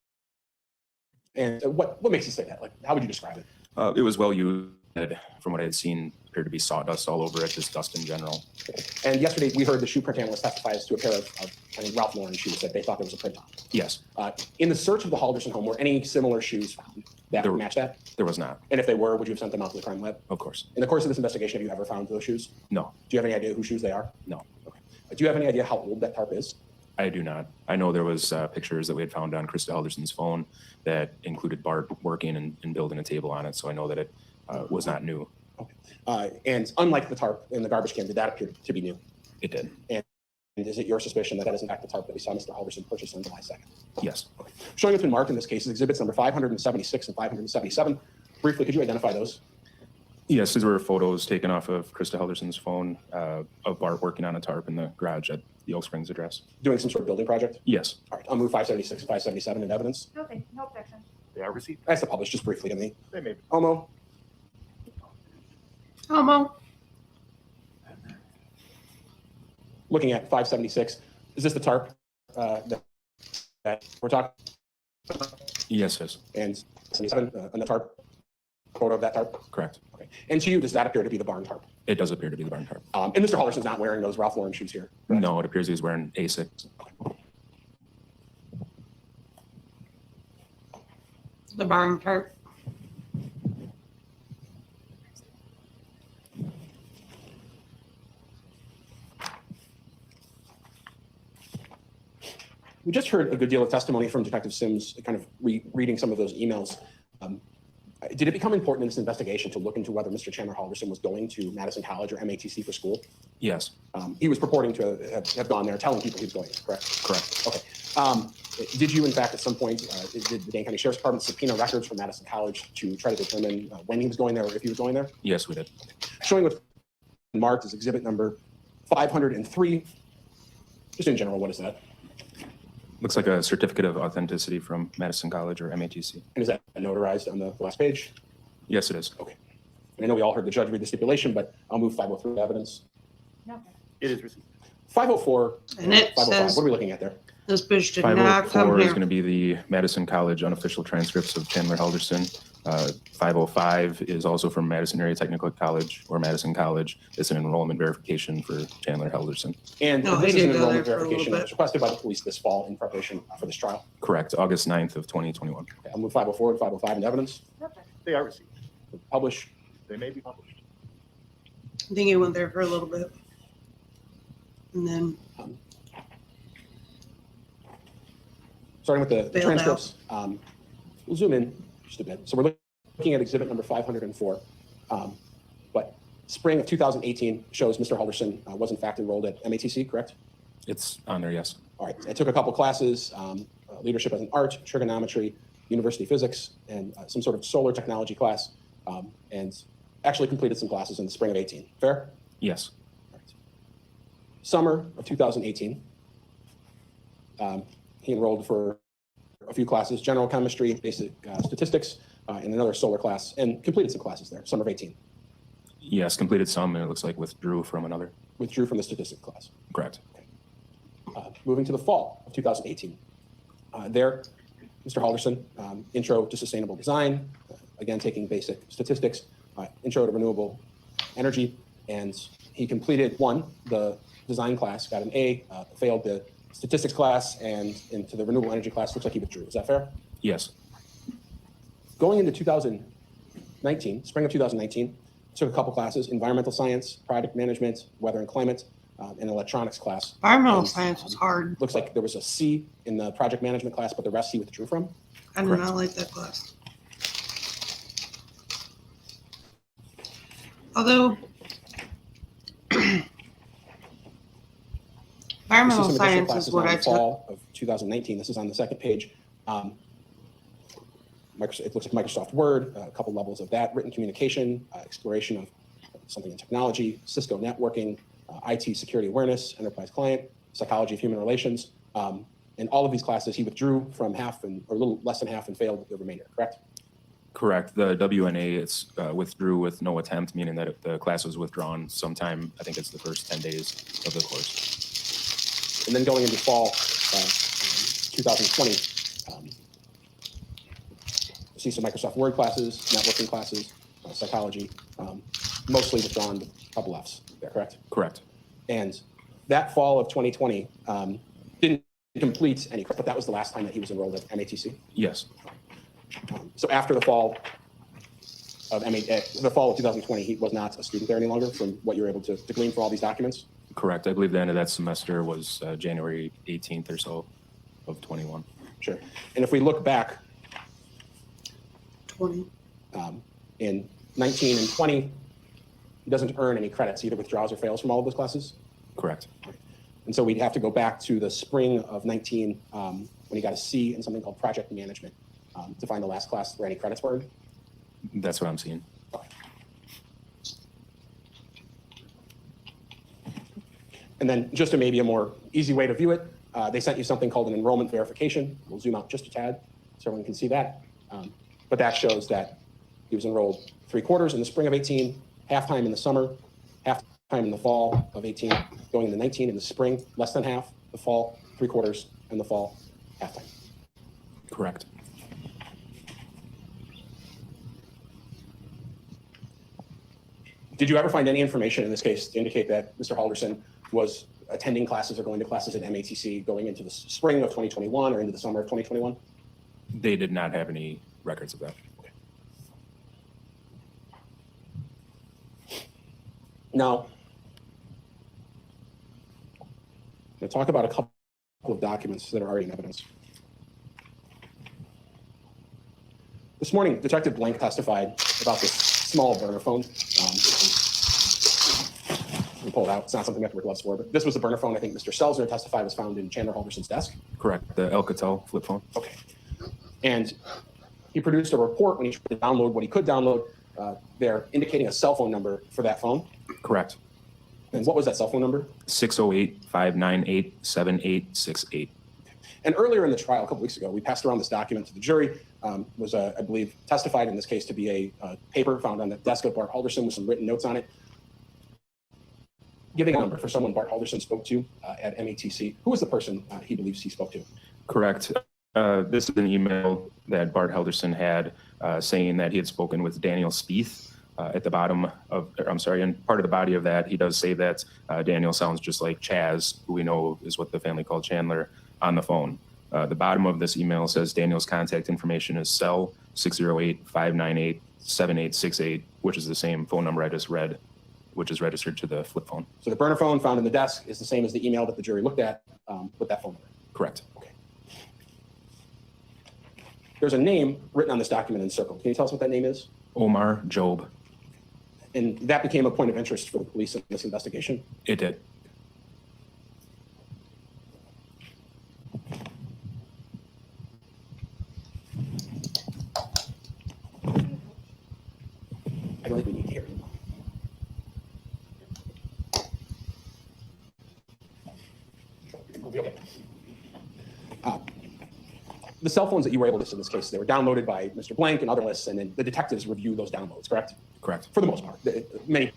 And what makes you say that? Like, how would you describe it? It was well used. From what I had seen, appeared to be sawdust all over it, just dust in general. And yesterday we heard the shoe print analyst testify as to a pair of I think, Ralph Lauren shoes that they thought there was a print on. Yes. In the search of the Halderson home, were any similar shoes found that There- would match that? There was not, And if they were, would you have sent them out to the crime lab? of course. In the course of this investigation, have you ever found those shoes? No, Do you have any idea whose shoes they are? No. Okay. Do you have any idea how old that tarp is? I do not. I know there was pictures that we had found on Krista Halderson's phone that included Bart working and building a table on it. So I know that it was not new. And unlike the tarp in the garbage can, did that appear to be new? It did. And is it your suspicion that that is in fact the tarp that we saw Mr. Halderson purchase on July 2nd? Yes. Showing it's been marked in this case is exhibits number 576 and 577. Briefly, could you identify those? Yes, these were photos taken off of Krista Halderson's phone of Bart working on a tarp in the garage at the Oak Springs address. Doing some sort of building project? Yes. All right, I'll move 576 and 577 in evidence. Okay, no objection. They are received. That's the publish just briefly to me. They may be. Omo, Homo. looking at 576, is this the tarp that we're talking? Yes, yes. And 77 on the tarp, photo of that tarp? Correct. Okay. And to you, does that appear to be the barn tarp? It does appear to be the barn tarp. And Mr. Halderson's not wearing those Ralph Lauren shoes here? correct? No, it appears he's wearing Asics. The barn tarp. We just heard a good deal of testimony from Detective Sims, kind of reading some of those emails. Did it become important in this investigation to look into whether Mr. Chandler Halderson was going to Madison College or MATC for school? Yes. He was purporting to have gone there, telling people he was going there, correct? Correct. Okay. Did you, in fact, at some point, did the Dane County Sheriff's Department subpoena records from Madison College to try to determine when he was going there or if he was going there? Yes, we did. Showing what's marked as exhibit number 503. Just in general, what is that? Looks like a certificate of authenticity from Madison College or MATC. And is that notarized on the last page? Yes, it is. Okay. And I know we all heard the judge read the stipulation, but I'll move 503 evidence. It is received. 504, And it 505. says What are we looking at there? this bitch did not come 504 is here. going to be the Madison College unofficial transcripts of Chandler Halderson. 505 is also from Madison Area Technical College or Madison College. It's an enrollment verification for Chandler Halderson. And No, this he is an did go there enrollment for a little verification that bit. was requested by the police this fall in preparation for this trial. Correct, August 9th of 2021. Okay, I'll move 504 and 505 into evidence. They are received. Publish. They may be published. I think he went there for a little bit. And then, Starting with the Bailed transcripts, we'll zoom in just a bit. So we're looking at exhibit number 504. But spring of 2018 shows Mr. Halderson was in fact enrolled at MATC, correct? It's on there, yes. All right. I took a couple classes, leadership as an art, trigonometry, university physics, and some sort of solar technology class, and actually completed some classes in the spring of 18. Fair? Yes. All right. Summer of 2018, he enrolled for a few classes, general chemistry, basic statistics, and another solar class, and completed some classes there, summer of 18. Yes, completed some, and it looks like withdrew from another. Withdrew from the statistics class. Correct. Moving to the fall of 2018. There, Mr. Halderson, intro to sustainable design, again, taking basic statistics, intro to renewable energy, and he completed the design class, got an A, failed the statistics class, and into the renewable energy class. Looks like he withdrew. Is that fair? Yes. Going into 2019, spring of 2019, took a couple classes, environmental science, product management, weather and climate, and electronics class. environmental And, science was hard. Looks like there was a C in the project management class, but the rest he withdrew from. I did Correct. not like that class. Although, We see environmental some additional science is classes what now I in took. fall of 2019. This is on the second page. It looks like Microsoft Word, a couple levels of that, written communication, exploration of something in technology, Cisco networking, IT security awareness, enterprise client, psychology of human relations. And all of these classes he withdrew from half or a little less than half and failed the remainder, correct? Correct. The WNA, it's withdrew with no attempt, meaning that the class was withdrawn sometime, I think it's the first 10 days of the course. And then going into fall 2020, see some Microsoft Word classes, networking classes, psychology, mostly withdrawn, with a couple Fs there, correct? Correct. And that fall of 2020 didn't complete any, but that was the last time that he was enrolled at MATC. Yes. So after the fall of 2020, he was not a student there any longer from what you were able to glean from all these documents? Correct. I believe the end of that semester was January 18th or so of 21. Sure. And if we look back 20. in 19 and 20, he doesn't earn any credits, either withdraws or fails from all of those classes. Correct. And so we'd have to go back to the spring of 19 when he got a C in something called project management to find the last class where any credits were earned. That's what I'm seeing. And then just to maybe a more easy way to view it, they sent you something called an enrollment verification. We'll zoom out just a tad so everyone can see that. But that shows that he was enrolled 3/4 in the spring of 18, half-time in the summer, half-time in the fall of 18, going into 19 in the spring, less than half, the fall, 3/4, and the fall, half-time. Correct. Did you ever find any information in this case to indicate that Mr. Halderson was attending classes or going to classes at MATC going into the spring of 2021 or into the summer of 2021? They did not have any records of that. Now, I'm going to talk about a couple couple of documents that are already in evidence. This morning, Detective Blank testified about this small burner phone. Let me pull it out. It's not something we have to wear gloves for, but this was a burner phone I think Mr. Stelzner testified was found in Chandler Halderson's desk. Correct. The Alcatel flip phone. Okay. And he produced a report when he tried to download what he could download there, indicating a cell phone number for that phone. Correct. And what was that cell phone number? 608-598-7868. And earlier in the trial, a couple weeks ago, we passed around this document to the jury. Was, I believe, testified in this case to be a paper found on the desk of Bart Halderson with some written notes on it, giving a number for someone Bart Halderson spoke to at METC. Who was the person he believes he spoke to? Correct. This is an email that Bart Halderson had saying that he had spoken with Daniel Spieth. At the bottom of, I'm sorry, in part of the body of that, he does say that Daniel sounds just like Chaz, who we know is what the family called Chandler, on the phone. The bottom of this email says Daniel's contact information is cell 608-598-7868, which is the same phone number I just read, which is registered to the flip phone. So the burner phone found in the desk is the same as the email that the jury looked at with that phone number. Correct. Okay. There's a name written on this document in circle. Can you tell us what that name is? Omar Job. And that became a point of interest for the police in this investigation? It did. I don't think we need to hear it. We'll be okay. The cell phones that you were able to see in this case, they were downloaded by Mr. Blank and other lists, and then the detectives review those downloads, correct? Correct. For the most part. Many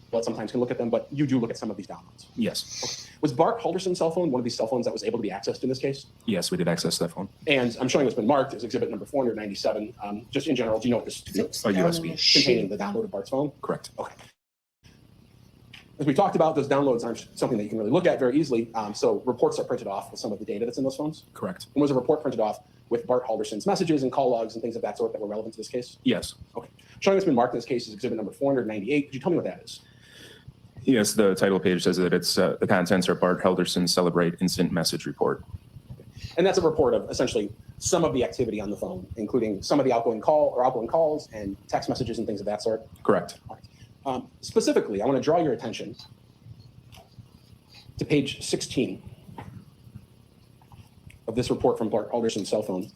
people sometimes can look at them, but you do look at some of these downloads. Yes. Okay. Was Bart Halderson's cell phone one of these cell phones that was able to be accessed in this case? Yes, we did access that phone. And I'm showing what's been marked as exhibit number 497. Just in general, do you know what this is? A USB. Containing the download of Bart's phone? Correct. Okay. As we talked about, those downloads aren't something that you can really look at very easily. So reports are printed off with some of the data that's in those phones. Correct. And was a report printed off with Bart Halderson's messages and call logs and things of that sort that were relevant to this case? Yes. Okay. Showing what's been marked in this case is exhibit number 498. Could you tell me what that is? Yes, the title page says that it's the contents are Bart Halderson Celebrate Instant Message Report. And that's a report of essentially some of the activity on the phone, including some of the outgoing calls and text messages and things of that sort. Correct. All right. Specifically, I want to draw your attention to page 16 of this report from Bart Halderson's cell phone.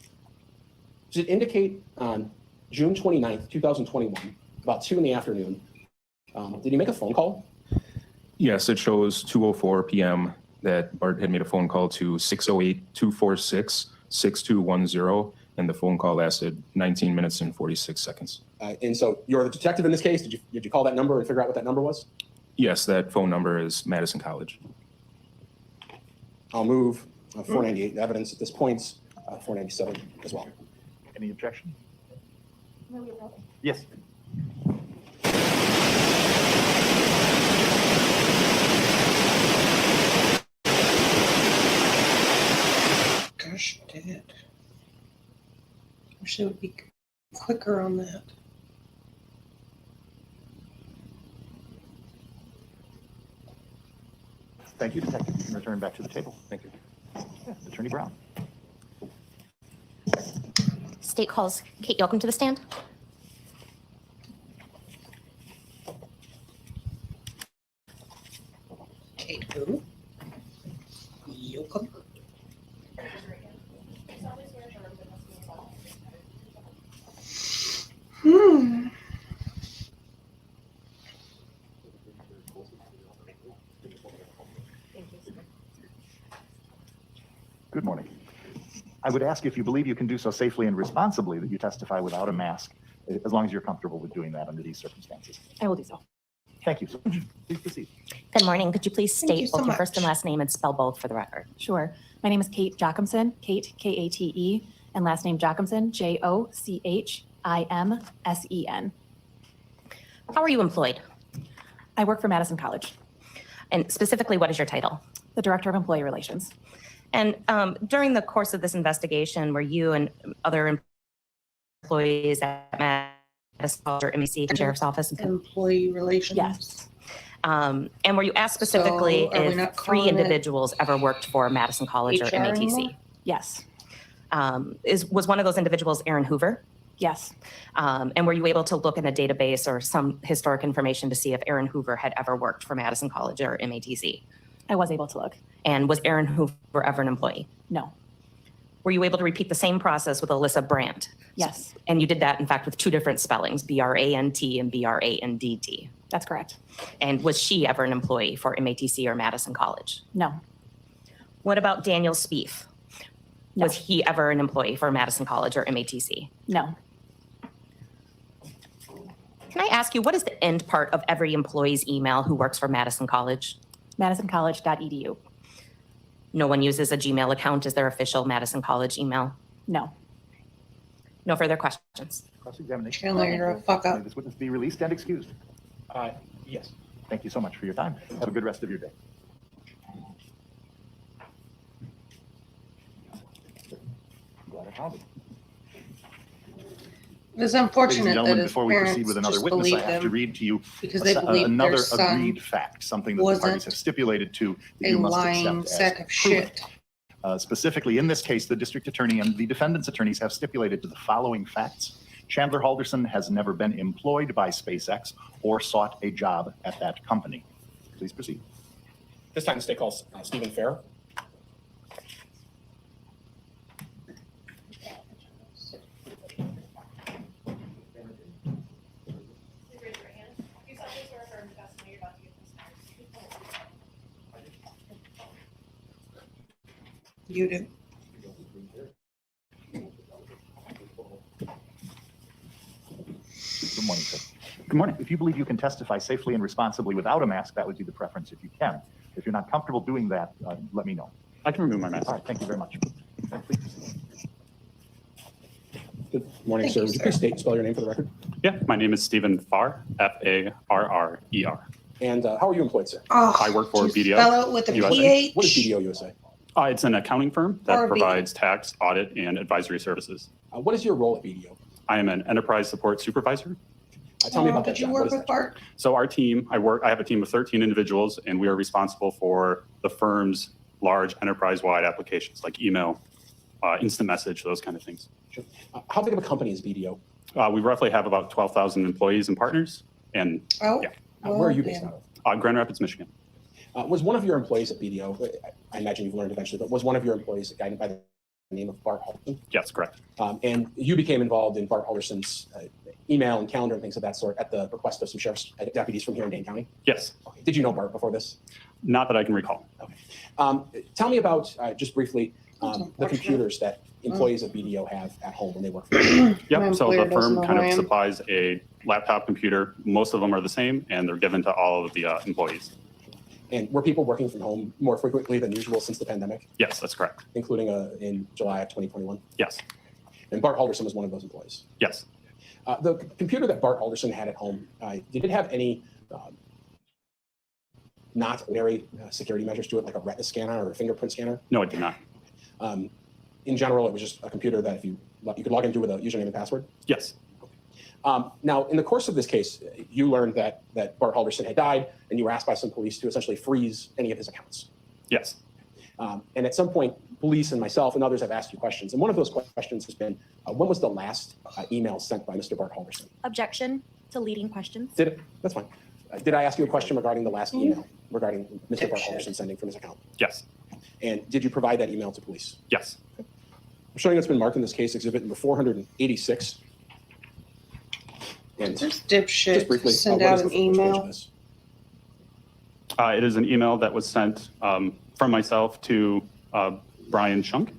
Does it indicate on June 29th, 2021, about 2 in the afternoon, did he make a phone call? Yes, it shows 2:04 p.m. that Bart had made a phone call to 608-246-6210, and the phone call lasted 19 minutes and 46 seconds. And so you're the detective in this case. Did you call that number and figure out what that number was? Yes, that phone number is Madison College. I'll move 498 the evidence at this point, 497 as well. Any objection? Yes. Gosh, did. Wish it would be quicker on that. Thank you, Detective. You can return back to the table. Thank you. Yeah, Attorney Brown. State calls Kate Yoakum to the stand. Kate who? Yoakum. Good morning. I would ask if you believe you can do so safely and responsibly that you testify without a mask, as long as you're comfortable with doing that under these circumstances. I will do so. Thank you so much. Please proceed. Good morning. Could you please Thank you state so both your first and much. last name and spell both for the record? Sure. My name is Kate Jocumsen, Kate, K-A-T-E, and last name Jocumsen, J-O-C-H-I-M-S-E-N. How are you employed? I work for Madison College, And specifically, what is your title? the Director of Employee Relations. And during the course of this investigation, were you and other employees at Madison College or MEC and Sheriff's Office? Employee relations. Yes. And were you asked specifically So are we if not 3 calling it individuals ever worked for Madison College or HR anymore? MATC? Yes. Was one of those individuals Aaron Hoover? Yes. And were you able to look in a database or some historic information to see if Aaron Hoover had ever worked for Madison College or MATC? I was able to look. And was Aaron Hoover ever an employee? No. Were you able to repeat the same process with Alyssa Brandt? Yes. And you did that, in fact, with 2 different spellings, B-R-A-N-T and B-R-A-N-D-T. That's correct. And was she ever an employee for MATC or Madison College? No. What about Daniel Spieth? No. Was he ever an employee for Madison College or MATC? No. Can I ask you, what is the end part of every employee's email who works for Madison College? MadisonCollege.edu. No one uses a Gmail account as their official Madison College email? No. No further questions. Cross-examination. Chandler, you're a fuck May up. this witness be released and excused. Yes. Thank you so much for your time. Have a good rest of your day. Glad I found it. It's Ladies and unfortunate that gentlemen, his before we proceed parents with another just witness, I believed have to him read to you because they a- believed another their son agreed fact, something that the wasn't parties have stipulated to that a you must lying accept sack as of proven. shit. Specifically, in this case, the district attorney and the defendant's attorneys have stipulated to the following facts. Chandler Halderson has never been employed by SpaceX or sought a job at that company. Please proceed. This time, state calls Stephen Fair. You do. Good morning, sir. Good morning. If you believe you can testify safely and responsibly without a mask, that would be the preference if you can. If you're not comfortable doing that, let me know. I can remove my mask. All right, thank you very much. And please proceed. Good morning, Thank sir. you, Would you sir. please state and spell your name for the record? Yeah, my name is Stephen Farr, Farrer. And how are you employed, sir? Oh, I work for do you BDO. Spell it with a USA. PH. What is BDO USA? It's an accounting firm Or that a provides tax, audit, and advisory services. What is your role at BDO? I am an enterprise support supervisor. Tell me about that Did you job. What work is with that job? Bart? So our team, I have a team of 13 individuals, and we are responsible for the firm's large enterprise-wide applications like email, instant message, those kind of things. Sure. How big of a company is BDO? We roughly have about 12,000 employees and partners, and Oh, Yeah. Where are you based then. out of? Grand Rapids, Michigan. Was one of your employees at BDO, I imagine you've learned eventually, but was one of your employees a guy by the name of Bart Halderson? Yes, correct. And you became involved in Bart Halderson's email and calendar and things of that sort at the request of some sheriff's deputies from here in Dane County? Yes, Okay. Did you know Bart before this? not that I can recall. Tell me about, just briefly, That's the unfortunate. computers that employees of BDO have at home when they work for you. My Yep, so employer the doesn't firm know kind who I of am. supplies a laptop computer. Most of them are the same, and they're given to all of the employees. And were people working from home more frequently than usual since the pandemic, Yes, that's correct. including in July of 2021? Yes, And Bart Halderson was one of those employees. yes. The computer that Bart Halderson had at home, did it have any not ordinary security measures to it, like a retina scanner or a fingerprint scanner? No, it did not. In general, it was just a computer that if you could log into with a username and password. Yes, Now, in the course of this case, you learned that Bart Halderson had died, and you were asked by some police to essentially freeze any of his accounts. yes. And at some point, police and myself and others have asked you questions. And one of those questions has been, when was the last email sent by Mr. Bart Halderson? Objection to leading questions. That's fine. Did I ask you a question regarding the last email regarding Mr. Bart Halderson sending from his account? Yes, And did you provide that email to police? yes. I'm showing it's been marked in this case exhibit number 486. And This just dipshit briefly, send what out is the an first page of email. this? It is an email that was sent from myself to Brian Shunk.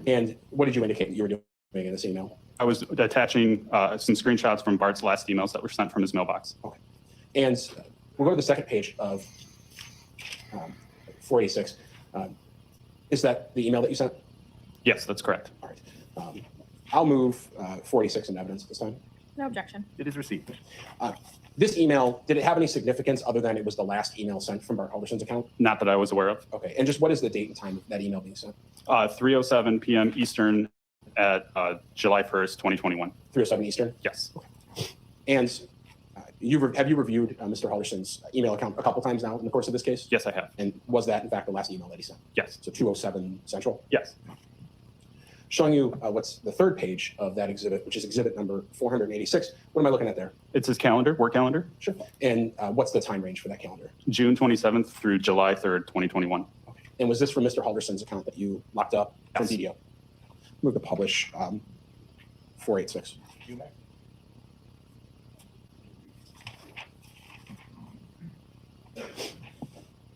And what did you indicate that you were doing in this email? I was attaching some screenshots from Bart's last emails that were sent from his mailbox. And we'll go to the second page of 486. Is that the email that you sent? Yes, that's correct. All right. I'll move 486 into evidence this time. No objection. It is received. This email, did it have any significance other than it was the last email sent from Bart Halderson's account? Not that I was aware of. Okay. And just what is the date and time of that email being sent? 3:07 p.m. Eastern at July 1st, 2021. 3:07 Eastern? Yes. And have you reviewed Mr. Halderson's email account a couple times now in the course of this case? Yes, I have. And was that in fact the last email that he sent? Yes. So 207 Central? Yes. Showing you what's the third page of that exhibit, which is exhibit number 486. What am I looking at there? It's his calendar, work calendar, Sure. And what's the time range for that calendar? June 27th through July 3rd, 2021. Okay. And was this from Mr. Halderson's account that you locked up from Yes. BDO? Move to publish 486.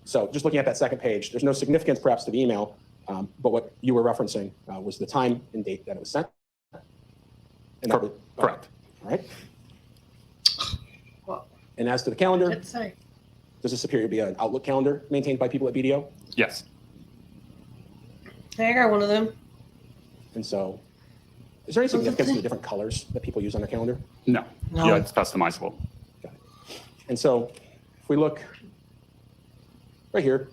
So just looking at that second page, there's no significance perhaps to the email, but what you were referencing was the time and date that it was sent. And that was, Correct. All right. Well, And as to the calendar, let's say. does this appear to be an Outlook calendar maintained by people at BDO? Yes. Hey, I got one of them. And so, is there any significance to the different colors that people use on their calendar? No. No. Yeah, it's customizable. And so, if we look right here,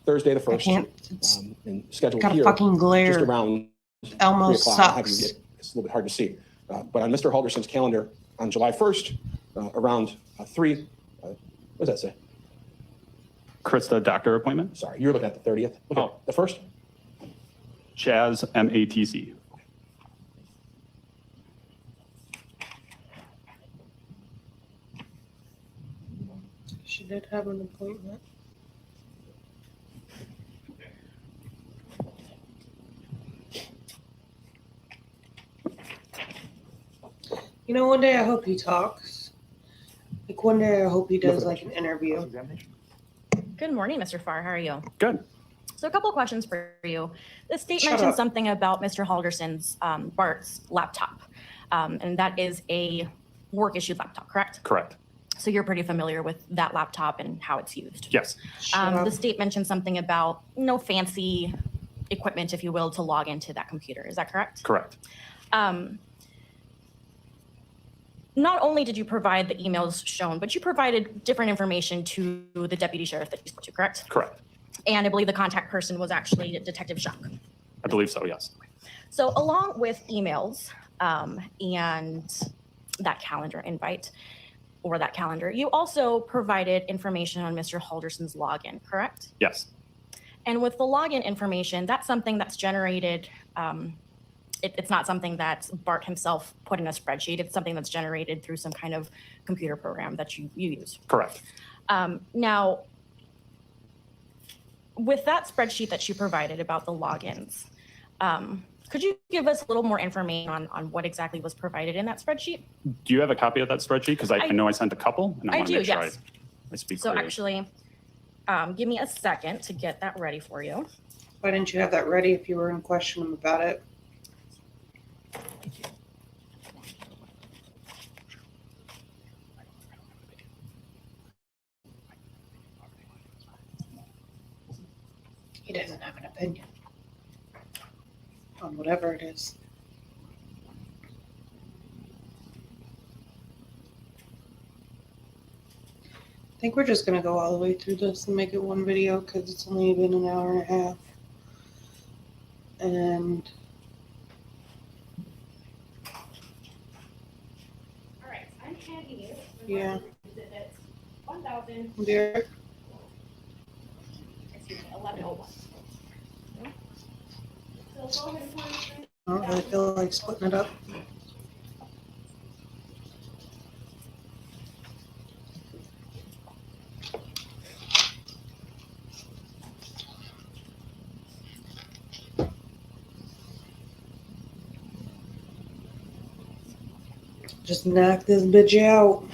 Thursday the 1st, can't. It's and scheduled got a here, fucking just glare. around 3 Elmo o'clock. I'll have you sucks. get- It's a little bit hard to see. But on Mr. Halderson's calendar on July 1st, around 3, what does that say? Krista doctor appointment. Sorry, you're looking at the 30th. Look Oh. at the 1st. Chaz, MATC. She did have an appointment. You know, one day I hope he talks. Like one day I hope he does like an interview. Good morning, Mr. Farr. How are you? Good. So a couple of questions for you. The state Shut mentioned up. something about Mr. Halderson's, Bart's laptop. And that is a work issued laptop, correct? Correct. So you're pretty familiar with that laptop and how it's used. Yes. Shut up. The state mentioned something about no fancy equipment, if you will, to log into that computer. Is that correct? Correct. Not only did you provide the emails shown, but you provided different information to the deputy sheriff that you spoke to, correct? Correct. And I believe the contact person was actually Detective Shuck. I believe so, yes. So along with emails and that calendar invite or that calendar, you also provided information on Mr. Halderson's login, correct? Yes. And with the login information, that's something that's generated. It's not something that Bart himself put in a spreadsheet. It's something that's generated through some kind of computer program that you use. Correct. Now, with that spreadsheet that you provided about the logins, could you give us a little more information on what exactly was provided in that spreadsheet? Do you have a copy of that spreadsheet? Because I know I sent a couple, and I I want to do, make sure yes. I speak So clearly. actually, give me a second to get that ready for you. Why didn't you have that ready if you were going to question him about it? He doesn't have an opinion on whatever it is. I think we're just going to go all the way through this and make it one video because it's only been an hour and a half. And All right, I'm handing you. Yeah. Exhibit 1000, there, excuse me, 1101. So go ahead and point. I don't really feel like splitting it up. Just knock this bitch out.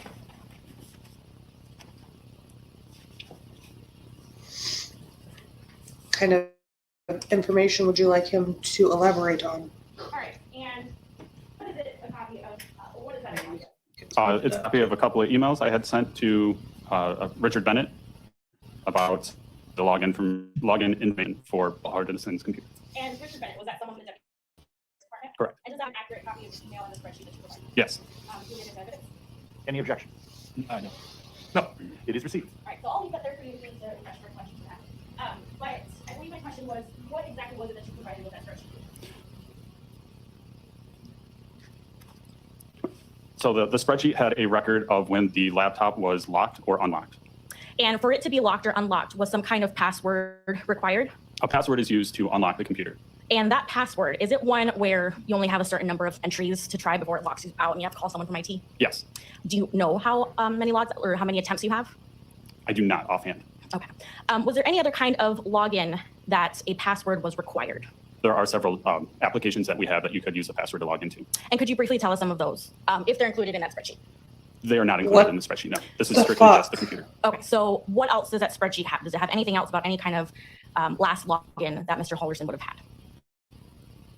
Kind of information would you like him to elaborate on? All right, and what is it, a copy of, what is that? a copy of? It's a copy of a couple of emails I had sent to Richard Bennett about the login information for Halderson's computer. And Richard Bennett, was that someone from the deputy department? Correct. And is that an accurate copy of the email and the spreadsheet that you provided? Yes. Do you have evidence? Any objection? No. No, it is received. All right, so I'll leave that there for you to refresh your question for that. But I believe my question was, what exactly was it that you provided with that spreadsheet? So the spreadsheet had a record of when the laptop was locked or unlocked. And for it to be locked or unlocked, was some kind of password required? A password is used to unlock the computer. And that password, is it one where you only have a certain number of entries to try before it locks you out and you have to call someone from IT? Yes. Do you know how many logs or how many attempts you have? I do not offhand. Okay. Was there any other kind of login that a password was required? There are several applications that we have that you could use a password to log into. And could you briefly tell us some of those, if they're included in that spreadsheet? They are not included What in the spreadsheet, no. This is the strictly just the fuck? computer. Okay, so what else does that spreadsheet have? Does it have anything else about any kind of last login that Mr. Halderson would have had?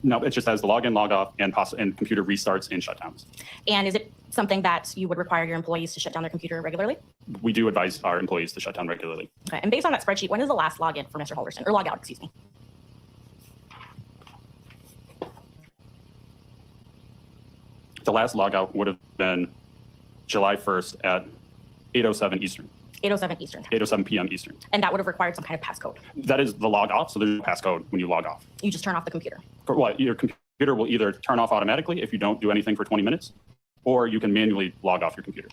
No, it just has the login, log off, and computer restarts and shutdowns. And is it something that you would require your employees to shut down their computer regularly? We do advise our employees to shut down regularly. Okay, and based on that spreadsheet, when is the last login for Mr. Halderson, or log out, excuse me? The last logout would have been July 1st at 8:07 Eastern, 8:07 Eastern. 8:07 p.m. Eastern. And that would have required some kind of passcode. That is the log off, so there's no passcode when you log off. You just turn off the computer. Well, your computer will either turn off automatically if you don't do anything for 20 minutes, or you can manually log off your computer.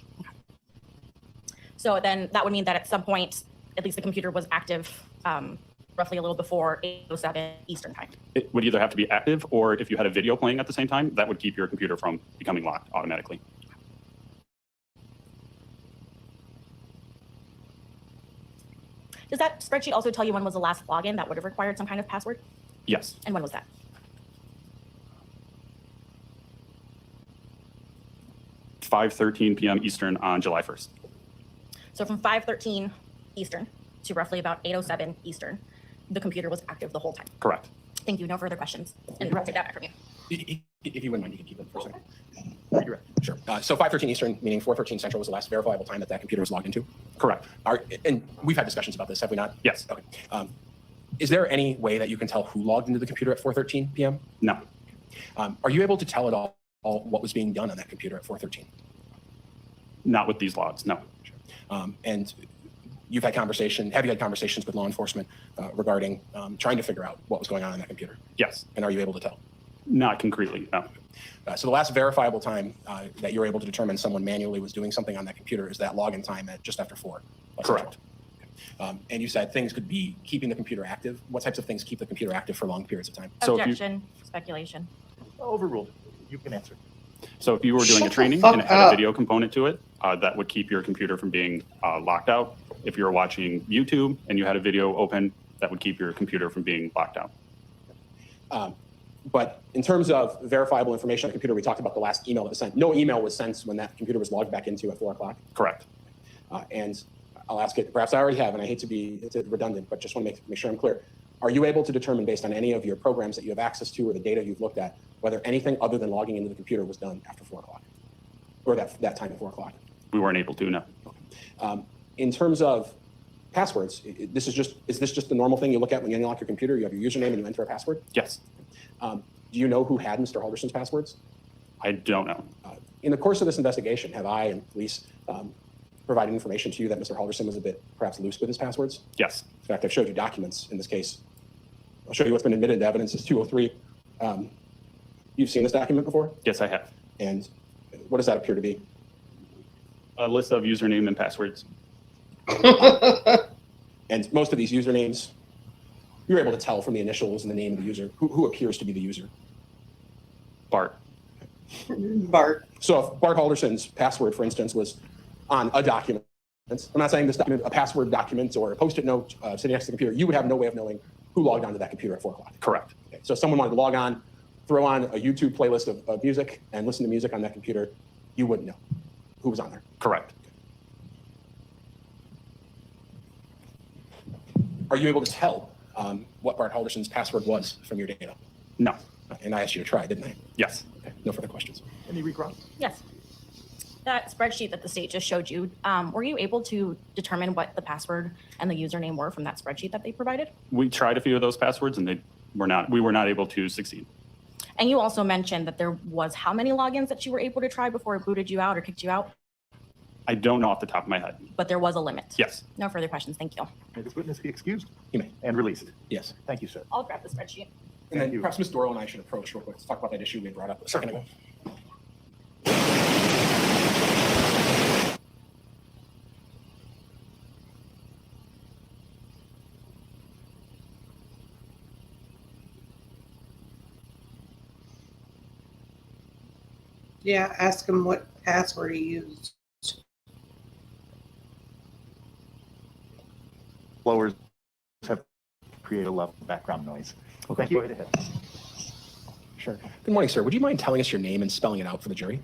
So then that would mean that at some point, at least the computer was active roughly a little before 8:07 Eastern time. It would either have to be active, or if you had a video playing at the same time, that would keep your computer from becoming locked automatically. Does that spreadsheet also tell you when was the last login that would have required some kind of password? Yes. And when was that? It's 5:13 p.m. Eastern on July 1st. So from 5:13 Eastern to roughly about 8:07 Eastern, the computer was active the whole time. Correct. Thank you. No further questions. And I'll take that back from you. If you wouldn't mind, you can keep it for a second. You're right. Sure. So 5:13 Eastern, meaning 4:13 Central, was the last verifiable time that computer was logged into? Correct. And we've had discussions about this, have we not? Yes. Okay. Is there any way that you can tell who logged into the computer at 4:13 p.m.? No. Are you able to tell at all what was being done on that computer at 4:13? Not with these logs, no. And have you had conversations with law enforcement regarding trying to figure out what was going on that computer? Yes. And are you able to tell? Not concretely, no. So the last verifiable time that you're able to determine someone manually was doing something on that computer is that login time at just after 4. Correct. And you said things could be keeping the computer active. What types of things keep the computer active for long periods of time? So if you- Objection, speculation. Overruled. You can answer. So if you were doing Shut a the training fuck and it had up. a video component to it, that would keep your computer from being locked out. If you were watching YouTube and you had a video open, that would keep your computer from being locked out. But in terms of verifiable information on the computer, we talked about the last email that was sent. No email was sent when that computer was logged back into at 4 o'clock. Correct. And I'll ask it, perhaps I already have, and I hate to be redundant, but just want to make sure I'm clear. Are you able to determine based on any of your programs that you have access to or the data you've looked at, whether anything other than logging into the computer was done after 4 o'clock? Or that time at 4 o'clock? We weren't able to, no. In terms of passwords, is this just the normal thing you look at when you unlock your computer? You have your username and you enter a password? Yes. Do you know who had Mr. Halderson's passwords? I don't know. In the course of this investigation, have I and police provided information to you that Mr. Halderson was a bit perhaps loose with his passwords? Yes. In fact, I've showed you documents in this case. I'll show you what's been admitted into evidence is 203. You've seen this document before? Yes, I have. And what does that appear to be? A list of username and passwords. And most of these usernames, you're able to tell from the initials and the name of the user who appears to be the user. Bart. Bart. So if Bart Halderson's password, for instance, was on a document, I'm not saying this document, a password document or a Post-it note sitting next to the computer, you would have no way of knowing who logged onto that computer at 4 o'clock. Correct. Okay. So if someone wanted to log on, throw on a YouTube playlist of music and listen to music on that computer, you wouldn't know who was on there. Correct. Are you able to tell what Bart Halderson's password was from your data? No. And I asked you to try, didn't I? Yes. Okay. No further questions. Any recross? Yes. That spreadsheet that the state just showed you, were you able to determine what the password and the username were from that spreadsheet that they provided? We tried a few of those passwords and we were not able to succeed. And you also mentioned that there was how many logins that you were able to try before it booted you out or kicked you out? I don't know off the top of my head. But there was a limit. Yes. No further questions. Thank you. May this witness be excused You may. and released. Yes. Thank you, sir. I'll grab the spreadsheet. And Thank then you. perhaps Ms. Doral and I should approach real quick. Let's talk about that issue we brought up a second ago. Yeah, ask him what password he used. Blowers have created a lot of background noise. Okay. Thank you. Go right ahead. Sure. Good morning, sir. Would you mind telling us your name and spelling it out for the jury?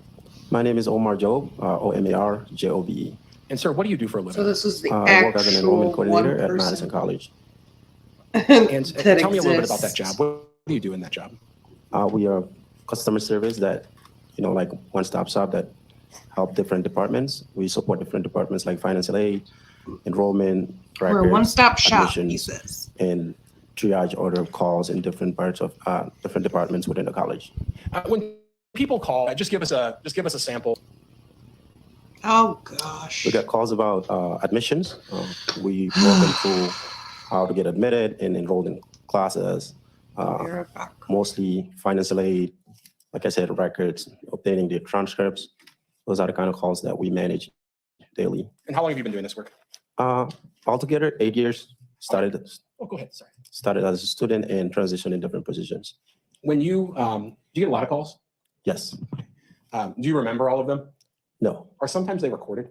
My name is Omar Job, Omarjobe. And sir, what do you do for a living? So this is the I work as an enrollment actual one coordinator at Madison person College. And that tell me a little bit about that exists. job. What do you do in that job? We are customer service that, like one-stop shop that help different departments. We support different departments like financial aid, enrollment, We're a records, one-stop shop, he admissions, says. and triage order calls in different parts of different departments within the college. When people call, just give us a sample. Oh gosh. We got calls about admissions. We walk them through how to get admitted and enrolled in classes. Mostly financial aid, like I said, records, obtaining the transcripts. Those are the kind of calls that we manage daily. And how long have you been doing this work? Altogether, 8 years. Started Oh, go ahead. Sorry. started as a student and transitioned in different positions. When you do you get a lot of calls? Yes. Do you remember all of them? No. Or sometimes they recorded?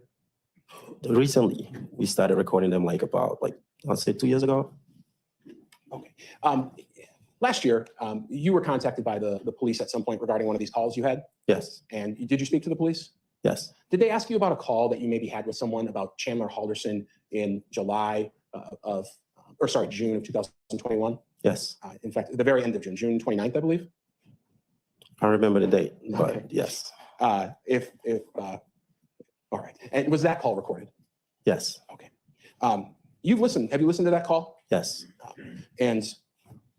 Recently, we started recording them I'll say 2 years ago. Okay. Last year, you were contacted by the police at some point regarding one of these calls you had. Yes. And did you speak to the police? Yes. Did they ask you about a call that you maybe had with someone about Chandler Halderson in June of 2021? Yes. In fact, at the very end of June 29th, I believe. I remember the date, but Okay. yes. All right. And was that call recorded? Yes. Okay. Have you listened to that call? Yes. And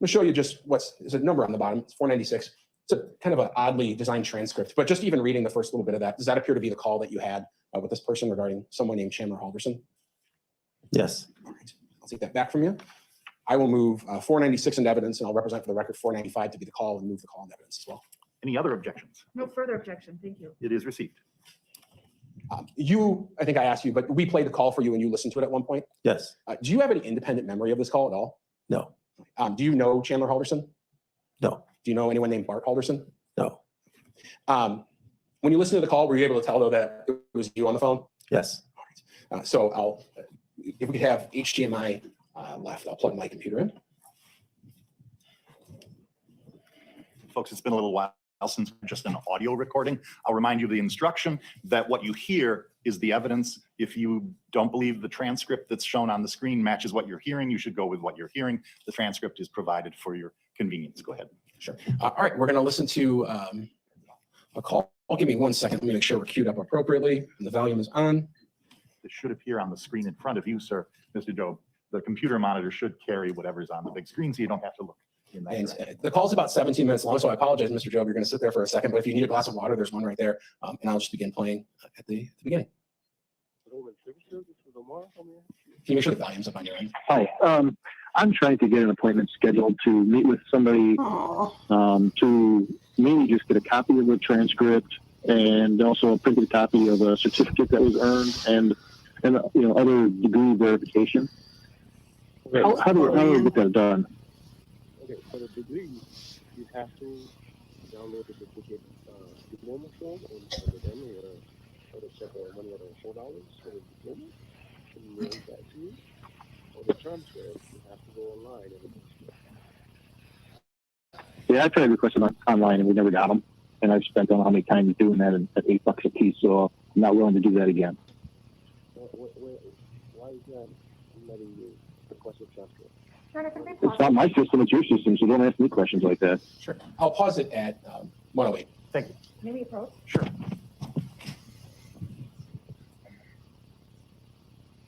we'll show you just there's a number on the bottom. It's 496. It's a kind of an oddly designed transcript, but just even reading the first little bit of that, does that appear to be the call that you had with this person regarding someone named Chandler Halderson? Yes. All right. I'll take that back from you. I will move 496 into evidence, and I'll represent for the record 495 to be the call and move the call into evidence as well. Any other objections? No further objection. Thank you. It is received. I think I asked you, but we played the call for you and you listened to it at one point. Yes. Do you have any independent memory of this call at all? No. Do you know Chandler Halderson? No. Do you know anyone named Bart Halderson? No. When you listened to the call, were you able to tell though that it was you on the phone? Yes. All right. So if we could have HDMI left, I'll plug my computer in. Folks, it's been a little while since just an audio recording. I'll remind you of the instruction that what you hear is the evidence. If you don't believe the transcript that's shown on the screen matches what you're hearing, you should go with what you're hearing. The transcript is provided for your convenience. Go ahead. Sure. All right, we're going to listen to a call. Give me 1 second. Let me make sure we're queued up appropriately and the volume is on. It should appear on the screen in front of you, sir, Mr. Job. The computer monitor should carry whatever's on the big screen, so you don't have to look in that And direction. the call's about 17 minutes long, so I apologize, Mr. Job. You're going to sit there for a second, but if you need a glass of water, there's one right there, and I'll just begin playing at the beginning. Can you make sure the volume's up on your end? Hi. I'm trying to get an appointment scheduled to meet with somebody to mainly just get a copy of the transcript and also a printed copy of a certificate that was earned and other degree verification. How do we get that done? Okay, for the degree, you have to download the certificate diploma form on the demo or the check or money or $4 for the diploma. And mail that to you. Or the transcript, you have to go online and Yeah, I tried requesting online and we never got them. And I've spent I don't know how many times doing that at $8 a piece, so I'm not willing to do that again. why is that letting you request a transcript? It's not my system, it's your system, so don't ask me questions like that. Sure. I'll pause it at 108. Thank you. Maybe approach. Sure.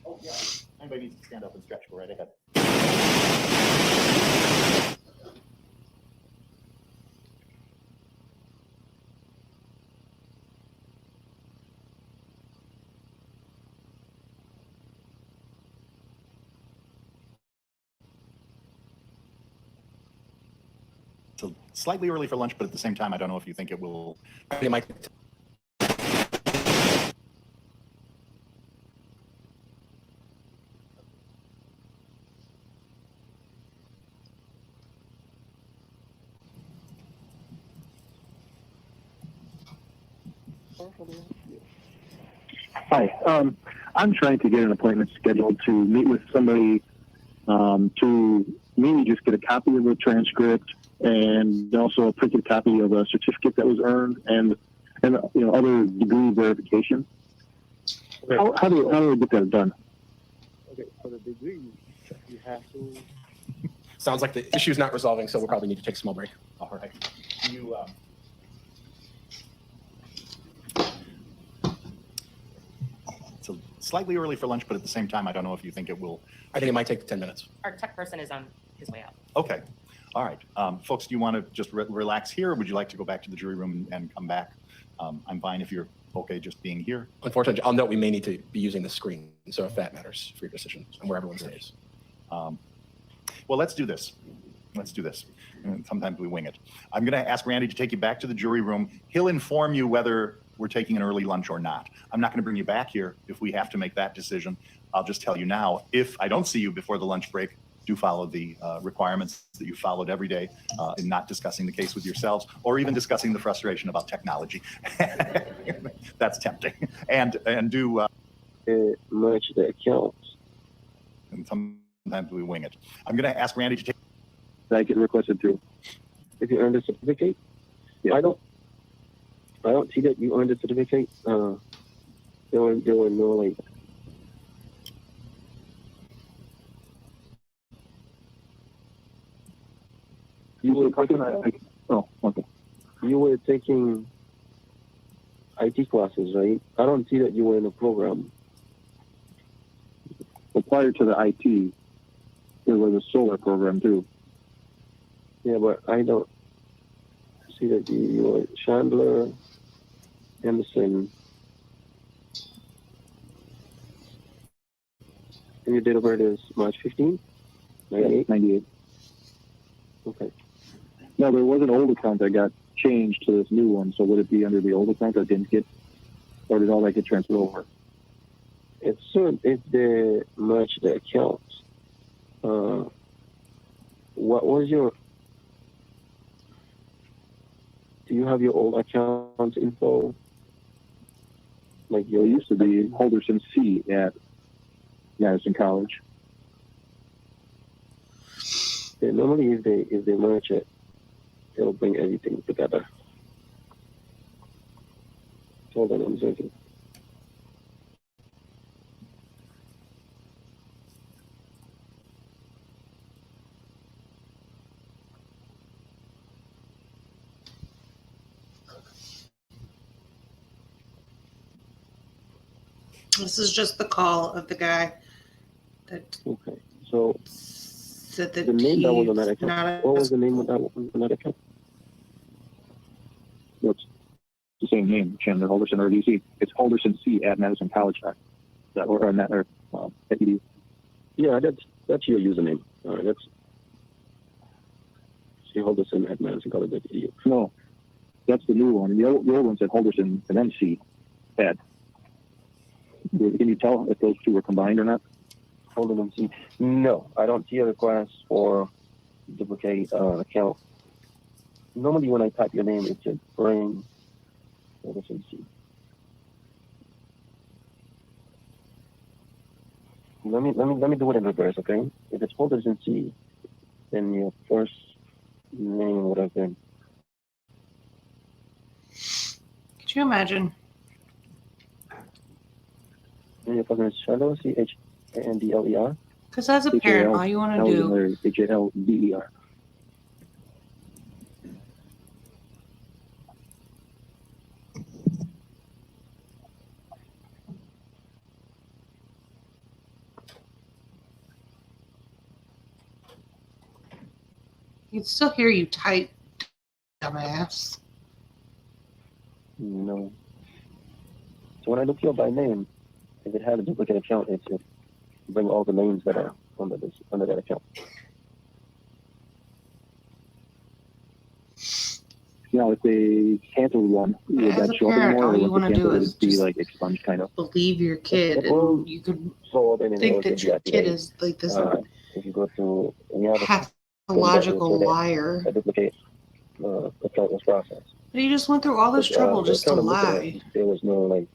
Oh, yeah. Anybody needs to stand up and stretch, go right ahead. So slightly early for lunch, but at the same time, I don't know if you think it will. Hi. I'm trying to get an appointment scheduled to meet with somebody to maybe just get a copy of the transcript and also a printed copy of a certificate that was earned and other degree verification. Okay. How do I get that done? Okay, for the degree, you have to. Sounds like the issue's not resolving, so we'll probably need to take a small break. All right. You, it's slightly early for lunch, but at the same time, I don't know if you think it will. I think it might take 10 minutes. Our tech person is on his way out. Okay. All right. Folks, do you want to just relax here, or would you like to go back to the jury room and come back? I'm fine if you're okay just being here. Unfortunately, I'll note we may need to be using the screen, so if that matters for your decision and where everyone stays. Well, let's do this. Let's do this. Sometimes we wing it. I'm going to ask Randy to take you back to the jury room. He'll inform you whether we're taking an early lunch or not. I'm not going to bring you back here if we have to make that decision. I'll just tell you now, if I don't see you before the lunch break, do follow the requirements that you followed every day in not discussing the case with yourselves or even discussing the frustration about technology. That's tempting. And do merge the accounts. And sometimes we wing it. I'm going to ask Randy to take. That I get requested to. If you earn the certificate, yeah. I don't see that you earned the certificate. There were no like. You were taking, okay. You were taking IT classes, right? I don't see that you were in a program. Well, prior to the IT, there was a solar program too. Yeah, but I don't see that you were Chandler Halderson. And your date of birth is March 15, 98? 98. Okay. No, there was an old account that got changed to this new one. So would it be under the old account that didn't get, or did all that get transferred over? It's soon if they merge the accounts. What was your? Do you have your old account info? Like It used to be Halderson C at Madison College. Yeah, normally, if they merge it, it'll bring everything together. Hold on, I'm checking. This is just the call of the guy that. Okay, so said that the name that was on he's that account. not What was the name of that on that account? What's the same name, Chandler Halderson, or do you see it's Halderson C at Madison College? That or at EDU. Yeah, that's your username. All right, that's C Halderson at Madison College at EDU. No, that's the new one. The old one said Halderson and then C at. Can you tell if those two were combined or not? Hold on, see. No, I don't see a request for duplicate account. Normally, when I type your name, it should bring. Hold on, see. Let me do it in reverse, okay? If it's Halderson C, then your first name would have been. Could you imagine? And your first name is Chandler, Chandler. Because as a parent, all you want to do. Halder. You'd still hear you type, dumbass. No. So when I look you up by name, if it had a duplicate account, it should bring all the names that are under that account. Now, if they canceled one, would that show up anymore, or would the cancel be like expunged, kind of? Believe your kid, and you could think that your kid is like this if you go to any other pathological liar. A duplicate account was processed. But he just went through all this trouble just to lie. There was no like.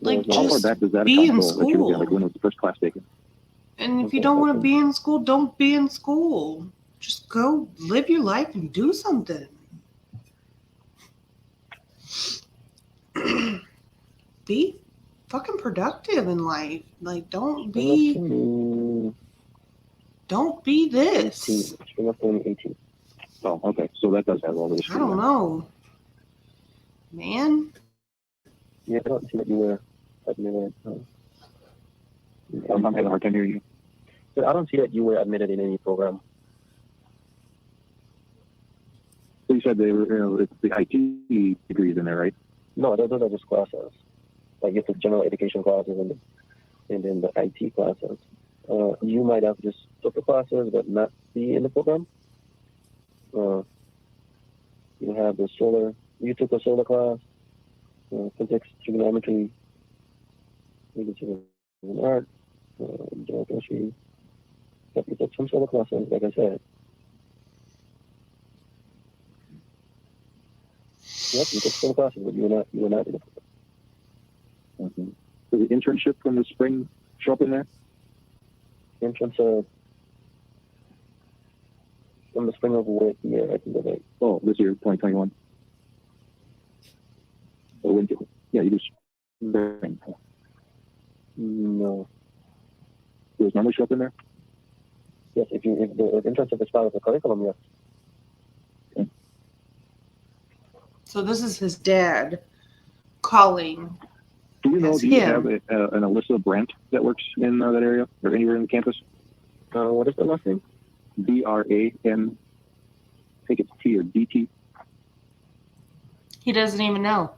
Like, How far just back does that be account in go that you're looking at, like school. when was the first class taken? And if you don't want to be in school, don't be in school. Just go live your life and do something. Be fucking productive in life. Like, don't be this. Oh, okay. So that does have all the I history. don't then. know, man. Yeah, I don't see that you were admitted. I'm having a hard time hearing you. But I don't see that you were admitted in any program. So you said they were, it's the IT degrees in there, right? No, those are just classes. Like it's the general education classes and then the IT classes. You might have just took the classes but not be in the program. You have the solar. You took a solar class, physics, trigonometry, maybe art, general chemistry. Yep, you took some solar classes, like I said. Yep, you took some classes, but you were not in the program. Mm-hmm. Does the internship from the spring show up in there? Entrance from the spring of what year? I think that. Oh, this year, 2021. Or winter? Yeah, you do spring. No. Does normally show up in there? Yes, if the internship is part of the curriculum, yes. Okay. So this is his dad calling. Do you know, as do you him. have an Alyssa Brandt that works in that area or anywhere in the campus? What is the last name? B-R-A-N, I think it's T or D-T. He doesn't even know.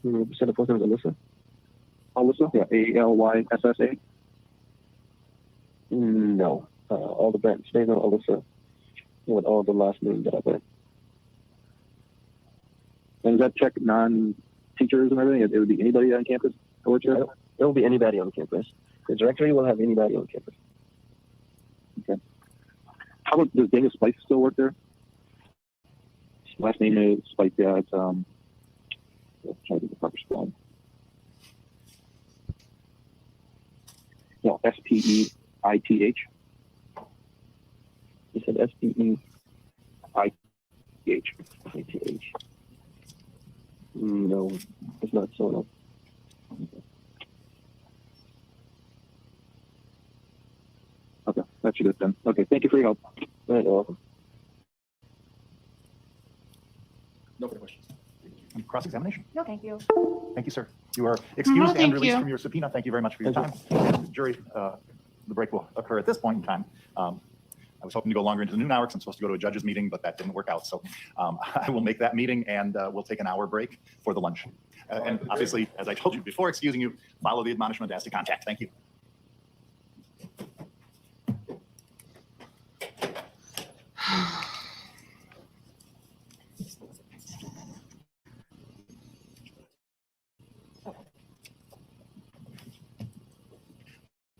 You said the first name is Alyssa? Alyssa? Yeah, A-L-Y-S-S-A. No. All the branch names are Alyssa with all the last names that I put. And does that check non-teachers and everything? It would be anybody on campus that works there? It will be anybody on campus. The directory will have anybody on campus. Okay. How about, does Daniel Spice still work there? His last name is Spice, yeah, it's, let's try to get the proper spelling. No, S-P-E-I-T-H. You said S-P-E-I-T-H. I-T-H. No, it's not so, no. Okay, that should have done. Okay, thank you for your help. All right, you're welcome. No further questions. Cross-examination. No, thank you. Thank you, sir. You are excused thank and released you. from your subpoena. Thank you very much for your time. Jury, the break will occur at this point in time. I was hoping to go longer into the noon hour because I'm supposed to go to a judge's meeting, but that didn't work out. So I will make that meeting and we'll take an hour break for the lunch. And obviously, as I told you before, excusing you, follow the admonishment as to contact. Thank you.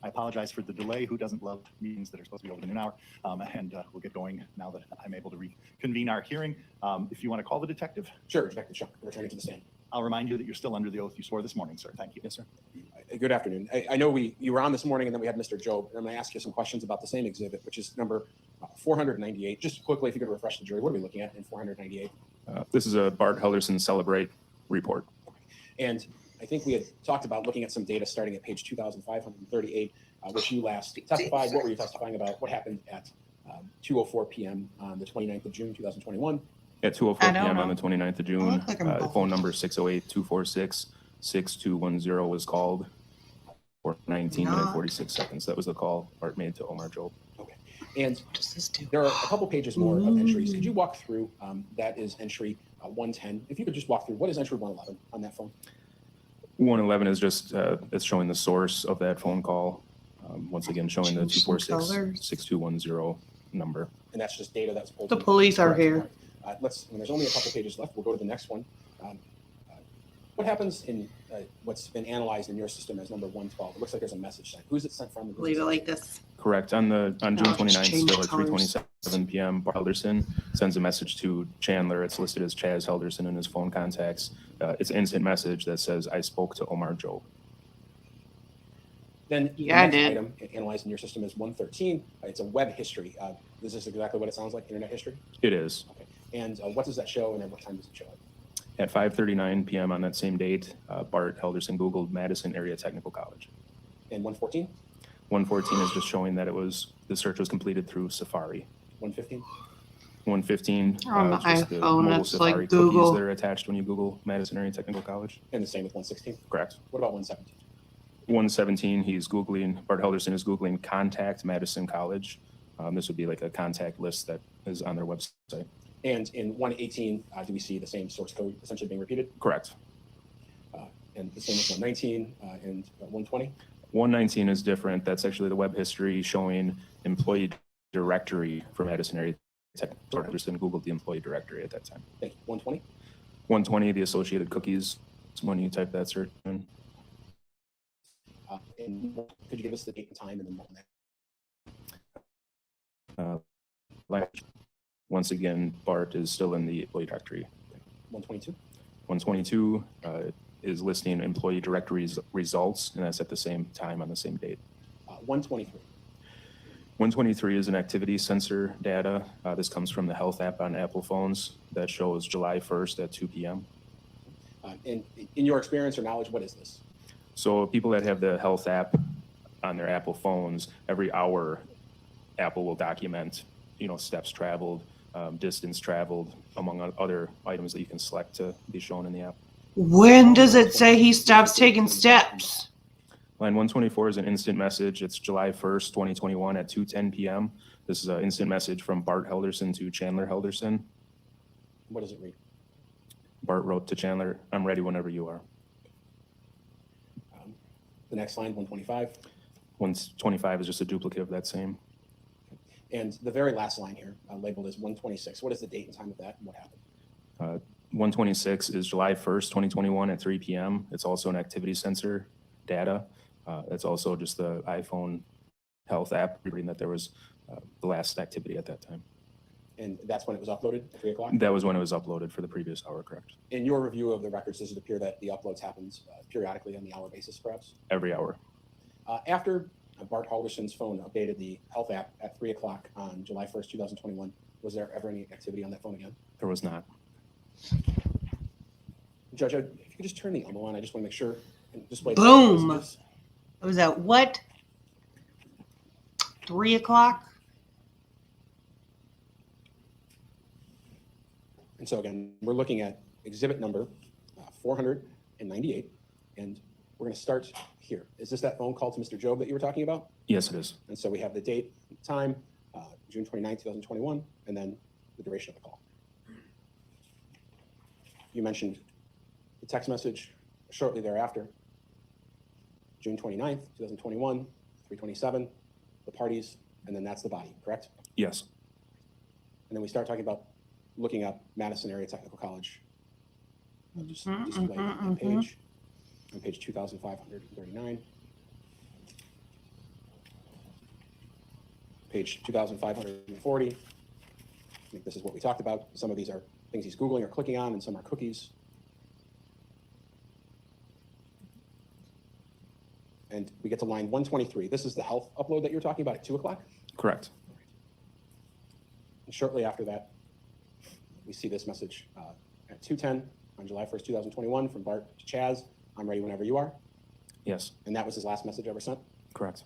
I apologize for the delay. Who doesn't love meetings that are supposed to be over the noon hour? And we'll get going now that I'm able to reconvene our hearing. If you want to call the detective. Sure, Detective Shuck, returning to the stand. I'll remind you that you're still under the oath you swore this morning, sir. Thank you. Yes, sir. Good afternoon. I know you were on this morning and then we had Mr. Job, and I'm going to ask you some questions about the same exhibit, which is number 498. Just quickly, if you could refresh the jury, what are we looking at in 498? This is a Bart Halderson Celebrate report. And I think we had talked about looking at some data starting at page 2,538, which you last testified. What were you testifying about? What happened at 2:04 p.m. on the 29th of June, 2021? At 2:04 p.m. on the 29th of June, phone number 608-246-6210 was called for 19 minutes 46 seconds. That was the call Bart made to Omar Job. Okay. And there are a couple pages more of entries. Could you walk through, that is entry 110. If you could just walk through, what is entry 111 on that phone? 111 is just, it's showing the source of that phone call. Once again, showing the 246-6210 number. And that's just data that's pulled. The police are here. When there's only a couple pages left, we'll go to the next one. What happens in what's been analyzed in your system as number 112? It looks like there's a message sent. Who's it sent from? and who's Leave it sent like to? this. Correct. On June just 29th, change still at colors. 3:27 p.m., Bart Halderson sends a message to Chandler. It's listed as Chaz Halderson in his phone contacts. It's an instant message that says, "I spoke to Omar Job." Then Yeah, I the next did. item analyzed in your system is 113. It's a web history. Is this exactly what it sounds like, internet history? It is. Okay. And what does that show, and at what time does it show it? At 5:39 p.m. on that same date, Bart Halderson Googled Madison Area Technical College. And 114? 114 is just showing that the search was completed through Safari. 115? 115 On the is just the iPhone, mobile it's Safari like Google. cookies that are attached when you Google Madison Area Technical College. And the same with 116? Correct. What about 117? 117, Bart Halderson is Googling Contact Madison College. This would be like a contact list that is on their website. And in 118, do we see the same source code essentially being repeated? Correct. And the same with 119 and 120? 119 is different. That's actually the web history showing employee directory for Madison Area Technical. Bart Halderson Googled the employee directory at that time. Thank you. 120? 120, the associated cookies, when you type that search in. And could you give us the date and time and the moment? Once again, Bart is still in the employee directory. 122? 122 is listing employee directories results, and that's at the same time on the same date. 123? 123 is an activity sensor data. This comes from the health app on Apple phones that shows July 1st at 2 p.m. And in your experience or knowledge, what is this? So people that have the health app on their Apple phones, every hour, Apple will document, steps traveled, distance traveled, among other items that you can select to be shown in the app. When does it say he stops taking steps? Line 124 is an instant message. It's July 1st, 2021 at 2:10 p.m. This is an instant message from Bart Halderson to Chandler Halderson. What does it read? Bart wrote to Chandler, "I'm ready whenever you are." The next line, 125? 125 is just a duplicate of that same. And the very last line here, labeled as 126. What is the date and time of that, and what happened? 126 is July 1st, 2021 at 3 p.m. It's also an activity sensor data. It's also just the iPhone health app reading that there was the last activity at that time. And that's when it was uploaded at 3 o'clock? That was when it was uploaded for the previous hour, correct? In your review of the records, does it appear that the uploads happens periodically on the hour basis, perhaps? Every hour. After Bart Halderson's phone updated the health app at 3 o'clock on July 1st, 2021, was there ever any activity on that phone again? There was not. Judge, if you could just turn the on, I just want to make sure and display. Boom. It was at what? 3 o'clock? And so again, we're looking at exhibit number 498, and we're going to start here. Is this that phone call to Mr. Job that you were talking about? Yes, it is. And so we have the date, time, June 29, 2021, and then the duration of the call. You mentioned the text message shortly thereafter, June 29th, 2021, 3:27, the parties, and then that's the body, correct? Yes. And then we start talking about looking up Madison Area Technical College. I'll just display the page on page 2539. Page 2540. I think this is what we talked about. Some of these are things he's Googling or clicking on, and some are cookies. And we get to line 123. This is the health upload that you're talking about at 2 o'clock? Correct. And shortly after that, we see this message at 2:10 on July 1st, 2021 from Bart to Chaz. "I'm ready whenever you are." Yes. And that was his last message ever sent? Correct.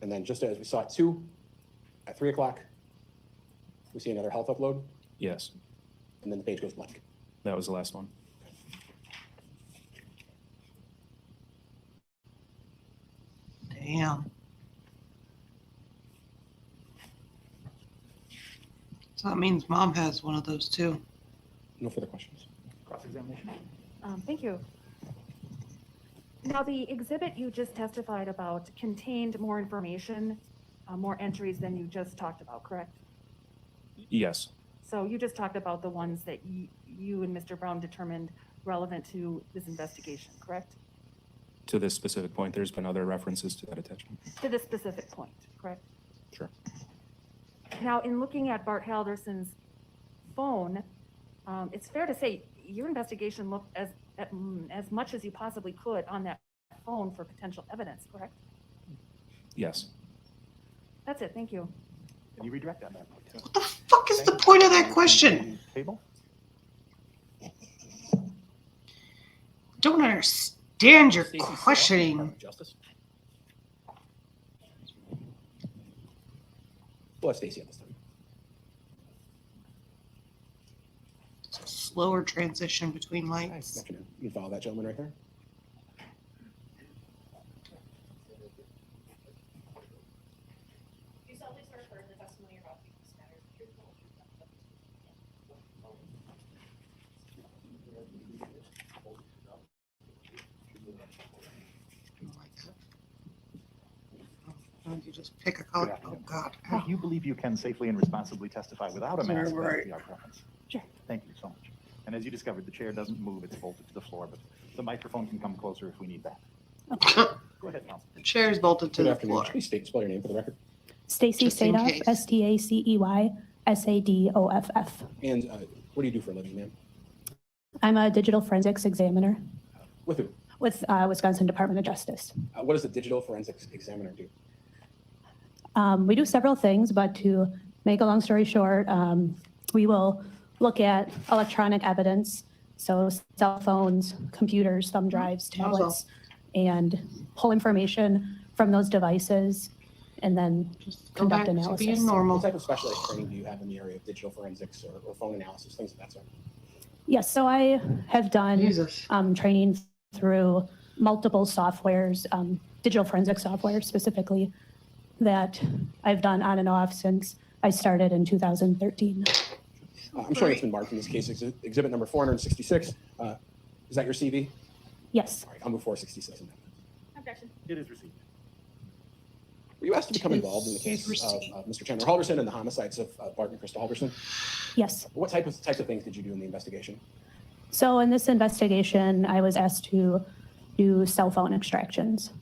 And then just as we saw at 3 o'clock, we see another health upload, Yes. and then the page goes blank. That was the last one. Damn. So that means mom has one of those too. No further questions. Cross-examination. Thank you. Now, the exhibit you just testified about contained more information, more entries than you just talked about, correct? Yes. So you just talked about the ones that you and Mr. Brown determined relevant to this investigation, correct? To this specific point, there's been other references to that attachment. To this specific point, correct? Sure. Now, in looking at Bart Halderson's phone, it's fair to say your investigation looked as much as you possibly could on that phone for potential evidence, correct? Yes. That's it, thank you. Can you redirect that? What the fuck is the point of that question? Table? Don't understand your questioning. Justice. Well, Stacy at this time. It's a slower transition between lights. Afternoon. You can follow that gentleman right there. You just pick a color. Oh God. You believe you can safely and responsibly testify without a mask? That would be our preference. Sure. Thank you so much. And as you discovered, the chair doesn't move; it's bolted to the floor. But the microphone can come closer if we need that. Go ahead, Counsel. The chair is bolted to Good the afternoon. floor. Please spell your name for the record. Stacy Just in Sadoff, case. Stacey Sadoff. And what do you do for a living, ma'am? I'm a digital forensics examiner With who? with Wisconsin Department of Justice. What does the digital forensics examiner do? We do several things, but to make a long story short, we will look at electronic evidence, so cell phones, computers, thumb drives, tablets, and pull information from those devices, and then Go back conduct to analysis. being normal. What type of specialized training do you have in the area of digital forensics or phone analysis, things of that sort? Yes, so I have done Jesus. training through multiple softwares, digital forensic software specifically, that I've done on and off since I started in 2013. I'm showing it's been marked in this case, exhibit number 466. Is that your CV? Yes. All right, I'll move 466. Objection. It is received. Were you asked to become involved in the case of Mr. Chandler Halderson and the homicides of Bart and Krista Halderson? Yes. What types of things did you do in the investigation? So in this investigation, I was asked to do cell phone extractions.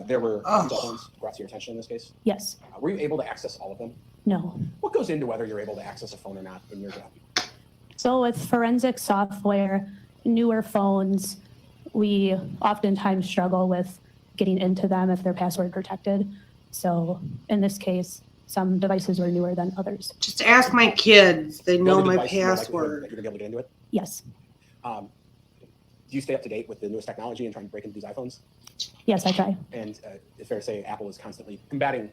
There were cell phones brought to your attention in this case? Yes. Were you able to access all of them? No. What goes into whether you're able to access a phone or not in your job? So with forensic software, newer phones, we oftentimes struggle with getting into them if they're password protected. So in this case, some devices were newer than others. Just ask my kids. They know my Devices more likely password. that you're gonna be able to get into it? Yes. Do you stay up to date with the newest technology and trying to break into these iPhones? Yes, I try. And it's fair to say Apple is constantly combating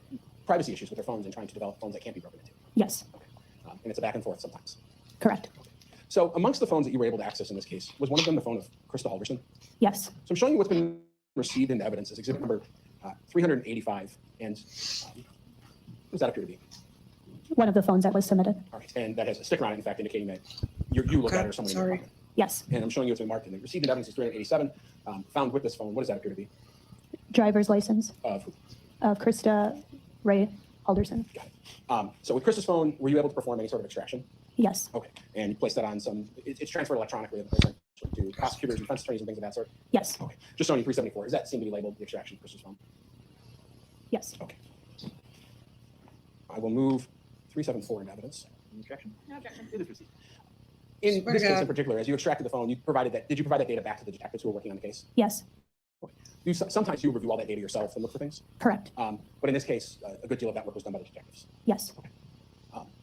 privacy issues with their phones and trying to develop phones that can't be broken into. Yes. And it's a back and forth sometimes. Correct. So amongst the phones that you were able to access in this case, was one of them the phone of Krista Halderson? Yes. So I'm showing you what's been received into evidence as exhibit number 385. And what does that appear to be? One of the phones that was submitted. All right. And that has a sticker on it, in fact, indicating that you look at it or someone in your apartment. Yes. And I'm showing you what's been marked in the received in evidence is 387. Found with this phone, what does that appear to be? Driver's license Of who? of Krista Ray Halderson. So with Krista's phone, were you able to perform any sort of extraction? Yes. Okay. And you placed that on some, it's transferred electronically to prosecutors and defense attorneys and things of that sort? Yes. Okay. Just showing you 374. Does that seem to be labeled the extraction of Krista's phone? Yes. Okay. I will move 374 into evidence. Objection. No objection. It is received. In Swear this to case God. in particular, as you extracted the phone, did you provide that data back to the detectives who were working on the case? Yes. Sometimes you review all that data yourself and look for things? Correct. But in this case, a good deal of that work was done by the detectives. Yes.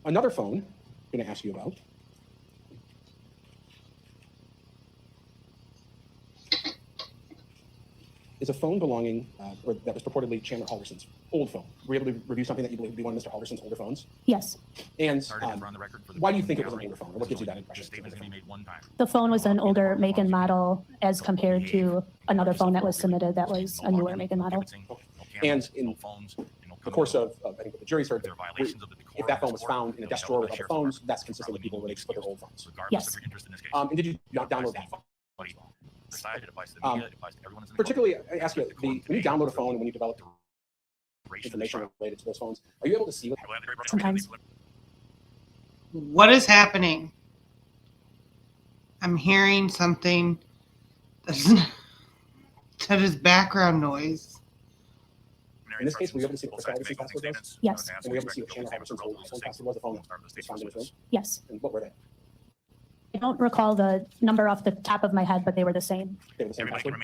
Another phone I'm going to ask you about. Is a phone belonging, or that was purportedly Chandler Halderson's old phone. Were you able to review something that you believe to be one of Mr. Halderson's older phones? Yes. And why do you think it was an older phone? Or what gives you that impression? The phone was an older make and model as compared to another phone that was submitted that was a newer make and model. And in the course of I think what the jury's heard, if that phone was found in a desk drawer with other phones, that's consistent with people when they split their old phones. Yes. And did you download that phone? Particularly, I ask you, when you download a phone and when you develop information related to those phones, are you able to see what? Sometimes. What is happening? I'm hearing something that is background noise. In this case, were you able to see what Mr. Halderson's password was? Yes. And were you able to see what Chandler Halderson's old iPhone password was, the phone that was found in his room? Yes. And what were they? I don't recall the number off the top of my head, but they were the same. They were the same password?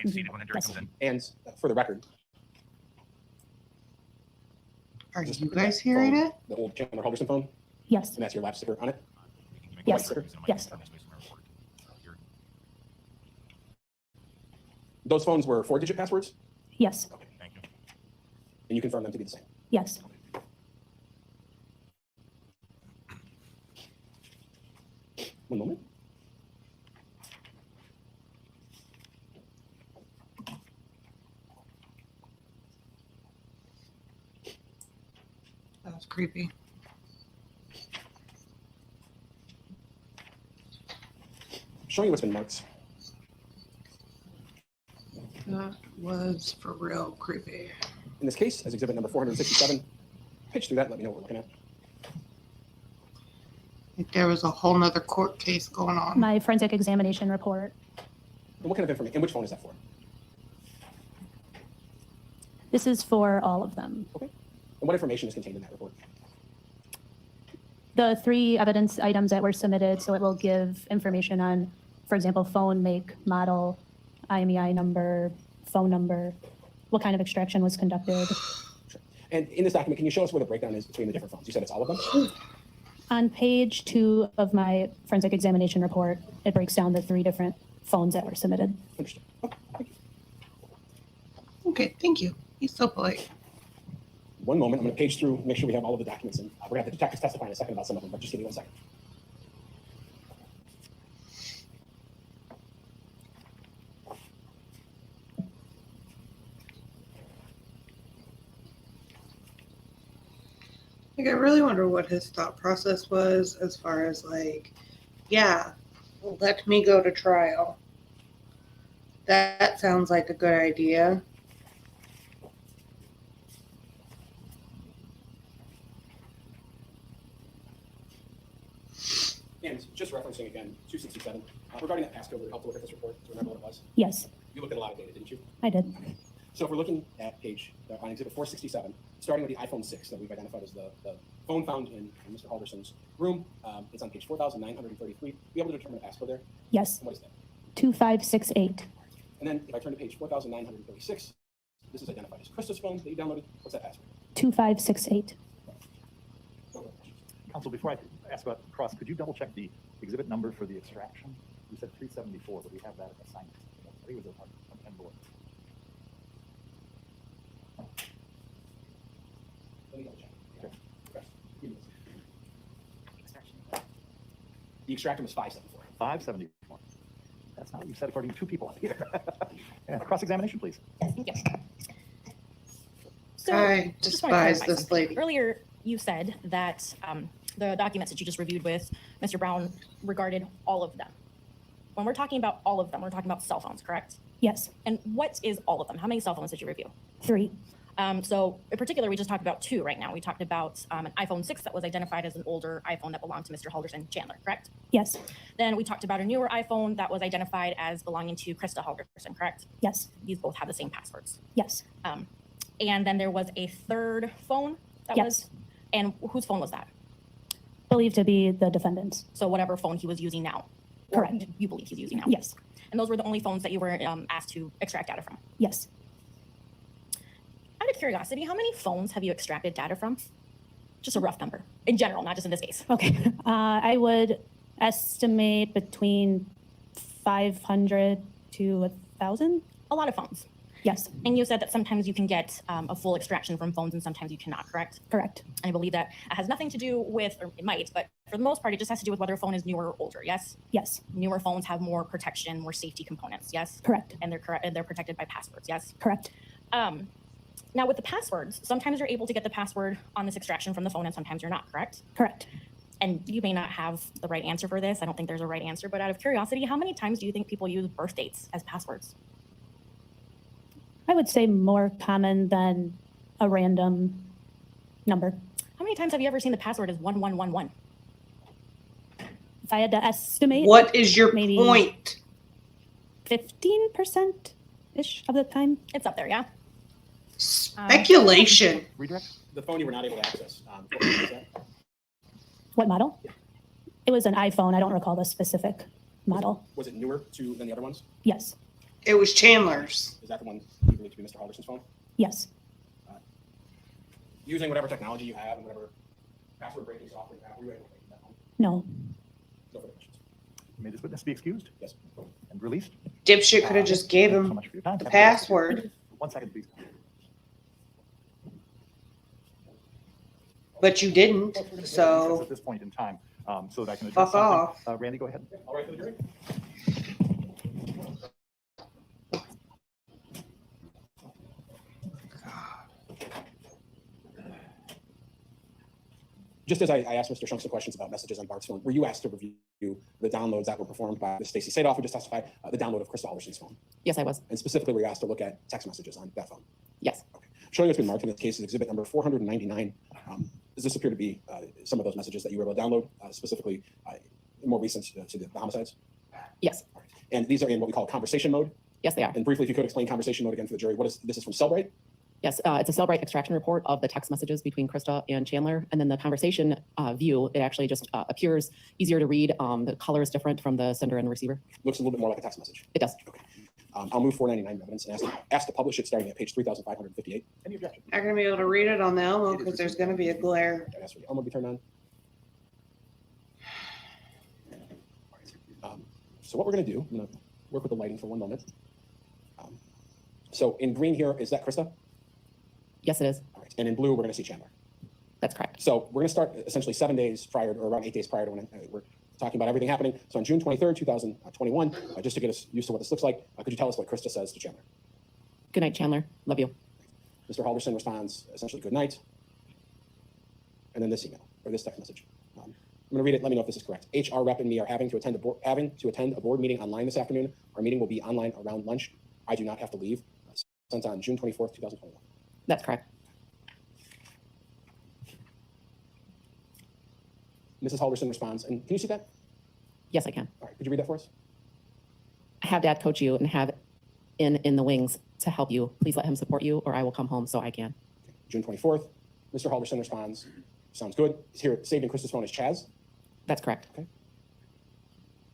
Yes. And for the record, Are you guys hearing it? the old Chandler Halderson phone, Yes. and that's your lap sticker on it? Yes. Sticker? Yes. Those phones were 4-digit passwords? Yes. And you confirm them to be the same? Yes. One moment. That was creepy. Showing you what's been marked. That was for real creepy. In this case, as exhibit number 467, pitch through that and let me know what we're looking at. Like there was a whole nother court case going on. My forensic examination report. And what kind of information, and which phone is that for? This is for all of them. Okay. And what information is contained in that report? The 3 evidence items that were submitted, so it will give information on, for example, phone, make, model, IMEI number, phone number, what kind of extraction was conducted. Sure. And in this document, can you show us where the breakdown is between the different phones? You said it's all of them? On page 2 of my forensic examination report, it breaks down the 3 different phones that were submitted. Understood. Okay, thank you. Okay, thank you. He's so polite. One moment, I'm going to page through, make sure we have all of the documents, and we're going to have the detectives testify in a second about some of them, but just give me 1 second. Like, I really wonder what his thought process was as far as like, yeah, let me go to trial. That sounds like a good idea. And just referencing again, 267, regarding that passcode, would it help to look at this report to remember what it was? Yes, You looked at a lot of data, didn't you? I did. So if we're looking at page, on exhibit 467, starting with the iPhone 6 that we've identified as the phone found in Mr. Halderson's room, it's on page 4,933. Be able to determine the passcode there? Yes, And what is that? 2568. And then if I turn to page 4,936, this is identified as Krista's phone that you downloaded. What's that password? 2568. Counsel, before I ask about cross, could you double check the exhibit number for the extraction? You said 374, but we have that assignment. I think it was a 10 bullet. Let me double check. Okay. Give me this. The extractor was 574. 574. That's not what you said according to 2 people up here. Yeah, cross-examination, please. Yes. So, I just wanna clarify despise this something. lady. Earlier, you said that the documents that you just reviewed with Mr. Brown regarded all of them. When we're talking about all of them, we're talking about cell phones, correct? Yes, And what is all of them? How many cell phones did you review? 3. So in particular, we just talked about 2 right now. We talked about an iPhone 6 that was identified as an older iPhone that belonged to Mr. Halderson Chandler, correct? Yes, Then we talked about a newer iPhone that was identified as belonging to Krista Halderson, correct? yes, These both have the same passwords. yes, And then there was a third phone that Yes. was, and whose phone was that? believed to be the defendant's. So whatever phone he was using now. Or Correct. you believe he's using now. Yes, And those were the only phones that you were asked to extract data from. yes. Out of curiosity, how many phones have you extracted data from? Just a rough number, in general, not just in this case. Okay, I would estimate between 500 to 1,000. A lot of phones. Yes, And you said that sometimes you can get a full extraction from phones and sometimes you cannot, correct? correct. And I believe that it has nothing to do with, or it might, but for the most part, it just has to do with whether a phone is newer or older, yes? Yes, Newer phones have more protection, more safety components, yes? correct, And they're protected by passwords, yes? correct. Now with the passwords, sometimes you're able to get the password on this extraction from the phone and sometimes you're not, correct? Correct. And you may not have the right answer for this. I don't think there's a right answer, but out of curiosity, how many times do you think people use birth dates as passwords? I would say more common than a random number. How many times have you ever seen the password as 1111? If I had to estimate, What is your maybe point? 15%-ish of the time. It's up there, yeah. Speculation. Redirect? The phone you were not able to access. What model is that? What model? It was an iPhone. I don't recall the specific model. Was it newer than the other ones? Yes. It was Chandler's. Is that the one you believe to be Mr. Halderson's phone? Yes. Using whatever technology you have and whatever password breaking software you have, were you able to break that phone? No. No further questions. May this witness be excused? Yes. And released? Dipshit could have just gave Thank you so him much for your time. the Have a good rest. password. 1 second, please. But you didn't, so At this point in time, so that I can fuck address something. off. Randy, go ahead. All right for the jury? Just as I asked Mr. Shunks some questions about messages on Bart's phone, were you asked to review the downloads that were performed by Ms. Stacey Sadoff, who just testified, the download of Krista Halderson's phone? Yes, I was. And specifically, were you asked to look at text messages on that phone? Yes. Okay. Showing what's been marked in this case is exhibit number 499. Does this appear to be some of those messages that you were able to download, specifically more recent to the homicides? Yes. And these are in what we call conversation mode? Yes, they are. And briefly, if you could explain conversation mode again for the jury, this is from Cellbrite? Yes, it's a Cellbrite extraction report of the text messages between Krista and Chandler. And then the conversation view, it actually just appears easier to read. The color is different from the sender and receiver. Looks a little bit more like a text message. It does. Okay. I'll move 499 evidence and ask to publish it starting at page 3,558. Any objection? Not gonna be able to read it on the Elmo because there's gonna be a glare. Okay, that's for the Elmo be turned on. So what we're going to do, I'm going to work with the lighting for one moment. So in green here, is that Krista? Yes, it is. All right. And in blue, we're going to see Chandler. That's correct. So we're going to start essentially 7 days prior, or around 8 days prior to when we're talking about everything happening. So on June 23rd, 2021, just to get us used to what this looks like, could you tell us what Krista says to Chandler? Good night, Chandler. Love you. Mr. Halderson responds essentially good night. And then this email, or this text message. I'm going to read it. Let me know if this is correct. HR rep and me are having to attend a board meeting online this afternoon. Our meeting will be online around lunch. I do not have to leave. Sent on June 24th, 2021. That's correct. Mrs. Halderson responds, and can you see that? Yes, I can. All right, could you read that for us? Have Dad coach you and have in the wings to help you. Please let him support you, or I will come home so I can. June 24th, Mr. Halderson responds, sounds good. He's here saved in Krista's phone as Chaz. That's correct. Okay.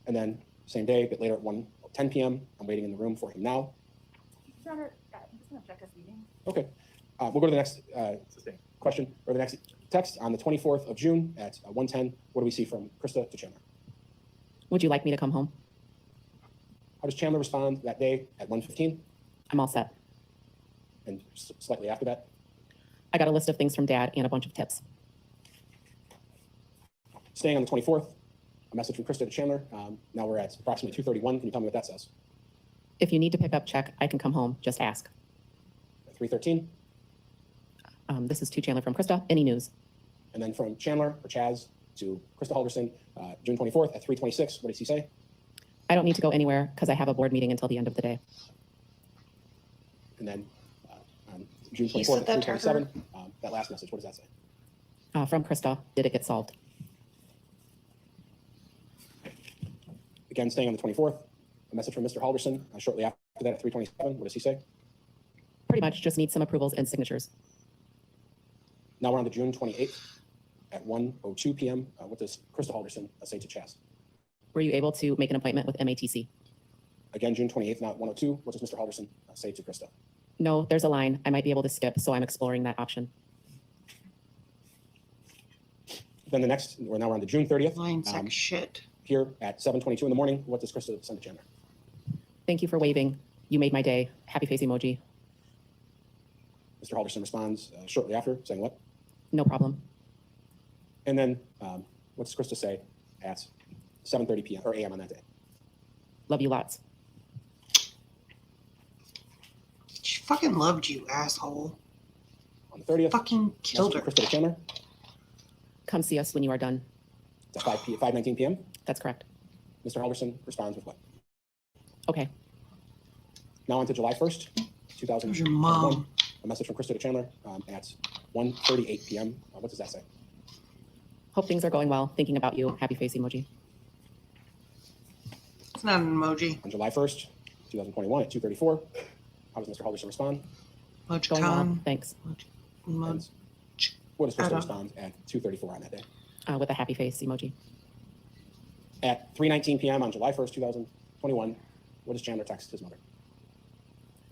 And then same day, a bit later at 1:10 p.m., I'm waiting in the room for him now. I'm just going to check this meeting. Okay. We'll go to the next question, or the next text. On the 24th of June at 1:10, what do we see from Krista to Chandler? Would you like me to come home? How does Chandler respond that day at 1:15? I'm all set. And slightly after that? I got a list of things from Dad and a bunch of tips. Staying on the 24th, a message from Krista to Chandler. Now we're at approximately 2:31. Can you tell me what that says? If you need to pick up check, I can come home. Just ask. 3:13. This is to Chandler from Krista. Any news? And then from Chandler or Chaz to Krista Halderson, June 24th at 3:26. What does he say? I don't need to go anywhere because I have a board meeting until the end of the day. And then on June 24th at 3:27, that last message, what does that say? From Krista, did it get solved? Again, staying on the 24th, a message from Mr. Halderson shortly after that at 3:27. What does he say? Pretty much just need some approvals and signatures. Now we're on to June 28th at 1:02 p.m. What does Krista Halderson say to Chaz? Were you able to make an appointment with MATC? Again, June 28th, not 1:02. What does Mr. Halderson say to Krista? No, there's a line I might be able to skip, so I'm exploring that option. Then the next, we're now on to June 30th. Lines like shit. Here at 7:22 in the morning, what does Krista send to Chandler? Thank you for waving. You made my day. Happy face emoji. Mr. Halderson responds shortly after, saying what? No problem. And then what does Krista say at 7:30 p.m. or a.m. on that day? Love you lots. She fucking loved you, asshole. On the 30th, fucking killed her. Krista to Chandler. Come see us when you are done. At 5:19 p.m. That's correct. Mr. Halderson responds with what? Okay. Now on to July 1st, 2001. Your mom. A message from Krista to Chandler at 1:38 p.m. What does that say? Hope things are going well. Thinking about you. Happy face emoji. It's not an emoji. On July 1st, 2021 at 2:34, how does Mr. Halderson respond? Going well, thanks. And what is supposed to I don't respond at 2:34 on that day? With a happy face emoji. At 3:19 p.m. on July 1st, 2021, what does Chandler text his mother?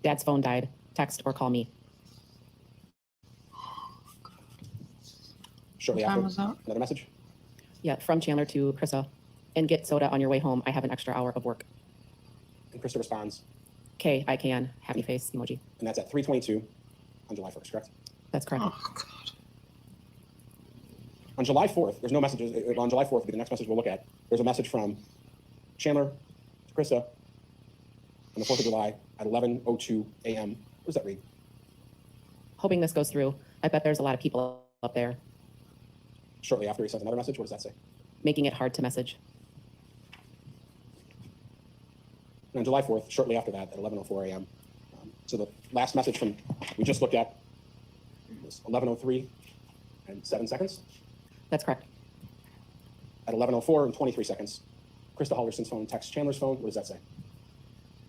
Dad's phone died. Text or call me. Shortly What time after, was that? another message. Yeah, from Chandler to Krista. And get soda on your way home. I have an extra hour of work. And Krista responds, Okay, I can. Happy face emoji. and that's at 3:22 on July 1st, correct? That's correct. Oh, God. On July 4th, there's no messages. On July 4th will be the next message we'll look at. There's a message from Chandler to Krista on the 4th of July at 11:02 a.m. What does that read? Hoping this goes through. I bet there's a lot of people up there Shortly after, he sends another message. What does that say? making it hard to message. And on July 4th, shortly after that, at 11:04 a.m. So the last message from we just looked at was 11:03 and 7 seconds. That's correct. At 11:04 and 23 seconds, Krista Halderson's phone texts Chandler's phone. What does that say?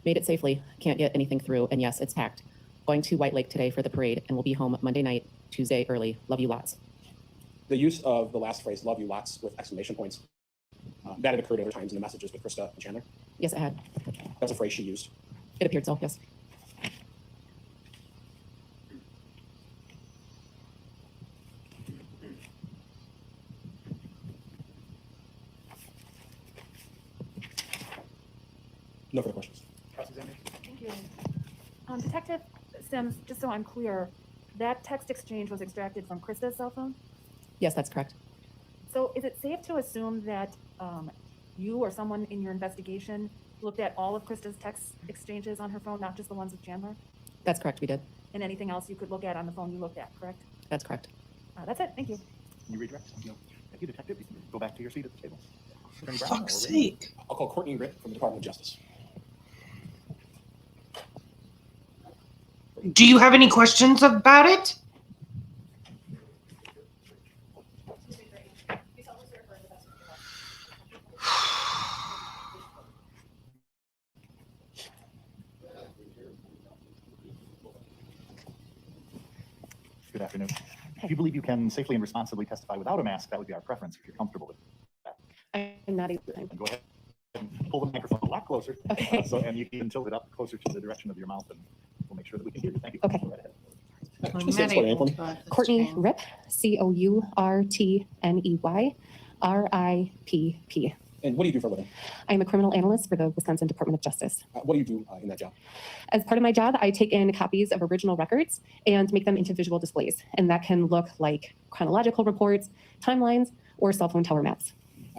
Made it safely. Can't get anything through. And yes, it's packed. Going to White Lake today for the parade and we'll be home Monday night, Tuesday early. Love you lots. The use of the last phrase, love you lots, with exclamation points, that had occurred other times in the messages with Krista and Chandler. Yes, it had. That's a phrase she used. It appeared so, yes. No further questions. Thank you. Detective Sims, just so I'm clear, that text exchange was extracted from Krista's cell phone? Yes, that's correct. So is it safe to assume that you or someone in your investigation looked at all of Krista's text exchanges on her phone, not just the ones with Chandler? That's correct. We did. And anything else you could look at on the phone you looked at, correct? That's correct. That's it. Thank you. Can you redirect? Thank you, Detective. You can go back to your seat at the table. For fuck's sake. I'll call Courtney Ritt from the Department of Justice. Do you have any questions about it? Good afternoon. If you believe you can safely and responsibly testify without a mask, that would be our preference if you're comfortable with that. I'm not even. And go ahead and pull the microphone a lot closer. Okay. And you can tilt it up closer to the direction of your mouth and we'll make sure that we can hear you. Thank you. Okay. Go right ahead. Courtney Ripp, COURTNEY, RIPP. And what do you do for a living? I'm a criminal analyst for the Wisconsin Department of Justice. What do you do in that job? As part of my job, I take in copies of original records and make them into visual displays. And that can look like chronological reports, timelines, or cell phone tower maps.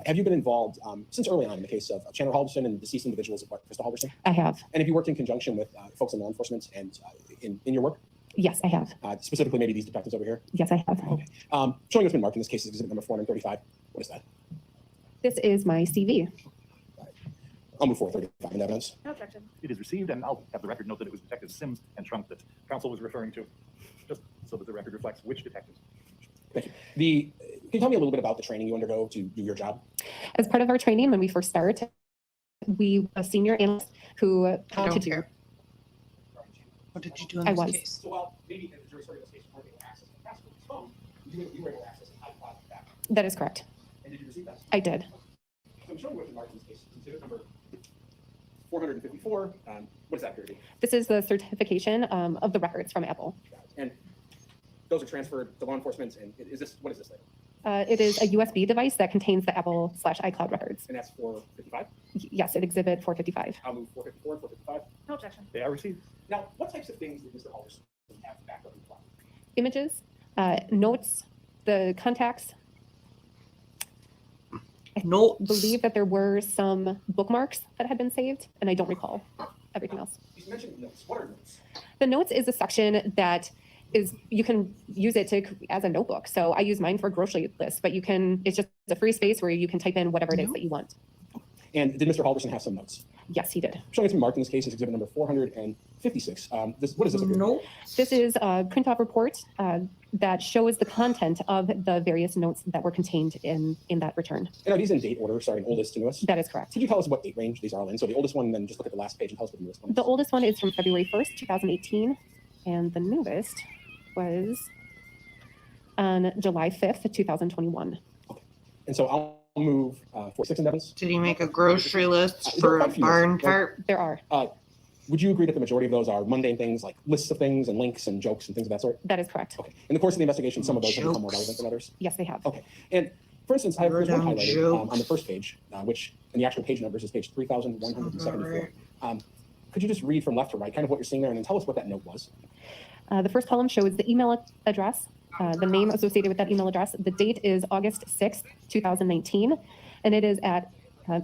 Have you been involved since early on in the case of Chandler Halderson and deceased individuals of Krista Halderson? I have. And have you worked in conjunction with folks in law enforcement and in your work? Yes, I have. Specifically, maybe these detectives over here? Yes, I have. Okay. Showing what's been marked in this case is exhibit number 435. What is that? This is my CV. I'll move 435 in evidence. No objection. It is received, and I'll have the record note that it was Detective Sims and Trump that counsel was referring to, just so that the record reflects which detectives. Thank you. Can you tell me a little bit about the training you undergo to do your job? As part of our training, when we first start, we a senior analyst who I don't care. What did you do in I this was. case? So while maybe in the jury sort of this case, you weren't able to access the password of his phone, you were able to access the iCloud backup. That is correct. And did you receive that? I did. So I'm showing what's been marked in this case. Exhibit number 454. What does that appear to be? This is the certification of the records from Apple. And those are transferred to law enforcement. And what is this thing? It is a USB device that contains the Apple/iCloud records. And that's 455? Yes, it exhibit 455. I'll move 454 and 455. No objection. They are received. Now, what types of things did Mr. Halderson have backed up in the file? Images, notes, the contacts. I believe that there were some bookmarks that had been saved, and I don't recall everything else. You mentioned notes. What are notes? The notes is a section that you can use it as a notebook. So I use mine for grocery lists, but it's just a free space where you can type in whatever it is that you want. And did Mr. Halderson have some notes? Yes, he did. Showing it to be marked in this case is exhibit number 456. What is this? Nope. This is a print-off report that shows the content of the various notes that were contained in that return. And are these in date order, starting oldest to newest? That is correct. Could you tell us what date range these are all in? So the oldest one, then just look at the last page and tell us what the newest one is. The oldest one is from February 1st, 2018, and the newest was on July 5th, 2021. Okay. And so I'll move 46 in evidence. Did he make a grocery list for a barn cart? There are. Would you agree that the majority of those are mundane things like lists of things and links and jokes and things of that sort? That is correct. Okay. In the course of the investigation, some of those have become more relevant than others? Yes, they have. Okay. And for instance, there's one highlighted on the first page, which in the actual page numbers is page 3,174. Could you just read from left to right, kind of what you're seeing there, and then tell us what that note was? The first column shows the email address, the name associated with that email address. The date is August 6th, 2019, and it is at,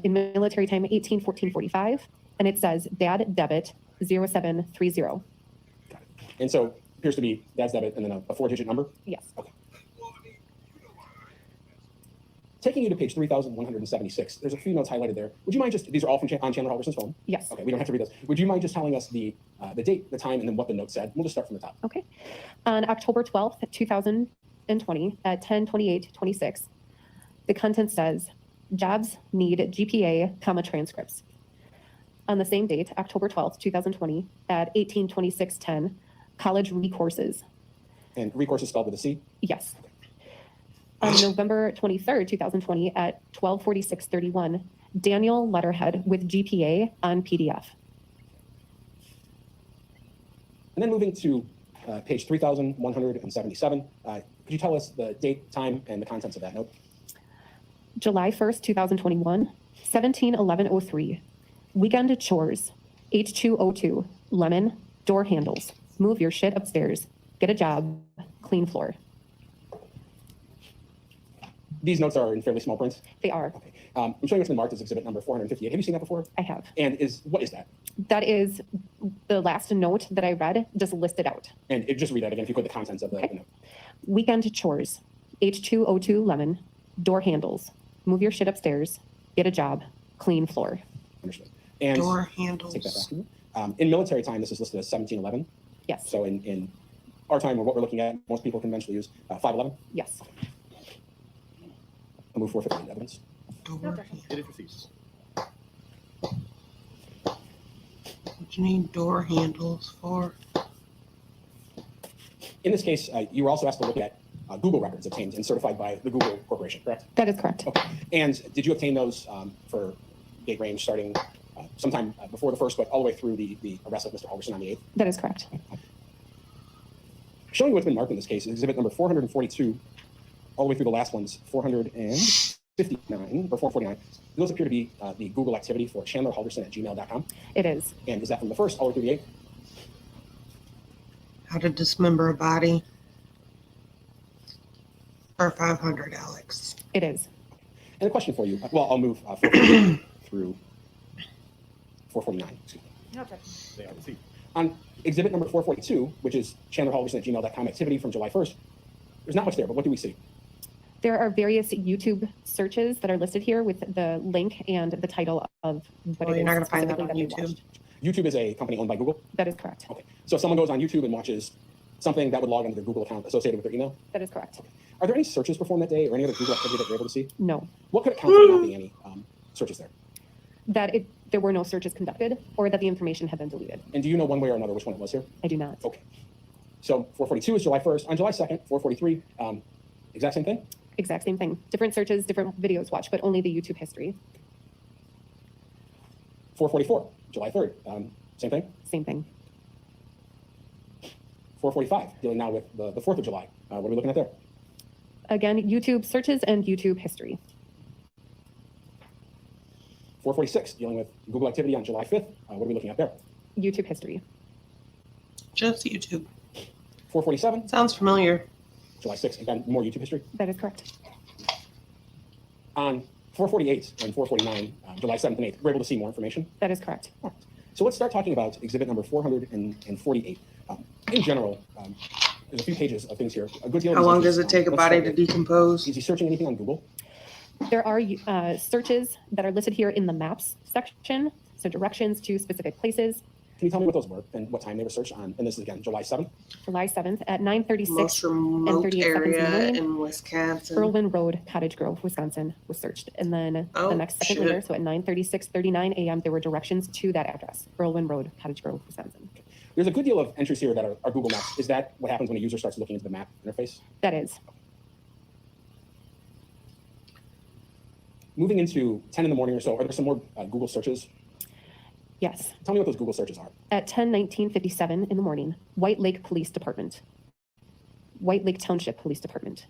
in military time, 18:14:45. And it says dad debit 0730. Got it. And so appears to be dad's debit and then a 4-digit number? Yes. Okay. Taking you to page 3,176, there's a few notes highlighted there. Would you mind just, these are all from on Chandler Halderson's phone? Yes. Okay, we don't have to read those. Would you mind just telling us the date, the time, and then what the note said? We'll just start from the top. Okay. On October 12th, 2020 at 10:28:26, the content says, jobs need GPA, transcripts. On the same date, October 12th, 2020, at 18:26:10, college recourses. And recourse is spelled with a C? Yes. On November 23rd, 2020, at 12:46:31, Daniel letterhead with GPA on PDF. And then moving to page 3,177, could you tell us the date, time, and the contents of that note? July 1st, 2021, 17:11:03. Weekend chores, H2O2, lemon, door handles, move your shit upstairs, get a job, clean floor. These notes are in fairly small print? They are. Okay. I'm showing what's been marked as exhibit number 458. Have you seen that before? I have. And what is that? That is the last note that I read, just listed out. And just read that again if you could, the contents of the note. Weekend chores, H2O2 lemon, door handles, move your shit upstairs, get a job, clean floor. Understood. And door handles. Take that back. In military time, this is listed as 1711. Yes. So in our time, or what we're looking at, most people conventionally use 511. Yes. I'll move 450 in evidence. It is receipts. What do you need door handles for? In this case, you were also asked to look at Google records obtained and certified by the Google Corporation, correct? That is correct. Okay. And did you obtain those for date range starting sometime before the 1st, but all the way through the arrest of Mr. Halderson on the 8th? That is correct. Showing what's been marked in this case is exhibit number 442, all the way through the last ones, 459 or 449. Those appear to be the Google activity for Chandler Halderson at gmail.com. It is. And is that from the 1st all the way through the 8th? How to dismember a body for 500, Alex. It is. And a question for you. Well, I'll move 448 through 449. Excuse me. No, okay. They are received. On exhibit number 442, which is Chandler Halderson at gmail.com activity from July 1st, there's not much there, but what do we see? There are various YouTube searches that are listed here with the link and the title of what it is. You're not going to find that on YouTube. YouTube is a company owned by Google? That is correct. Okay. So if someone goes on YouTube and watches something, that would log into their Google account associated with their email? That is correct. Okay. Are there any searches performed that day or any other Google activity that you're able to see? No. What could account for there not being any searches there? There were no searches conducted or that the information had been deleted. And do you know one way or another which one it was here? I do not. Okay. So 442 is July 1st. On July 2nd, 443, exact same thing? Exact same thing. Different searches, different videos watched, but only the YouTube history. 444, July 3rd, same thing? Same thing. 445, dealing now with the 4th of July. What are we looking at there? Again, YouTube searches and YouTube history. 446, dealing with Google activity on July 5th. What are we looking at there? YouTube history. Just YouTube. 447. Sounds familiar. July 6th, again, more YouTube history. That is correct. On 448 and 449, July 7th and 8th, we're able to see more information. That is correct. Right. So let's start talking about exhibit number 448. In general, there's a few pages of things here. A good deal. How long does it take a body to decompose? Is he searching anything on Google? There are searches that are listed here in the maps section. So directions to specific places. Can you tell me what those were and what time they were searched on? And this is again, July 7th? July 7th at 9:36 Most and remote 38 seconds in the area morning. in Wisconsin. Irwin Road, Cottage Grove, Wisconsin was searched. And then the next second later, so at 9:36:39 a.m., there were directions to that address, Irwin Road, Cottage Grove, Wisconsin. There's a good deal of entries here that are Google Maps. Is that what happens when a user starts looking into the map interface? That is. Moving into 10 in the morning or so, are there some more Google searches? Yes. Tell me what those Google searches are. At 10:19:57 in the morning, White Lake Police Department. White Lake Township Police Department.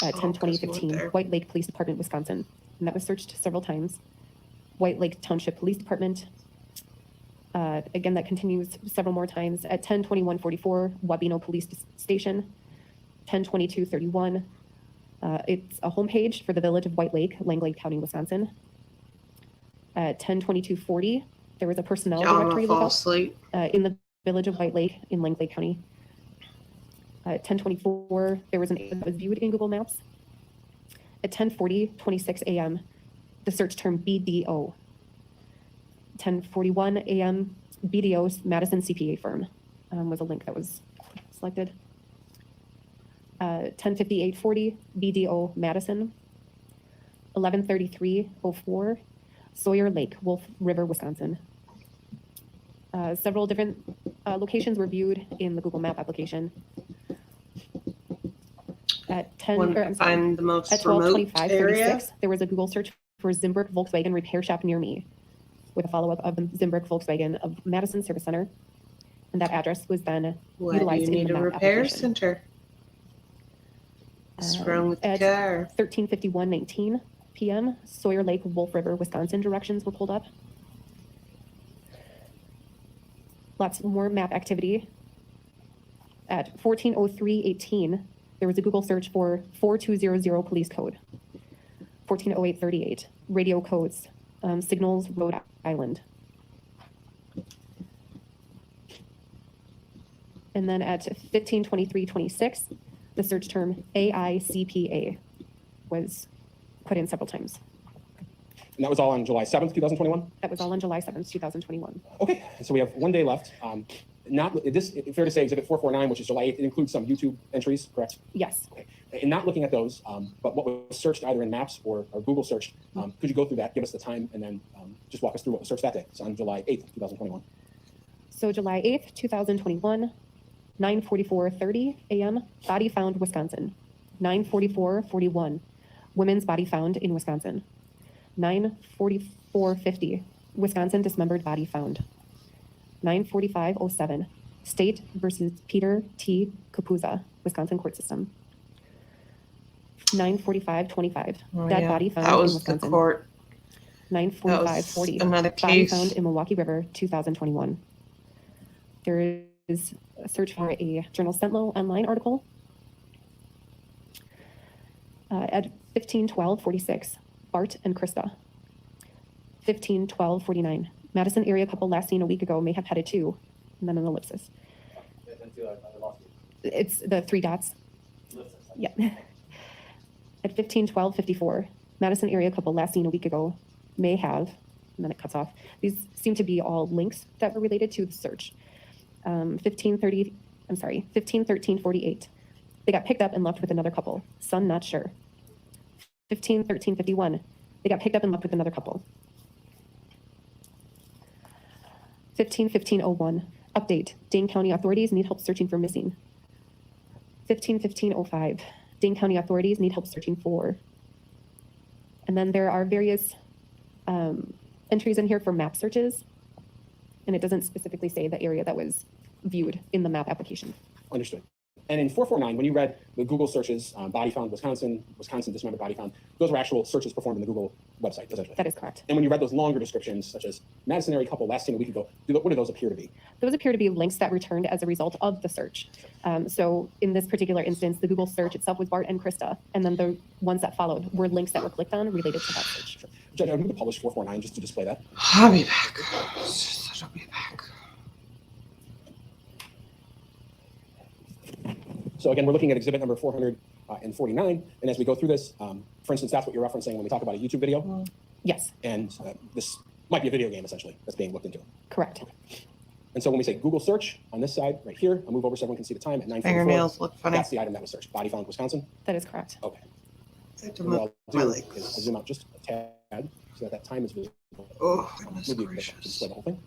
At 10:20:15, White Lake Police Department, Wisconsin. And that was searched several times. White Lake Township Police Department. Again, that continues several more times. At 10:21:44, Wabeno Police Station. 10:22:31. It's a homepage for the village of White Lake, Langley County, Wisconsin. At 10:22:40, there was a personnel directory lookup in the village of White Lake in Langley County. At 10:24, there was an ad that was viewed in Google Maps. At 10:26 a.m., the search term BDO. 10:41 a.m., BDO's Madison CPA firm was a link that was selected. 10:58:40, BDO Madison. 11:33:04, Sawyer Lake, Wolf River, Wisconsin. Several different locations were viewed in the Google Map application. At 12:25:36, there was a Google search for Zimbrick Volkswagen repair shop near me, with a follow-up of the Zimbrick Volkswagen of Madison Service Center, and that address was then utilized in the map repair application. center. What's wrong with the car? 13:51:19 p.m., Sawyer Lake, Wolf River, Wisconsin directions were pulled up. Lots more map activity. At 14:03:18, there was a Google search for 4200 police code. 14:08:38, radio codes, Signals, Rhode Island. And then at 15:23:26, the search term AICPA was put in several times. And that was all on July 7th, 2021? That was all on July 7th, 2021. Okay, so we have 1 day left. Fair to say, Exhibit 449, which is July 8th, it includes some YouTube entries, correct? Yes. Okay. And not looking at those, but what was searched either in Maps or Google search, could you go through that, give us the time, and then just walk us through what was searched that day? It's on July 8th, 2021. So July 8th, 2021, 9:44:30 a.m., body found, Wisconsin. 9:44:41, women's body found in Wisconsin. 9:44:50, Wisconsin dismembered body found. 9:45:07, State versus Peter T. Capuzza, Wisconsin court system. 9:45:25, dead body found in Wisconsin. The court. 9:45:40, another body case. found in Milwaukee River, 2021. There is a search for a Journal Sentinel online article. At 15:12:46, Bart and Krista. 15:12:49, Madison area couple last seen a week ago may have headed to, and then an ellipsis. It's the three dots. Yeah. At 15:12:54, Madison area couple last seen a week ago may have, and then it cuts off. These seem to be all links that were related to the search. 15:13:48. They got picked up and left with another couple. Son not sure. 15:13:51. They got picked up and left with another couple. 15:15:01. Update. Dane County authorities need help searching for missing. 15:15:05. Dane County authorities need help searching for. And then there are various entries in here for map searches, and it doesn't specifically say the area that was viewed in the map application. Understood. And in 449, when you read the Google searches, body found Wisconsin, Wisconsin dismembered body found, those were actual searches performed in the Google website, essentially. That is correct. And when you read those longer descriptions, such as Madison area couple last seen a week ago, what do those appear to be? Those appear to be links that returned as a result of the search. So in this particular instance, the Google search itself was Bart and Krista, and then the ones that followed were links that were clicked on related to that search. Sure. Judge, I'm going to publish 449 just to display that. I'll be back. I'll be back. So again, we're looking at exhibit number 449. And as we go through this, for instance, that's what you're referencing when we talk about a YouTube video. Yes. And this might be a video game essentially that's being looked into. Correct. Okay. And so when we say Google search on this side right here, I'll move over so everyone can see the time at 9:44. Fingernails look funny. That's the item that was searched. Body found, Wisconsin. That is correct. Okay. I have to And what move I'll my do legs. is I'll zoom out just a tad so that time is visible. Oh, goodness Maybe gracious. display the whole thing.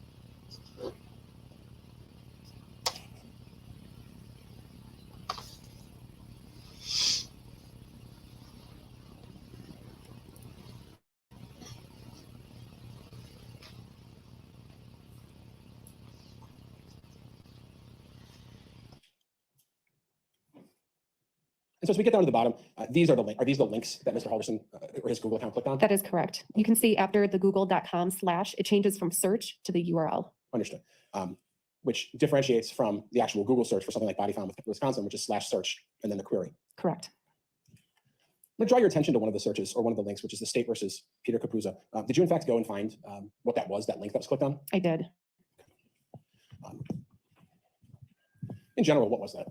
And so as we get down to the bottom, these are these the links that Mr. Halderson or his Google account clicked on? That is correct. You can see after the google.com/ it changes from search to the URL. Understood. Which differentiates from the actual Google search for something like body found with Wisconsin, which is /search and then the query. Correct. I'm going to draw your attention to one of the searches or one of the links, which is the state versus Peter Capuzzo. Did you in fact go and find what that was, that link that was clicked on? I did. In general, what was that?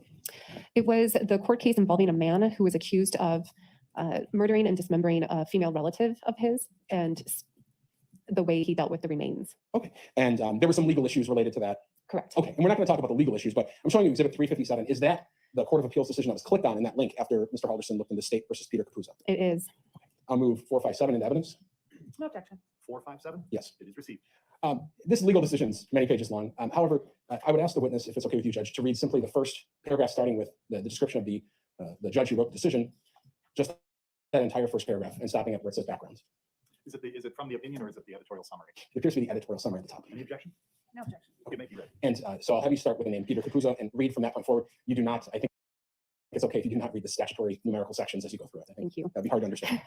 It was the court case involving a man who was accused of murdering and dismembering a female relative of his and the way he dealt with the remains. Okay. And there were some legal issues related to that. Correct. Okay. And we're not going to talk about the legal issues, but I'm showing you Exhibit 357. Is that the Court of Appeals decision that was clicked on in that link after Mr. Halderson looked into State versus Peter Capuzzo? It is. I'll move 457 into evidence. No objection. 457? Yes. It is received. This legal decision is many pages long. However, I would ask the witness, if it's okay with you, Judge, to read simply the first paragraph starting with the description of the judge who wrote the decision, just that entire first paragraph and stopping at where it says background. Is it from the opinion or is it the editorial summary? It appears to be the editorial summary at the top. Any objection? No objection. Okay, make you ready. And so I'll have you start with the name Peter Capuzzo and read from that point forward. You do not, I think it's okay if you do not read the statutory numerical sections as you go through it. I think Thank you. that'd be hard to understand.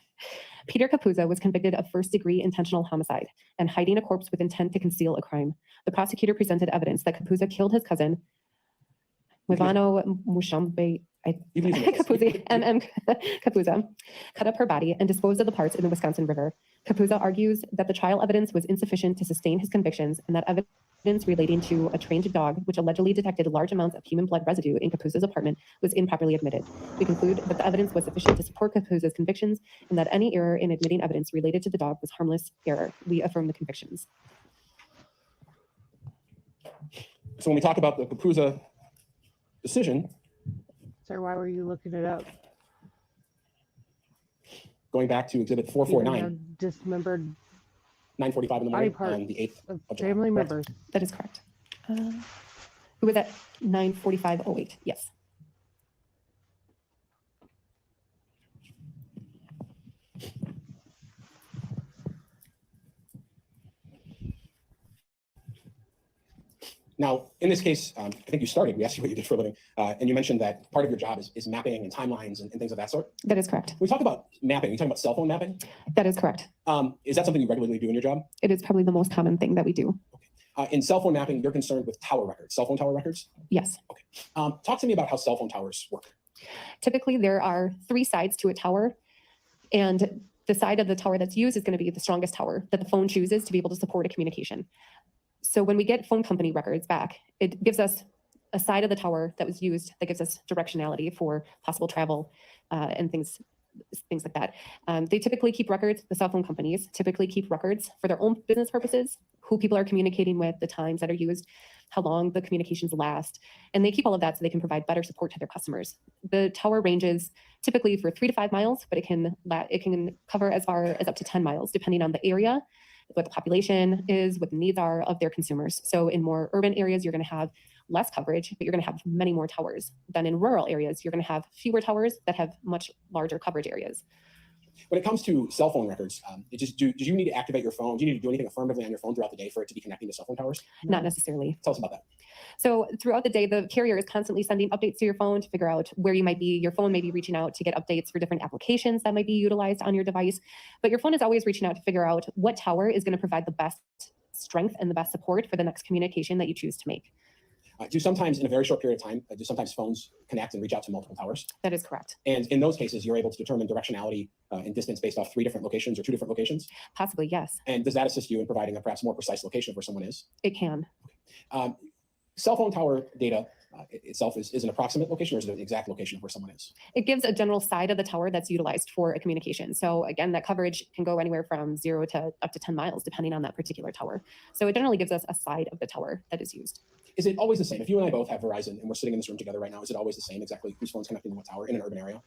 Peter Capuzzo was convicted of first-degree intentional homicide and hiding a corpse with intent to conceal a crime. The prosecutor presented evidence that Capuzzo killed his cousin, Milano Mushambe Capuzzi, Capuzzo, cut up her body and disposed of the parts in the Wisconsin River. Capuzzo argues that the trial evidence was insufficient to sustain his convictions and that evidence relating to a trained dog, which allegedly detected large amounts of human blood residue in Capuzzo's apartment, was improperly admitted. We conclude that the evidence was sufficient to support Capuzzo's convictions and that any error in admitting evidence related to the dog was harmless error. We affirm the convictions. So when we talk about the Capuzzo decision, Sir, why were you looking it up? going back to Exhibit 449, Dismembered 9:45 in the body morning parts on the 8th of of July. family Correct? members. That is correct. It was at 9:45:08. Yes. Now, in this case, I think you started, we asked you what you did for a living, and you mentioned that part of your job is mapping and timelines and things of that sort. That is correct. When we talk about mapping, you talking about cell phone mapping? That is correct. Is that something you regularly do in your job? It is probably the most common thing that we do. In cell phone mapping, you're concerned with tower records, cell phone tower records? Yes. Okay. Talk to me about how cell phone towers work. Typically, there are 3 sides to a tower, and the side of the tower that's used is going to be the strongest tower that the phone chooses to be able to support a communication. So when we get phone company records back, it gives us a side of the tower that was used that gives us directionality for possible travel and things like that. They typically keep records, the cell phone companies typically keep records for their own business purposes, who people are communicating with, the times that are used, how long the communications last, and they keep all of that so they can provide better support to their customers. The tower ranges typically for 3 to 5 miles, but it can cover as far as up to 10 miles, depending on the area, what the population is, what the needs are of their consumers. So in more urban areas, you're going to have less coverage, but you're going to have many more towers. Than in rural areas, you're going to have fewer towers that have much larger coverage areas. When it comes to cell phone records, do you need to activate your phone? Do you need to do anything affirmatively on your phone throughout the day for it to be connecting to cell phone towers? Not necessarily. Tell us about that. So throughout the day, the carrier is constantly sending updates to your phone to figure out where you might be. Your phone may be reaching out to get updates for different applications that might be utilized on your device. But your phone is always reaching out to figure out what tower is going to provide the best strength and the best support for the next communication that you choose to make. Do sometimes, in a very short period of time, do sometimes phones connect and reach out to multiple towers? That is correct. And in those cases, you're able to determine directionality and distance based off 3 different locations or 2 different locations? Possibly, yes. And does that assist you in providing a perhaps more precise location of where someone is? It can. Cell phone tower data itself is an approximate location, or is it an exact location of where someone is? It gives a general side of the tower that's utilized for a communication. So again, that coverage can go anywhere from 0 to up to 10 miles, depending on that particular tower. So it generally gives us a side of the tower that is used. Is it always the same? If you and I both have Verizon and we're sitting in this room together right now, is it always the same exactly whose phone's connecting to what tower in an urban area?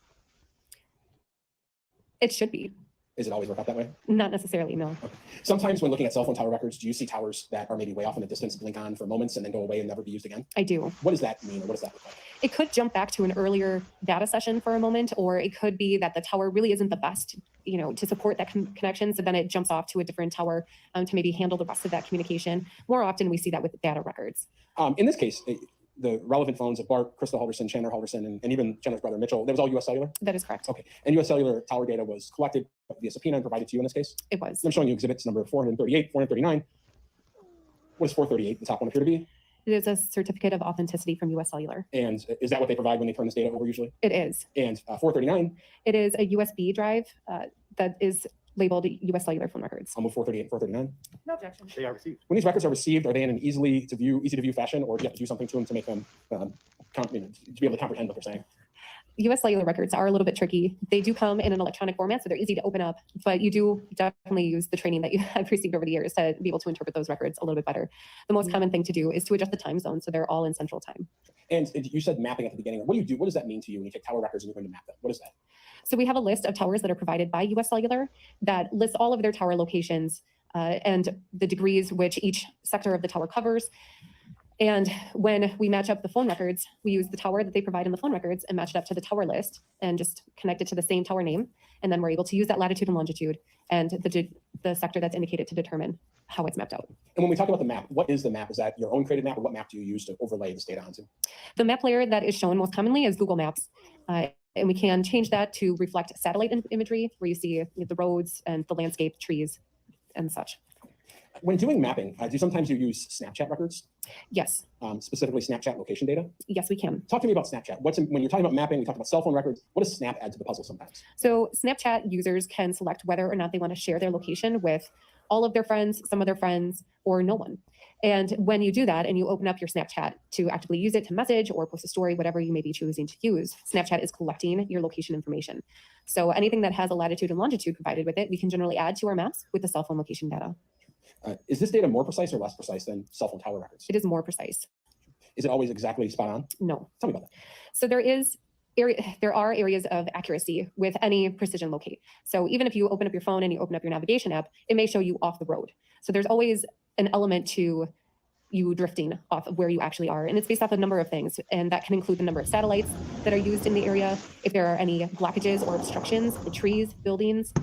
It should be. Does it always work out that way? Not necessarily, no. Okay. Sometimes when looking at cell phone tower records, do you see towers that are maybe way off in the distance, blink on for moments and then go away and never be used again? I do. What does that mean, or what does that look like? It could jump back to an earlier data session for a moment, or it could be that the tower really isn't the best, to support that connection. So then it jumps off to a different tower to maybe handle the rest of that communication. More often we see that with data records. In this case, the relevant phones of Bart, Crystal Halderson, Chandler Halderson, and even Chandler's brother Mitchell, that was all US Cellular? That is correct. Okay. And US Cellular tower data was collected via subpoena and provided to you in this case? It was. I'm showing you exhibits number 438, 439. What does 438, the top one, appear to be? It is a certificate of authenticity from US Cellular. And is that what they provide when they turn this data over usually? It is. And 439? It is a USB drive that is labeled US Cellular phone records. I'll move 438 and 439. No objection. They are received. When these records are received, are they in an easy to view fashion, or do you have to do something to them to make them to be able to comprehend what they're saying? US Cellular records are a little bit tricky. They do come in an electronic format, so they're easy to open up, but you do definitely use the training that you have received over the years to be able to interpret those records a little bit better. The most common thing to do is to adjust the time zone so they're all in central time. And you said mapping at the beginning. What do you do? What does that mean to you when you take tower records and you're going to map them? What is that? So we have a list of towers that are provided by US Cellular that lists all of their tower locations and the degrees which each sector of the tower covers. And when we match up the phone records, we use the tower that they provide in the phone records and match it up to the tower list and just connect it to the same tower name. And then we're able to use that latitude and longitude and the sector that's indicated to determine how it's mapped out. And when we talk about the map, what is the map? Is that your own created map, or what map do you use to overlay this data onto? The map layer that is shown most commonly is Google Maps. And we can change that to reflect satellite imagery where you see the roads and the landscape, trees and such. When doing mapping, do sometimes you use Snapchat records? Yes. Specifically Snapchat location data? Yes, we can. Talk to me about Snapchat. When you're talking about mapping, we talk about cell phone records. What does Snap add to the puzzle sometimes? So Snapchat users can select whether or not they want to share their location with all of their friends, some of their friends, or no one. And when you do that and you open up your Snapchat to actively use it to message or post a story, whatever you may be choosing to use, Snapchat is collecting your location information. So anything that has a latitude and longitude provided with it, we can generally add to our maps with the cell phone location data. Is this data more precise or less precise than cell phone tower records? It is more precise. Is it always exactly spot on? No. Tell me about that. So there are areas of accuracy with any precision locate. So even if you open up your phone and you open up your navigation app, it may show you off the road. So there's always an element to you drifting off of where you actually are. And it's based off a number of things. And that can include the number of satellites that are used in the area, if there are any blockages or obstructions, the trees, buildings.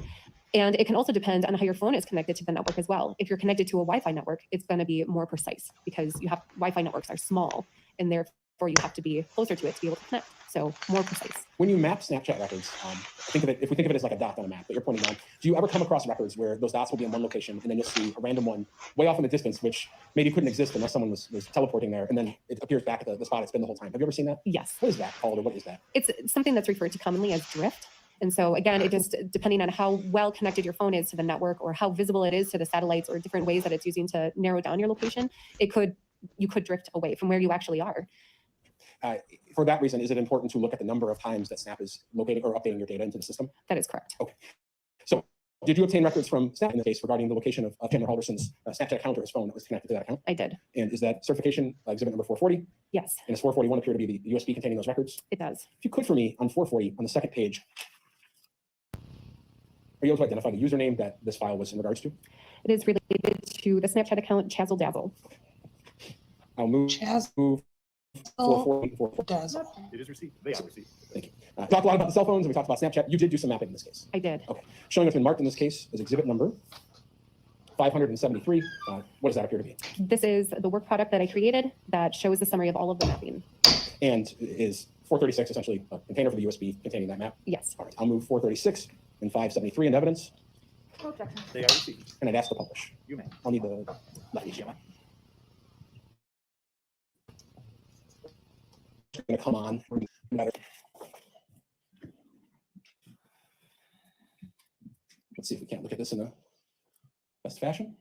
And it can also depend on how your phone is connected to the network as well. If you're connected to a Wi-Fi network, it's going to be more precise because Wi-Fi networks are small and therefore you have to be closer to it to be able to connect. So more precise. When you map Snapchat records, if we think of it as like a dot on a map that you're pointing on, do you ever come across records where those dots will be in one location and then you'll see a random one way off in the distance, which maybe couldn't exist unless someone was teleporting there, and then it appears back at the spot it's been the whole time? Have you ever seen that? Yes. What is that called, or what is that? It's something that's referred to commonly as drift. And so again, it just, depending on how well connected your phone is to the network or how visible it is to the satellites or different ways that it's using to narrow down your location, you could drift away from where you actually are. For that reason, is it important to look at the number of times that Snap is locating or updating your data into the system? That is correct. Okay. So did you obtain records from Snap in the case regarding the location of Chandler Halderson's Snapchat account or his phone that was connected to that account? I did. And is that certification exhibit number 440? Yes. And does 441 appear to be the USB containing those records? It does. If you could for me, on 440, on the second page, are you able to identify the username that this file was in regards to? It is related to the Snapchat account Chazzle Dazzle. I'll move 440. Dazzle. It is received. They are received. Thank you. Talked a lot about the cell phones, and we talked about Snapchat. You did do some mapping in this case. I did. Okay. Showing what's been marked in this case is exhibit number 573. What does that appear to be? This is the work product that I created that shows the summary of all of the mapping. And is 436 essentially a container for the USB containing that map? Yes. All right. I'll move 436 and 573 in evidence. No objection. They are received. And I'd ask to publish. You may. I'll need the lefty GMI. Going to come on. Let's see if we can't look at this in the best fashion.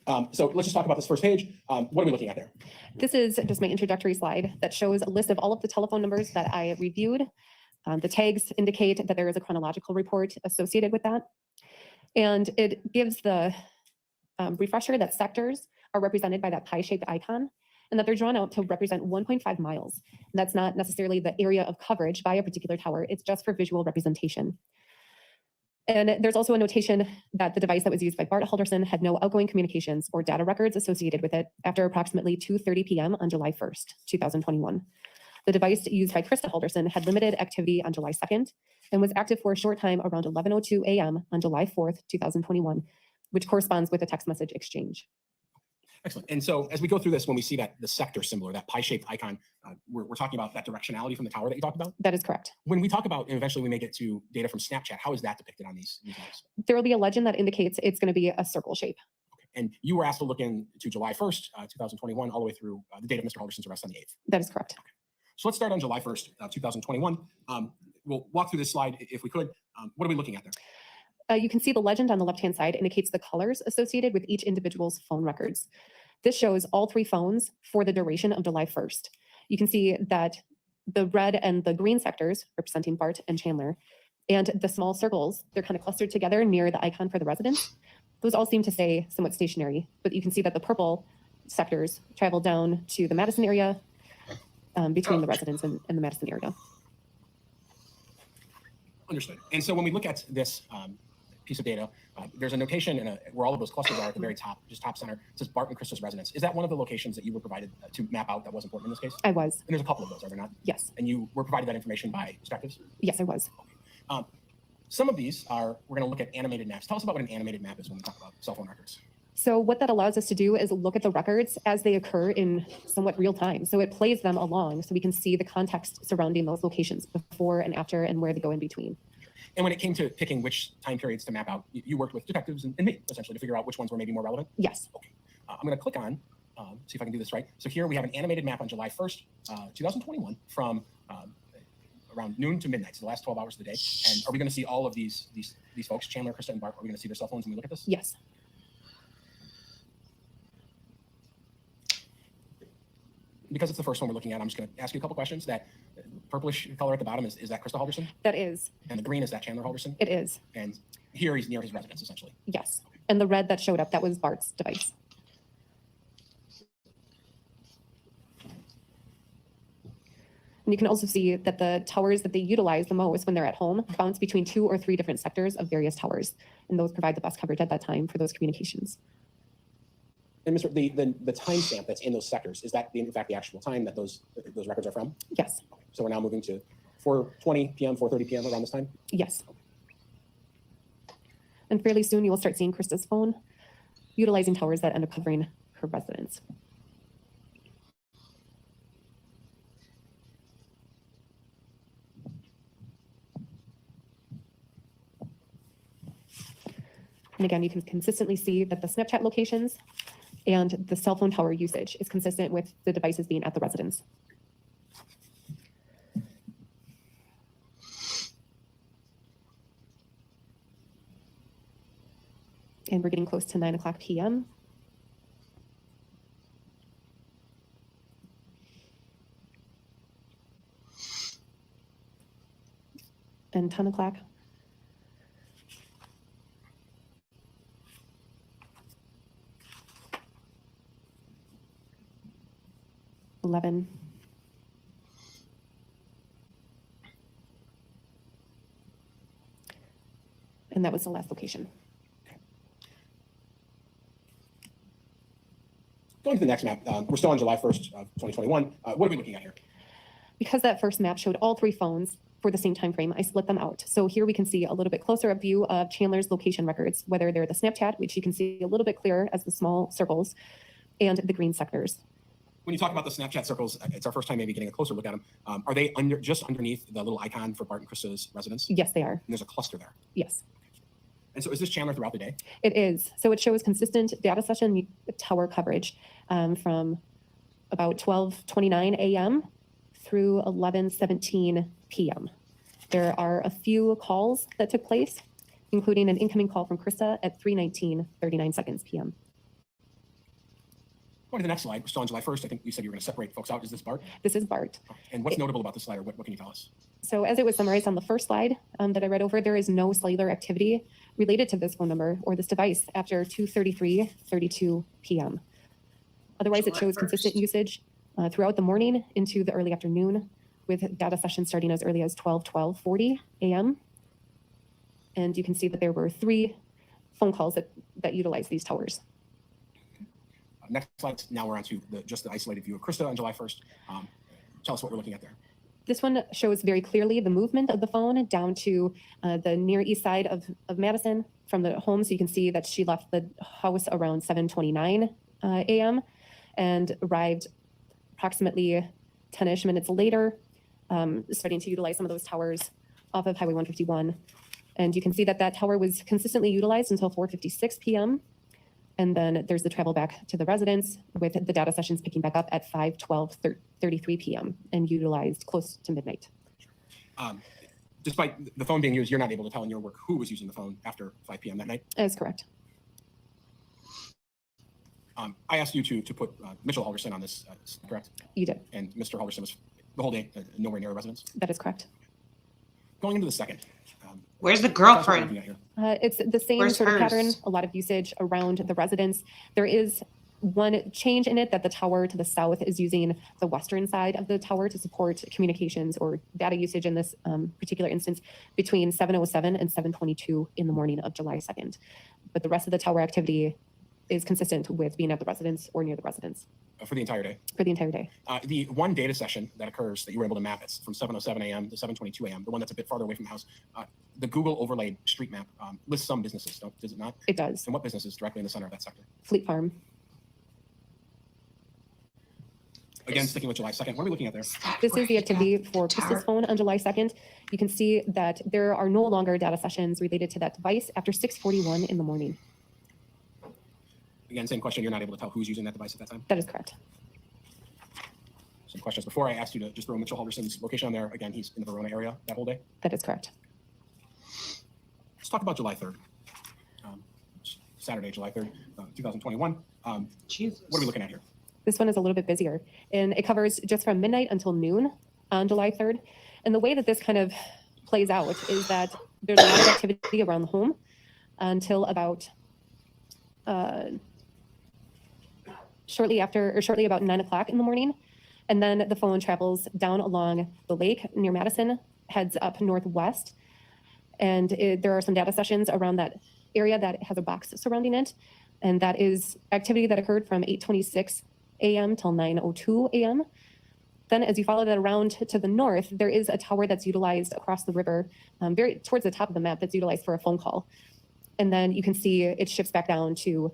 All So let's just talk about this first page. What are we looking at there? This is just my introductory slide that shows a list of all of the telephone numbers that I reviewed. The tags indicate that there is a chronological report associated with that. And it gives the refresher that sectors are represented by that pie-shaped icon and that they're drawn out to represent 1.5 miles. And that's not necessarily the area of coverage by a particular tower. It's just for visual representation. And there's also a notation that the device that was used by Bart Halderson had no outgoing communications or data records associated with it after approximately 2:30 p.m. on July 1st, 2021. The device used by Krista Halderson had limited activity on July 2nd and was active for a short time around 11:02 a.m. on July 4th, 2021, which corresponds with a text message exchange. Excellent. And so as we go through this, when we see that the sector symbol or that pie-shaped icon, we're talking about that directionality from the tower that you talked about? That is correct. When we talk about, and eventually we may get to data from Snapchat, how is that depicted on these maps? There will be a legend that indicates it's going to be a circle shape. Okay. And you were asked to look into July 1st, 2021, all the way through the date of Mr. Halderson's arrest on the 8th. That is correct. Okay. So let's start on July 1st, 2021. We'll walk through this slide if we could. What are we looking at there? You can see the legend on the left-hand side indicates the colors associated with each individual's phone records. This shows all 3 phones for the duration of July 1st. You can see that the red and the green sectors, representing Bart and Chandler, and the small circles, they're kind of clustered together near the icon for the residents. Those all seem to stay somewhat stationary, but you can see that the purple sectors travel down to the Madison area, between the residents and the Madison area. Understood. And so when we look at this piece of data, there's a notation where all of those clusters are at the very top, just top center. It says Bart and Krista's residence. Is that one of the locations that you were provided to map out that was important in this case? I was. And there's a couple of those, are there not? Yes. And you were provided that information by detectives? Yes, I was. Okay. Some of these we're going to look at animated maps. Tell us about what an animated map is when we talk about cell phone records. So what that allows us to do is look at the records as they occur in somewhat real time. So it plays them along so we can see the context surrounding those locations before and after and where they go in between. And when it came to picking which time periods to map out, you worked with detectives and me, essentially, to figure out which ones were maybe more relevant? Yes. Okay. I'm going to click on, see if I can do this right. So here we have an animated map on July 1st, 2021 from around noon to midnight, so the last 12 hours of the day. And are we going to see all of these folks, Chandler, Krista, and Bart, are we going to see their cell phones when we look at this? Yes. Because it's the first one we're looking at, I'm just going to ask you a couple questions. That purplish color at the bottom, is that Krista Halderson? That is. And the green, is that Chandler Halderson? It is. And here he's near his residence, essentially. Yes. Okay. And the red that showed up, that was Bart's device. And you can also see that the towers that they utilize the most when they're at home bounce between 2 or 3 different sectors of various towers. And those provide the best coverage at that time for those communications. And Mr. The timestamp that's in those sectors, is that in fact the actual time that those records are from? Yes. Okay. So we're now moving to 4:20 p.m., 4:30 p.m. around this time? Yes. And fairly soon you will start seeing Krista's phone utilizing towers that end up covering her residence. And again, you can consistently see that the Snapchat locations and the cell phone tower usage is consistent with the devices being at the residence. And we're getting close to 9:00 p.m. And 10 o'clock. $11. And that was the last location. Going to the next map, we're still on July 1st of 2021. What are we looking at here? Because that first map showed all 3 phones for the same time frame, I split them out. So here we can see a little bit closer up view of Chandler's location records, whether they're the Snapchat, which you can see a little bit clearer as the small circles, and the green sectors. When you talk about the Snapchat circles, it's our first time maybe getting a closer look at them. Are they just underneath the little icon for Bart and Krista's residence? Yes, they are. And there's a cluster there. Yes. And so is this Chandler throughout the day? It is. So it shows consistent data session tower coverage from about 12:29 a.m. through 11:17 p.m. There are a few calls that took place, including an incoming call from Krista at 3:19:39 p.m. Going to the next slide, we're still on July 1st. I think you said you were going to separate folks out. Is this Bart? This is Bart. And what's notable about this slide, or what can you tell us? So as it was summarized on the first slide that I read over, there is no cellular activity related to this phone number or this device after 2:32 p.m. Otherwise, it shows consistent usage throughout the morning into the early afternoon, with data sessions starting as early as 12:40 a.m. And you can see that there were 3 phone calls that utilized these towers. Next slide. Now we're on to just the isolated view of Krista on July 1st. Tell us what we're looking at there. This one shows very clearly the movement of the phone down to the near east side of Madison from the home. So you can see that she left the house around 7:29 a.m. and arrived approximately 10-ish minutes later, starting to utilize some of those towers off of Highway 151. And you can see that that tower was consistently utilized until 4:56 p.m. And then there's the travel back to the residence, with the data sessions picking back up at 5:33 p.m. and utilized close to midnight. Despite the phone being used, you're not able to tell in your work who was using the phone after 5 p.m. that night? That is correct. I asked you to put Mitchell Halderson on this, correct? You did. And Mr. Halderson was the whole day nowhere near a residence? That is correct. Going into the second. Where's the girlfriend? It's the same Where's sort of hers? pattern, a lot of usage around the residence. There is one change in it, that the tower to the south is using the western side of the tower to support communications or data usage in this particular instance between 7:07 and 7:22 in the morning of July 2nd. But the rest of the tower activity is consistent with being at the residence or near the residence. For the entire day? For the entire day. The one data session that occurs that you were able to map, it's from 7:07 a.m. to 7:22 a.m., the one that's a bit farther away from the house. The Google overlaid street map lists some businesses, does it not? It does. And what businesses directly in the center of that sector? Fleet Farm. Again, sticking with July 2nd, what are we looking at there? This is the activity for Krista's phone on July 2nd. You can see that there are no longer data sessions related to that device after 6:41 in the morning. Again, same question, you're not able to tell who's using that device at that time? That is correct. Some questions before I asked you to just throw Mitchell Halderson's location on there. Again, he's in the Verona area that whole day. That is correct. Let's talk about July 3rd. Saturday, July 3rd, 2021. What are we looking at here? This one is a little bit busier, and it covers just from midnight until noon on July 3rd. And the way that this kind of plays out is that there's a lot of activity around the home until about shortly about 9 o'clock in the morning. And then the phone travels down along the lake near Madison, heads up northwest. And there are some data sessions around that area that has a box surrounding it. And that is activity that occurred from 8:26 a.m. till 9:02 a.m. Then as you follow that around to the north, there is a tower that's utilized across the river, very towards the top of the map, that's utilized for a phone call. And then you can see it shifts back down to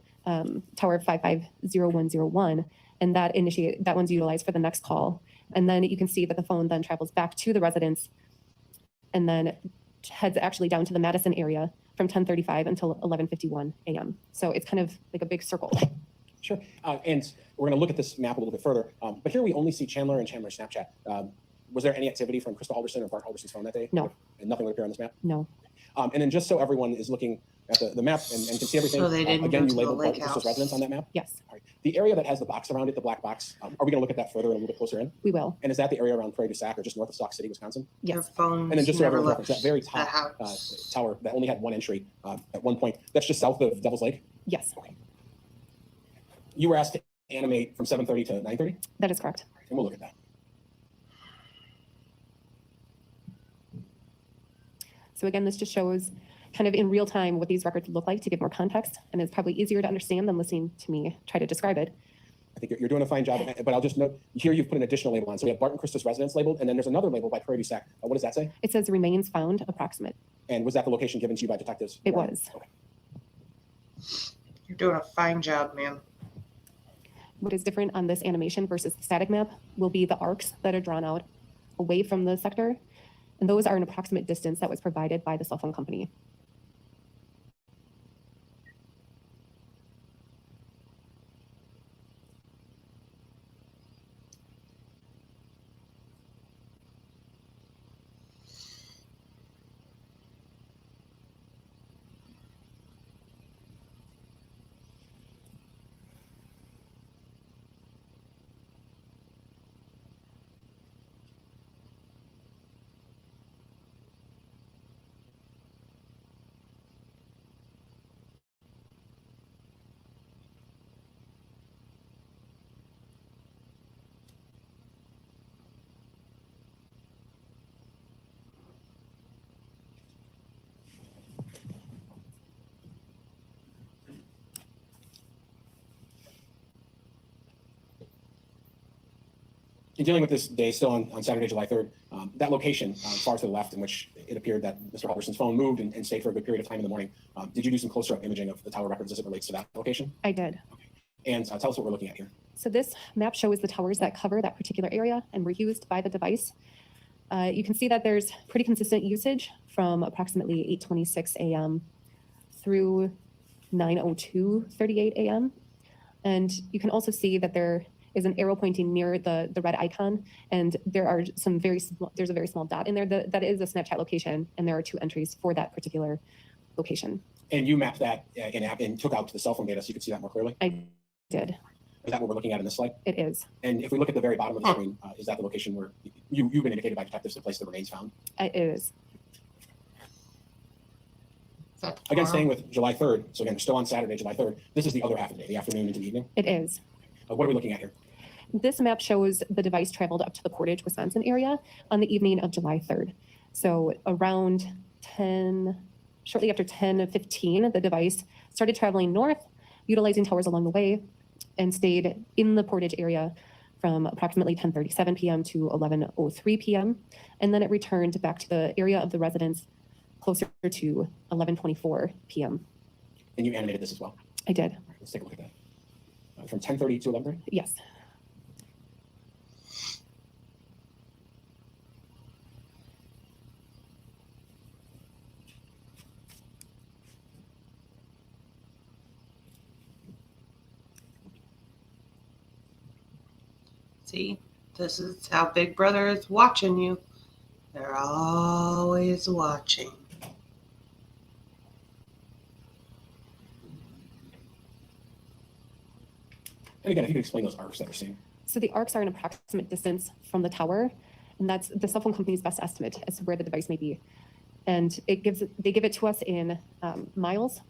tower 550101, and that one's utilized for the next call. And then you can see that the phone then travels back to the residence and then heads actually down to the Madison area from 10:35 until 11:51 a.m. So it's kind of like a big circle. Sure. And we're going to look at this map a little bit further. But here we only see Chandler and Chandler's Snapchat. Was there any activity from Krista Halderson or Bart Halderson's phone that day? No. And nothing would appear on this map? No. And then just so everyone is looking at the map and can see everything, So they didn't again, go you to the labeled Bart lake Krista's house. residence on that map? Yes. All right. The area that has the box around it, the black box, are we going to look at that further and a little bit closer in? We will. And is that the area around Prairie du Sac or just north of Sauk City, Wisconsin? Your Yes. phone's And then just so never everyone's reference, left that very the top house. tower that only had one entry at one point, that's just south of Devil's Lake? Yes. Okay. You were asked to animate from 7:30 to 9:30? That is correct. And we'll look at that. So again, this just shows kind of in real time what these records look like to give more context. And it's probably easier to understand than listening to me try to describe it. I think you're doing a fine job, but I'll just note, here you've put an additional label on. So we have Bart and Krista's residence labeled, and then there's another label by Prairie du Sac. What does that say? It says remains found approximate. And was that the location given to you by detectives? It was. Okay. You're doing a fine job, man. What is different on this animation versus the static map will be the arcs that are drawn out away from the sector. And those are an approximate distance that was provided by the cell phone company. In dealing with this day, still on Saturday, July 3rd, that location far to the left in which it appeared that Mr. Halderson's phone moved and stayed for a good period of time in the morning, did you do some closer up imaging of the tower records as it relates to that location? I did. And tell us what we're looking at here. So this map shows the towers that cover that particular area and were used by the device. You can see that there's pretty consistent usage from approximately 8:26 a.m. through 9:02:38 a.m. And you can also see that there is an arrow pointing near the red icon, and there are there's a very small dot in there that is a Snapchat location, and there are 2 entries for that particular location. And you mapped that in app and took out the cell phone data so you could see that more clearly? I did. Is that what we're looking at in this slide? It is. And if we look at the very bottom of the screen, is that the location where you've been indicated by detectives the place the remains found? It is. Again, staying with July 3rd, so again, we're still on Saturday, July 3rd, this is the other half of the day, the afternoon into the evening? It is. What are we looking at here? This map shows the device traveled up to the Portage, Wisconsin area on the evening of July 3rd. So around shortly after 10:15, the device started traveling north, utilizing towers along the way, and stayed in the Portage area from approximately 10:37 p.m. to 11:03 p.m. And then it returned back to the area of the residence closer to 11:24 p.m. And you animated this as well? I did. All right, let's take a look at that. From 10:30 to 11:30? Yes. See, this is how Big Brother is watching you. They're always watching. And again, if you could explain those arcs that we're seeing. So the arcs are an approximate distance from the tower, and that's the cell phone company's best estimate as to where the device may be. And they give it to us in miles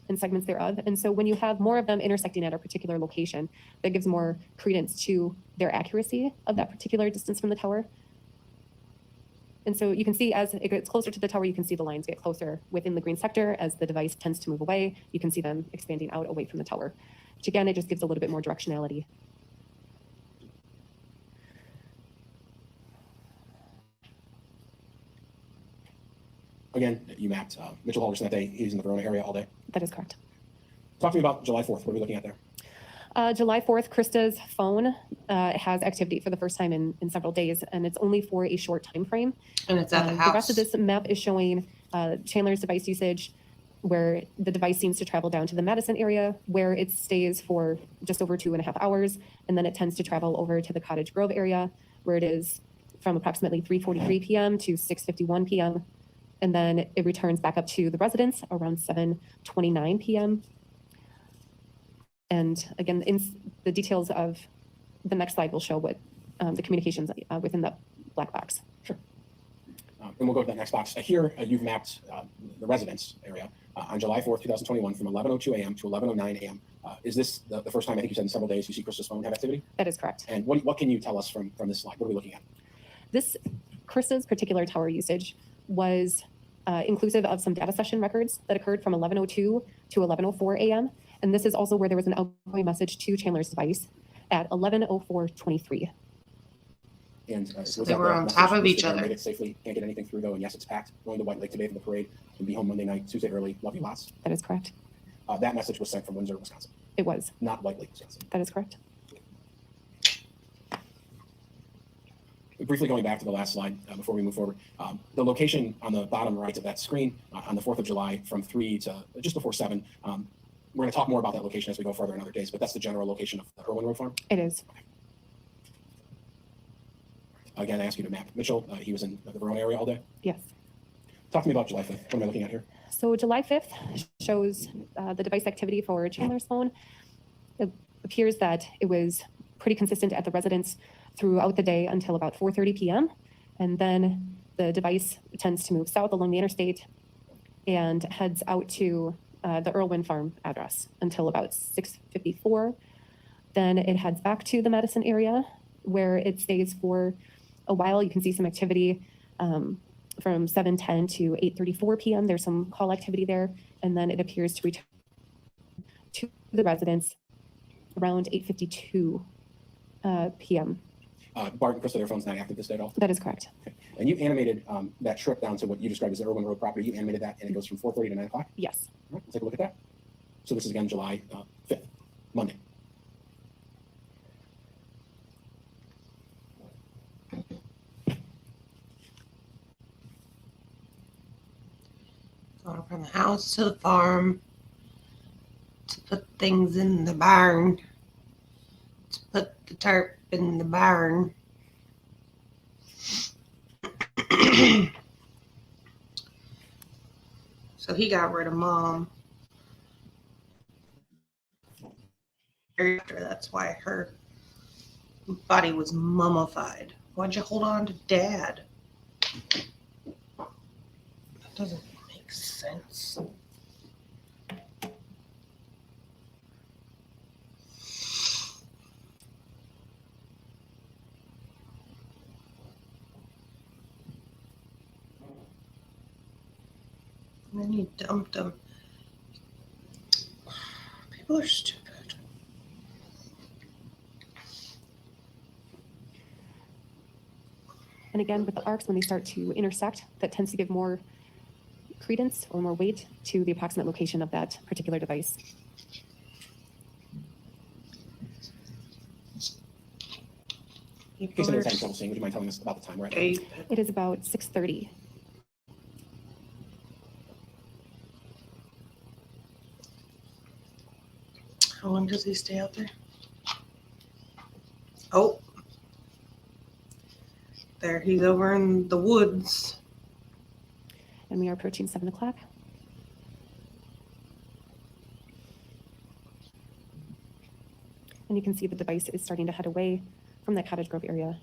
and segments thereof. And so when you have more of them intersecting at a particular location, that gives more credence to their accuracy of that particular distance from the tower. And so you can see as it gets closer to the tower, you can see the lines get closer within the green sector. As the device tends to move away, you can see them expanding out away from the tower, which again, it just gives a little bit more directionality. Again, you mapped Mitchell Halderson that day. He was in the Verona area all day. That is correct. Talk to me about July 4th. What are we looking at there? July 4th, Krista's phone has activity for the first time in several days, and it's only for a short time frame. And it's at the house. The rest of this map is showing Chandler's device usage, where the device seems to travel down to the Madison area, where it stays for just over 2.5 hours, and then it tends to travel over to the Cottage Grove area, where it is from approximately 3:43 p.m. to 6:51 p.m., and then it returns back up to the residence around 7:29 p.m. And again, in the details of the next slide will show what the communications within the black box. Sure. And we'll go to that next box. Here, you've mapped the residence area on July 4th, 2021 from 11:02 a.m. to 11:09 a.m. Is this the first time, I think you said in several days, you see Krista's phone have activity? That is correct. And what can you tell us from this slide? What are we looking at? This Krista's particular tower usage was inclusive of some data session records that occurred from 11:02 to 11:04 a.m. And this is also where there was an outgoing message to Chandler's device at 11:04:23. And so they were on top of each other. Made it safely, can't get anything through though, and yes, it's packed. Going to White Lake today for the parade and be home Monday night, Tuesday early. Love you lots. That is correct. That message was sent from Windsor, Wisconsin. It was. Not White Lake, Wisconsin. That is correct. Briefly going back to the last slide before we move forward, the location on the bottom right of that screen on the 4th of July from 3 to just before 7, we're going to talk more about that location as we go further in other days, but that's the general location of the Irwin Road Farm? It is. Okay. Again, I ask you to map Mitchell. He was in the Verona area all day? Yes. Talk to me about July 5th. What am I looking at here? So July 5th shows the device activity for Chandler's phone. It appears that it was pretty consistent at the residence throughout the day until about 4:30 p.m. And then the device tends to move south along the interstate and heads out to the Irwin Farm address until about 6:54. Then it heads back to the Madison area where it stays for a while. You can see some activity from 7:10 to 8:34 p.m. There's some call activity there. And then it appears to return to the residence around 8:52 p.m. Bart and Krista, their phones not active this day at all? That is correct. Okay. And you animated that trip down to what you described as the Irwin Road property. You animated that, and it goes from 4:30 to 9 o'clock? Yes. All right, let's take a look at that. So this is again July 5th, Monday. Going from the house to the farm to put things in the barn, to put the tarp in the barn. So he got rid of Mom. That's why her body was mummified. Why'd you hold on to Dad? That doesn't make sense. And then you dumped him. People are stupid. And again, with the arcs, when they start to intersect, that tends to give more credence or more weight to the approximate location of that particular device. In case anyone's having trouble seeing, would you mind telling us about the time we're at? It is about 6:30. How long does he stay out there? Oh. There, he's over in the woods. And we are approaching 7 o'clock. And you can see the device is starting to head away from that Cottage Grove area.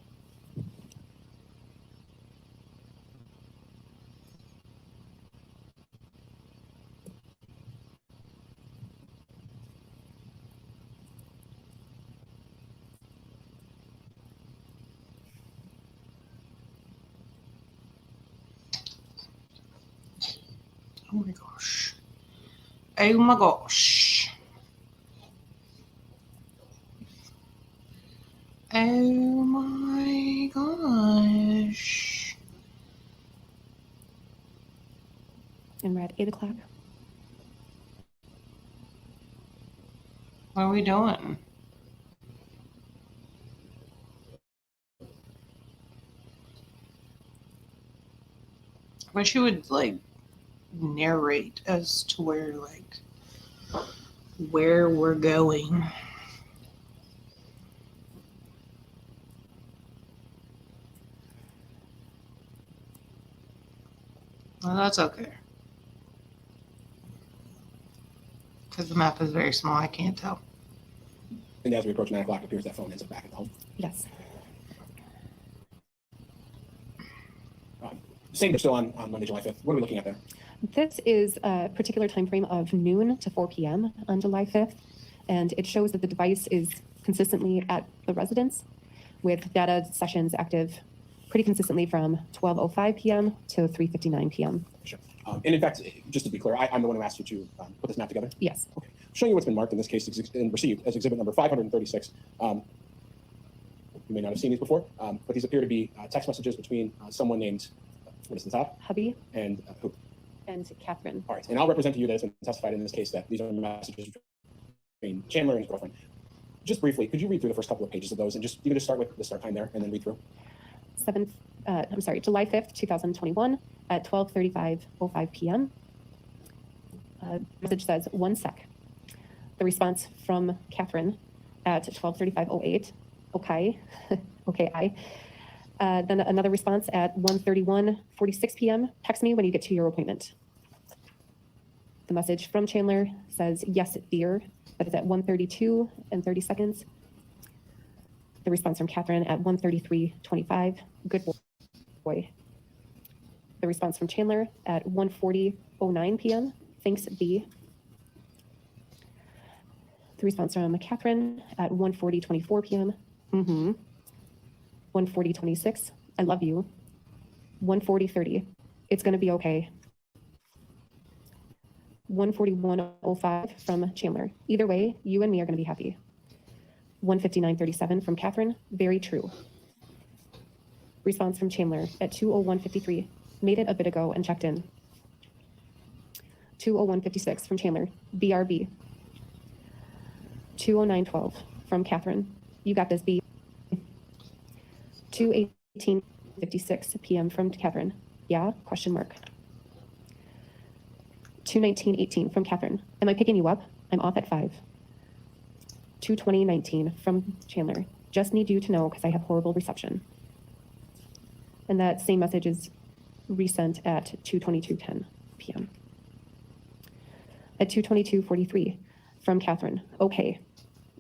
Oh my gosh. Oh my gosh. Oh my gosh. And we're at 8 o'clock. What are we doing? I wish you would like narrate as to where we're going. Well, that's okay. Because the map is very small, I can't tell. And as we approach 9 o'clock, it appears that phone ends up back at the home. Yes. Same, they're still on Monday, July 5th. What are we looking at there? This is a particular time frame of noon to 4 p.m. on July 5th, and it shows that the device is consistently at the residence with data sessions active pretty consistently from 12:05 p.m. to 3:59 p.m. Sure. And in fact, just to be clear, I'm the one who asked you to put this map together? Yes. Okay. Showing you what's been marked in this case and received as exhibit number 536. You may not have seen these before, but these appear to be text messages between someone named, what is the top? Hubby. And who? And Catherine. All right, and I'll represent to you that it's been testified in this case that these are messages between Chandler and his girlfriend. Just briefly, could you read through the first couple of pages of those and you can just start with the start time there and then read through? July 5th, 2021 at 12:35:05 p.m. Message says 1 sec. The response from Catherine at 12:35:08. Okay. Okay, then another response at 1:31:46 p.m. Text me when you get to your appointment. The message from Chandler says, yes, dear. That is at 1:32 and 30 seconds. The response from Catherine at 1:33:25. Good boy. The response from Chandler at 1:40:09 p.m. Thanks, B. The response from Catherine at 1:40:24 p.m. 1:40:26. I love you. 1:40:30. It's going to be okay. 1:41:05 from Chandler. Either way, you and me are going to be happy. 1:59:37 from Catherine. Very true. Response from Chandler at 2:01:53. Made it a bit ago and checked in. 2:01:56 from Chandler. BRB. 2:09:12 from Catherine. You got this, B. 2:18:56 p.m. from Catherine. Yeah? Question mark. 2:19:18 from Catherine. Am I picking you up? I'm off at 5. 2:20:19 from Chandler. Just need you to know because I have horrible reception. And that same message is resent at 2:22:10 p.m. At 2:22:43 from Catherine. Okay.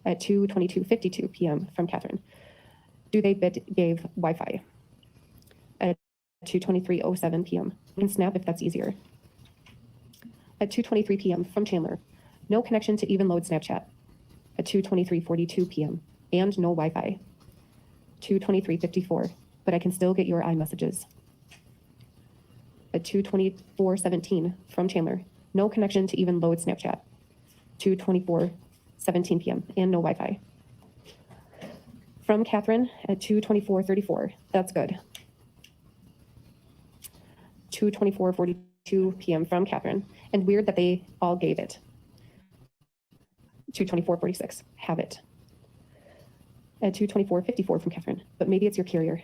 At 2:22:52 p.m. from Catherine. Do they gave Wi-Fi? At 2:23:07 p.m. You can snap if that's easier. At 2:23 p.m. from Chandler. No connection to even load Snapchat. At 2:23:42 p.m. and no Wi-Fi. 2:23:54, but I can still get your iMessages. At 2:24:17 from Chandler. No connection to even load Snapchat. 2:24:17 p.m. and no Wi-Fi. From Catherine at 2:24:34. That's good. 2:24:42 p.m. from Catherine. And weird that they all gave it. 2:24:46. Have it. At 2:24:54 from Catherine. But maybe it's your carrier.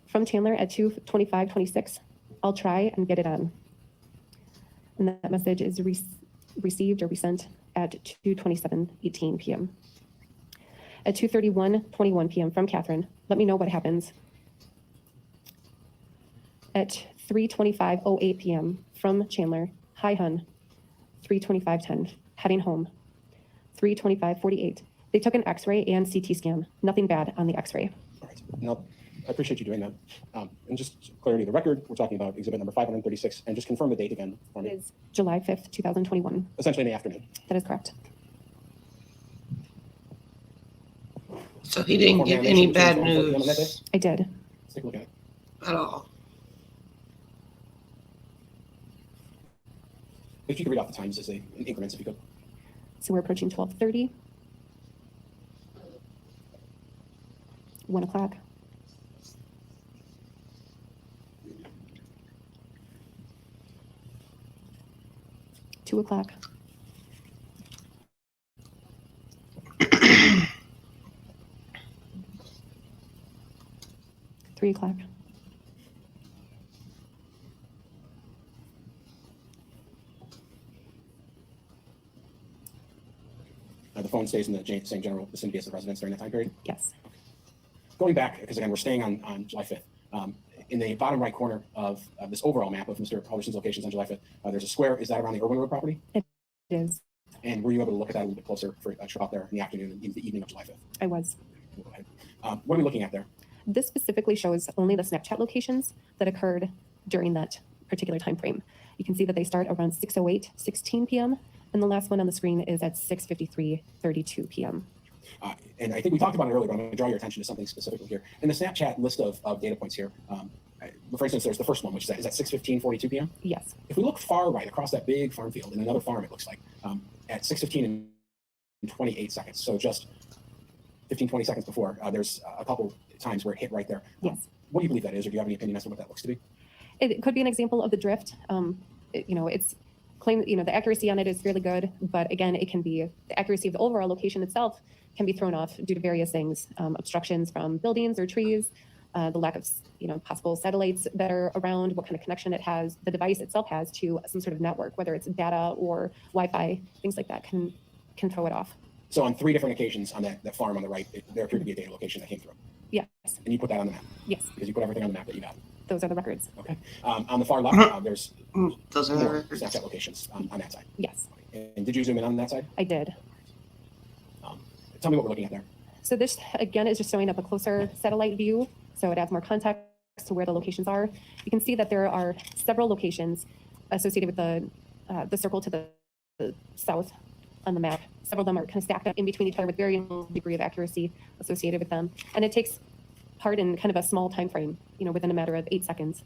From Chandler at 2:25:26. I'll try and get it on. And that message is received or resent at 2:27:18 p.m. At 2:31:21 p.m. from Catherine. Let me know what happens. At 3:25:08 p.m. from Chandler. Hi, hun. 3:25:10. Heading home. 3:25:48. They took an X-ray and CT scan. Nothing bad on the X-ray. All right. Now, I appreciate you doing that. And just clarity of the record, we're talking about exhibit number 536, and just confirm the date again for me. It is July 5th, 2021. Essentially in the afternoon. That is correct. So he didn't give any bad news I did. Let's take a look at it. at all. If you could read off the times as in increments, if you could. So we're approaching 12:30. 1 o'clock. 2 o'clock. 3 o'clock. 'The phone stays in the same general vicinity as the residence during that time period? Yes. Going back, because again, we're staying on July 5th. In the bottom right corner of this overall map of Mr. Halderson's locations on July 5th, there's a square. Is that around the Irwin Road property? It is. And were you able to look at that a little bit closer for a trip out there in the afternoon and in the evening of July 5th? I was. Go ahead. What are we looking at there? This specifically shows only the Snapchat locations that occurred during that particular time frame. You can see that they start around 6:08:16 p.m. and the last one on the screen is at 6:53:32 p.m. And I think we talked about it earlier, but I'm going to draw your attention to something specifically here. In the Snapchat list of data points here, for instance, there's the first one, which is at 6:15:42 p.m. Yes. If we look far right across that big farm field in another farm, it looks like at 6:15 and 28 seconds. So just 15, 20 seconds before, there's a couple times where it hit right there. Yes. What do you believe that is, or do you have any opinion as to what that looks to be? It could be an example of the drift. It's claimed, the accuracy on it is fairly good, but again, it can be the accuracy of the overall location itself can be thrown off due to various things, obstructions from buildings or trees, the lack of, possible satellites that are around, what kind of connection it has, the device itself has to some sort of network, whether it's data or Wi-Fi, things like that can throw it off. So on 3 different occasions on that farm on the right, there appeared to be a data location that came through. Yes. And you put that on the map? Yes. Because you put everything on the map that you got. Those are the records. Okay. On the far left, there's those are the more records. Snapchat locations on that side. Yes. And did you zoom in on that side? I did. Tell me what we're looking at there. So this, again, is just showing up a closer satellite view. So it adds more context to where the locations are. You can see that there are several locations associated with the circle to the south on the map. Several of them are kind of stacked up in between each other with varying degree of accuracy associated with them. And it takes part in kind of a small time frame, within a matter of 8 seconds.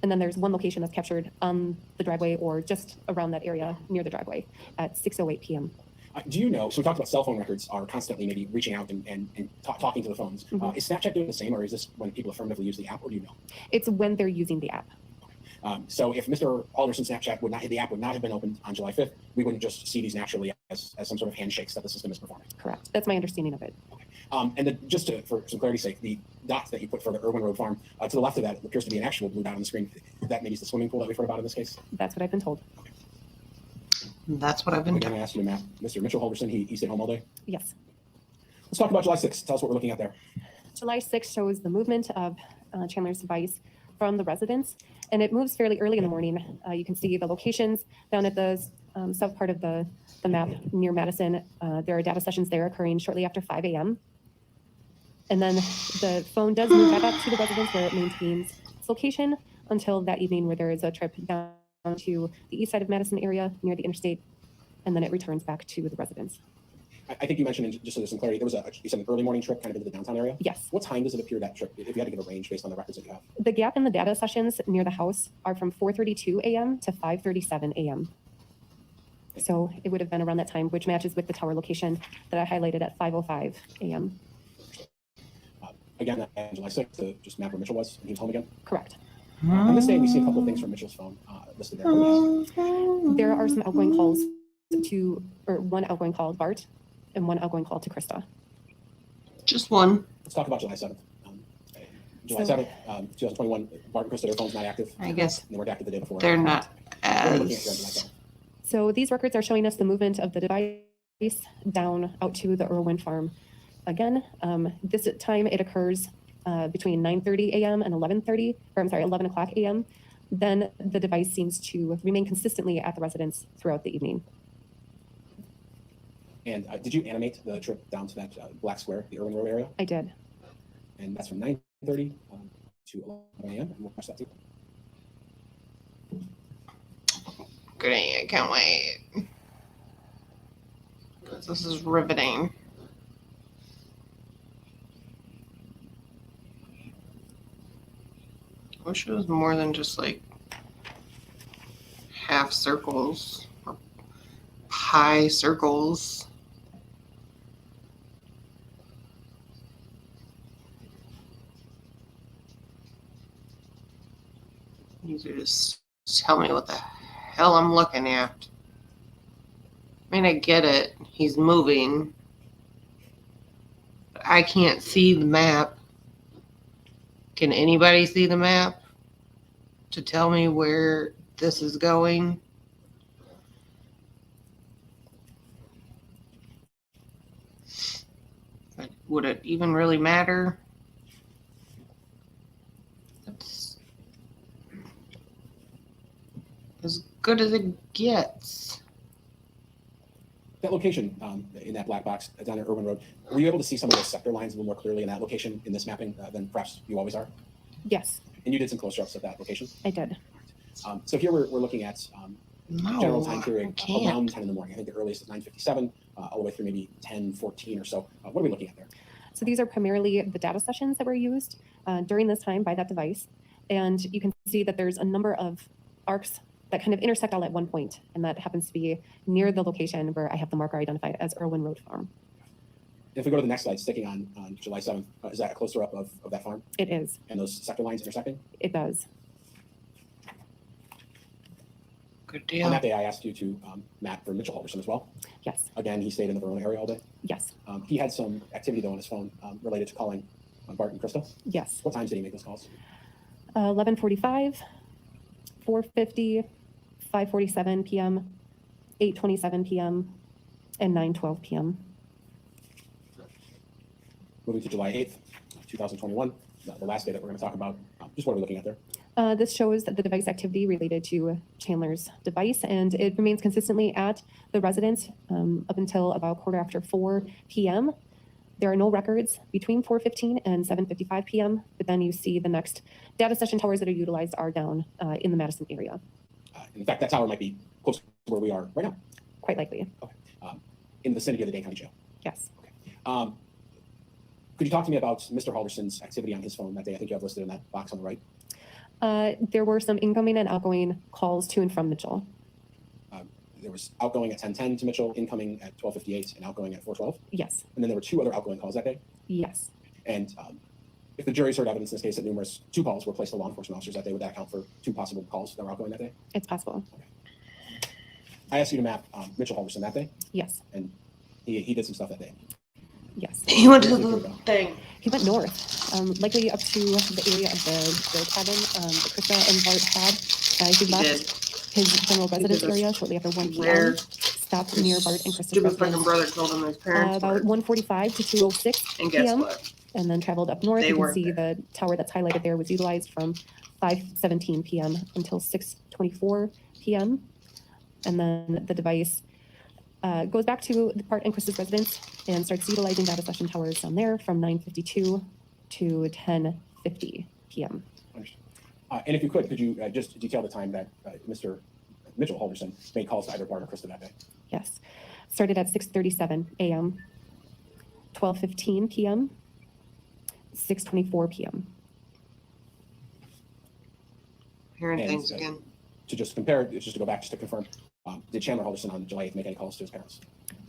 And then there's one location that's captured on the driveway or just around that area near the driveway at 6:08 p.m. Do you know, so we talked about cell phone records are constantly maybe reaching out and talking to the phones. Mhm. Is Snapchat doing the same, or is this when people affirmatively use the app, or do you know? It's when they're using the app. So if Mr. Halderson's Snapchat the app would not have been opened on July 5th, we wouldn't just see these naturally as some sort of handshakes that the system is performing. Correct. That's my understanding of it. And then just for some clarity's sake, the dot that you put for the Irwin Road Farm, to the left of that appears to be an actual blue dot on the screen. That maybe is the swimming pool that we've heard about in this case? That's what I've been told. That's what I've been Again, I asked you to map Mr. Mitchell Halderson. He stayed home all day? Yes. Let's talk about July 6th. Tell us what we're looking at there. July 6th shows the movement of Chandler's device from the residence, and it moves fairly early in the morning. You can see the locations down at the south part of the map near Madison. There are data sessions there occurring shortly after 5 a.m. And then the phone does move back up to the residence where it maintains its location until that evening, where there is a trip down to the east side of Madison area near the interstate, and then it returns back to the residence. I think you mentioned, just so there's some clarity, there was you said an early morning trip kind of into the downtown area? Yes. What time does it appear that trip, if you had to give a range based on the records that you have? The gap in the data sessions near the house are from 4:32 a.m. to 5:37 a.m. So it would have been around that time, which matches with the tower location that I highlighted at 5:05 a.m. Again, on July 6th, to just map where Mitchell was, and he was home again? Correct. On this day, we see a couple of things from Mitchell's phone listed there. There are some outgoing calls one outgoing call to Bart and one outgoing call to Krista. Just one. Let's talk about July 7th. July So- 7th, 2021, Bart and Krista, their phone's not active. I guess They weren't active the day before. they're not What are we looking at here on July as. 7th? So these records are showing us the movement of the device down out to the Irwin farm. Again, this time it occurs between 9:30 a.m. and 11 o'clock a.m. Then the device seems to remain consistently at the residence throughout the evening. And did you animate the trip down to that black square, the Irwin Road area? I did. And that's from 9:30 to 11 a.m. And we'll watch that too. Great, I can't wait. This is riveting. I wish it was more than just like half circles or pie circles. You could just tell me what the hell I'm looking at. I mean, I get it. He's moving. But I can't see the map. Can anybody see the map to tell me where this is going? But would it even really matter? It's as good as it gets. That location in that black box down at Irwin Road, were you able to see some of those sector lines a little more clearly in that location in this mapping than perhaps you always are? Yes, And you did some close-ups of that location? I did. So here we're looking at general time I period can't. around 10 in the morning. I think the earliest is 9:57, all the way through maybe 10:14 or so. What are we looking at there? So these are primarily the data sessions that were used during this time by that device. And you can see that there's a number of arcs that kind of intersect all at one point, and that happens to be near the location where I have the marker identified as Irwin Road Farm. If we go to the next slide, sticking on July 7th, is that a closer up of that farm It is. and those sector lines intersecting? It does. Good On deal. that day, I asked you to map for Mitchell Halderson as well. Yes. Again, he stayed in the Verona area all day. Yes. He had some activity though on his phone related to calling Bart and Krista. Yes. What times did he make those calls? 11:45, 4:50, 5:47 p.m., 8:27 p.m., and 9:12 p.m. Moving to July 8th, 2021, the last day that we're going to talk about. Just what are we looking at there? This shows that the device activity related to Chandler's device, and it remains consistently at the residence up until about 4:15 p.m. There are no records between 4:15 and 7:55 p.m., but then you see the next data session towers that are utilized are down in the Madison area. In fact, that tower might be close to where we are right now. Quite likely. Okay. In the vicinity of the Dane County Jail. Yes. Could you talk to me about Mr. Halderson's activity on his phone that day? I think you have listed in that box on the right. There were some incoming and outgoing calls to and from Mitchell. there was outgoing at 10:10 to Mitchell, incoming at 12:58, and outgoing at 4:12? Yes. And then there were 2 other outgoing calls that day? Yes. And if the jury's heard evidence in this case that 2 calls were placed to law enforcement officers that day, would that account for 2 possible calls that were outgoing that day? It's possible. I asked you to map Mitchell Halderson that day, Yes. and he did some stuff that day. Yes. He went to the thing. He went north, likely up to the area of the cabin that Krista and Bart had. He left his general residence area shortly after 1 p.m. Stopped near Bart and Krista's Stupid residence. fucking brother told him his parents About 1:45 to 2:06 And guess p.m. what? And then traveled up north. They You can weren't see the tower that's highlighted there was utilized from 5:17 p.m. until 6:24 p.m. And then the device goes back to the Bart and Krista's residence and starts utilizing data session towers down there from 9:52 to 10:50 p.m. And if you could you just detail the time that Mr. Mitchell Halderson made calls to either Bart or Krista that day? Yes. Started at 6:37 a.m., 12:15 p.m., 6:24 p.m. Hearing And, things again. To just compare, just to go back, just to confirm, did Chandler Halderson on July 8th make any calls to his parents?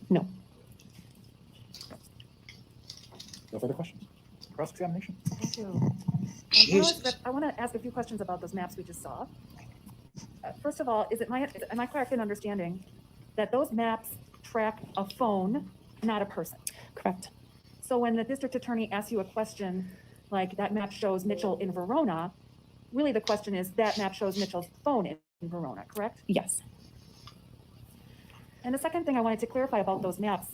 No. No further questions? Cross-examination? Thank you. I want to ask a few questions about those maps we just saw. First of all, am I correct in understanding that those maps track a phone, not a person? Correct. So when the district attorney asks you a question, like that map shows Mitchell in Verona, really the question is that map shows Mitchell's phone in Verona, correct? Yes. And the second thing I wanted to clarify about those maps,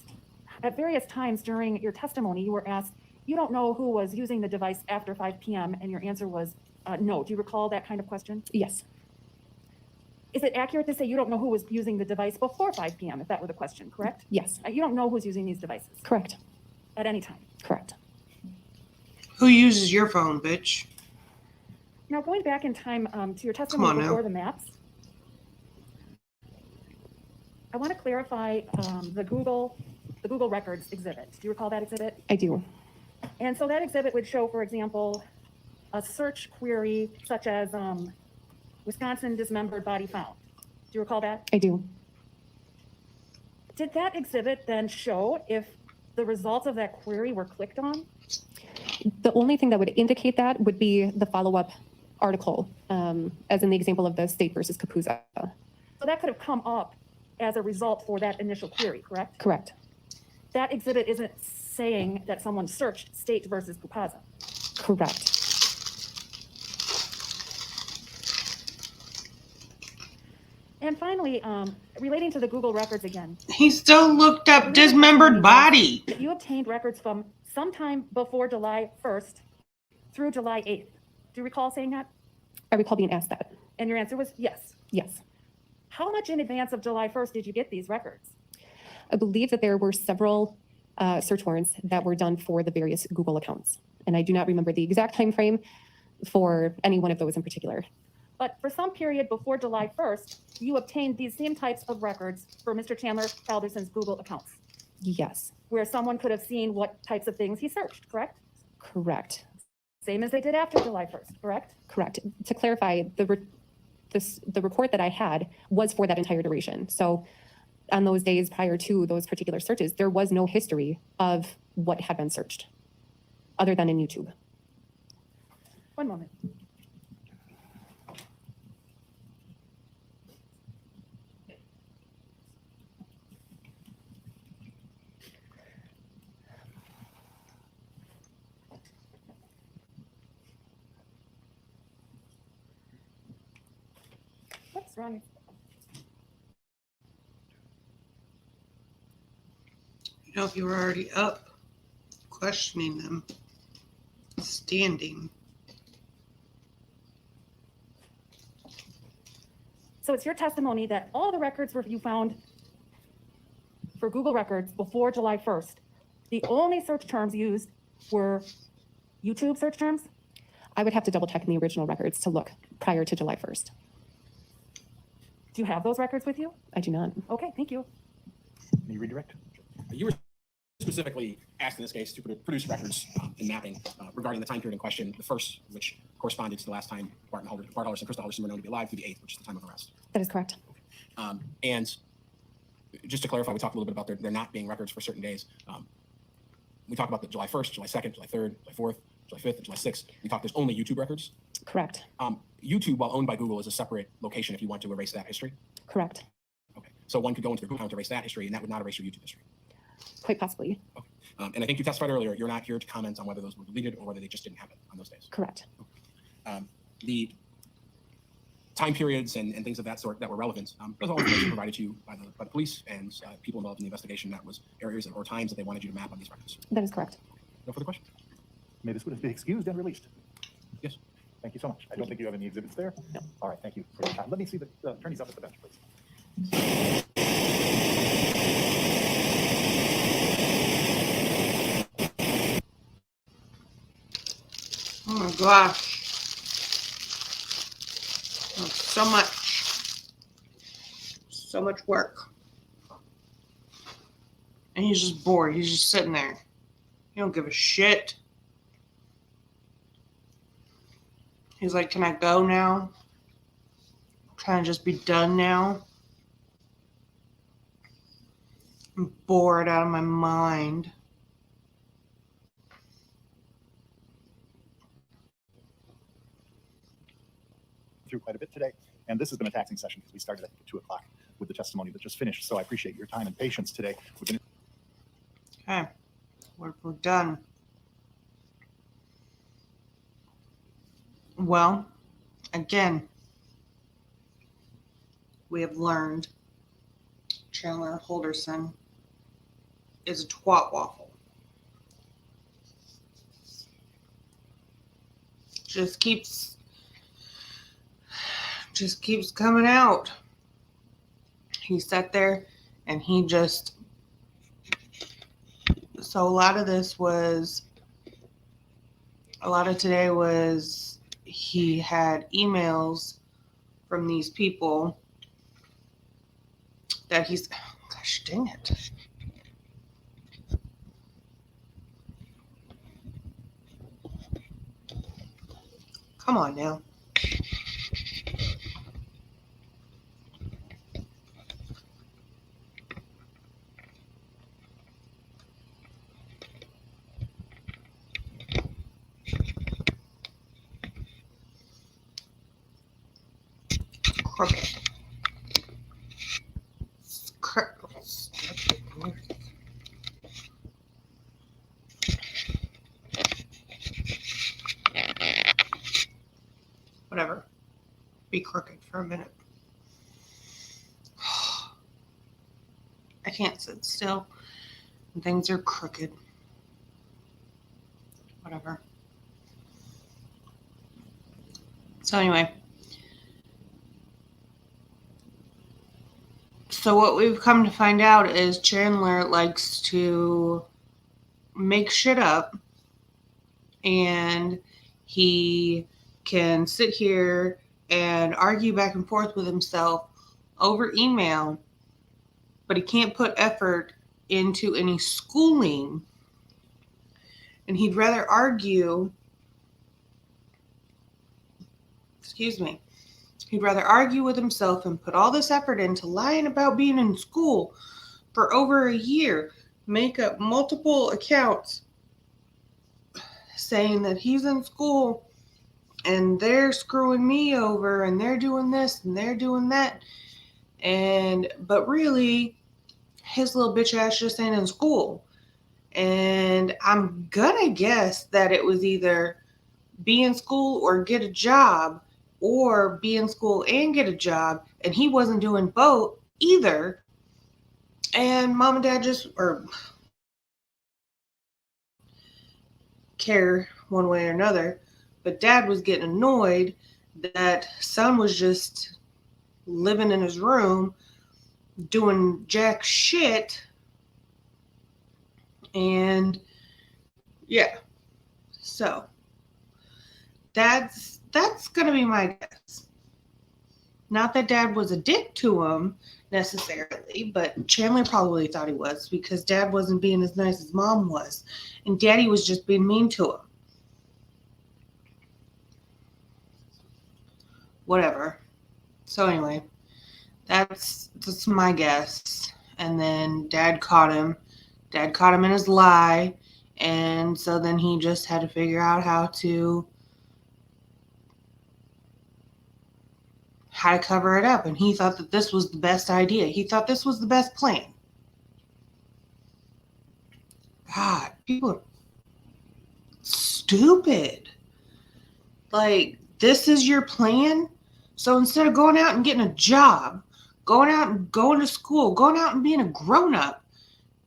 at various times during your testimony, you were asked, you don't know who was using the device after 5 p.m. and your answer was no. Do you recall that kind of question? Yes. Is it accurate to say you don't know who was using the device before 5 p.m. if that were the question, correct? Yes. You don't know who's using these devices? Correct. At any time? Correct. Who uses your phone, bitch? Now, going back in time to your testimony before the maps, I want to clarify the Google Records exhibit. Do you recall that exhibit? I do. And so that exhibit would show, for example, a search query such as Wisconsin dismembered body found. Do you recall that? I do. Did that exhibit then show if the results of that query were clicked on? The only thing that would indicate that would be the follow-up article, as in the example of the state versus Capuzza. So that could have come up as a result for that initial query, correct? Correct. That exhibit isn't saying that someone searched state versus Capuzza. Correct. And finally, relating to the Google records again. He still looked up dismembered body. You obtained records from sometime before July 1st through July 8th. Do you recall saying that? I recall being asked that. And your answer was yes. Yes. How much in advance of July 1st did you get these records? I believe that there were several search warrants that were done for the various Google accounts. And I do not remember the exact time frame for any one of those in particular. But for some period before July 1st, you obtained these same types of records for Mr. Chandler Halderson's Google accounts. Yes. Where someone could have seen what types of things he searched, correct? Correct. Same as they did after July 1st, correct? Correct. To clarify, the report that I had was for that entire duration. So on those days prior to those particular searches, there was no history of what had been searched other than in YouTube. One moment. What's wrong? You know, if you were already up, questioning them, standing. So it's your testimony that all the records you found for Google records before July 1st, the only search terms used were YouTube search terms? I would have to double check in the original records to look prior to July 1st. Do you have those records with you? I do not. Okay, thank you. Can you redirect? You were specifically asked in this case to produce records and mapping regarding the time period in question, the first, which corresponded to the last time Bart Halderson and Krista Halderson were known to be alive, through the 8th, which is the time of arrest. That is correct. And just to clarify, we talked a little bit about there not being records for certain days. We talked about the July 1st, July 2nd, July 3rd, July 4th, July 5th, and July 6th. We talked there's only YouTube records. Correct. YouTube, while owned by Google, is a separate location if you want to erase that history. Correct. Okay. So one could go into their Google account to erase that history, and that would not erase your YouTube history. Quite possibly. Okay. And I think you testified earlier, you're not here to comment on whether those were deleted or whether they just didn't happen on those days. Correct. The time periods and things of that sort that were relevant was all information provided to you by the police and people involved in the investigation. That was areas or times that they wanted you to map on these records. That is correct. No further questions? May this witness be excused and released. Yes. Thank you so much. I don't think you have any exhibits there. No. All right, thank you for your time. Let me see the attorneys up at the bench, please. Oh my gosh. Oh, so much work. And he's just bored. He's just sitting there. He don't give a shit. He's like, can I go now? Can I just be done now? I'm bored out of my mind. Through quite a bit today, and this has been a taxing session because we started at 2 o'clock with the testimony that just finished. So I appreciate your time and patience today. Okay, we're done. Well, again, we have learned Chandler Halderson is a twat waffle. Just keeps coming out. He sat there and he just, so a lot of today was he had emails from these people that he's, gosh dang it. Come on now. Crooked. Whatever. Be crooked for a minute. I can't sit still. Things are crooked. Whatever. So anyway. So what we've come to find out is Chandler likes to make shit up, and he can sit here and argue back and forth with himself over email, but he can't put effort into any schooling. And he'd rather argue, he'd rather argue with himself and put all this effort into lying about being in school for over a year, make up multiple accounts saying that he's in school and they're screwing me over and they're doing this and they're doing that. But really, his little bitch ass just ain't in school. And I'm gonna guess that it was either be in school or get a job, or be in school and get a job, and he wasn't doing both either. And mom and dad just, or care one way or another, but dad was getting annoyed that son was just living in his room doing jack shit. And yeah, so that's gonna be my guess. Not that dad was a dick to him necessarily, but Chandler probably thought he was, because dad wasn't being as nice as mom was, and daddy was just being mean to him. Whatever. So anyway, that's my guess. and then Dad caught him. Dad caught him in his lie, and so then he just had to figure out how to cover it up, and he thought that this was the best idea. He thought this was the best plan. God, people are stupid. Like, this is your plan? So instead of going out and getting a job, going out and going to school, going out and being a grown-up,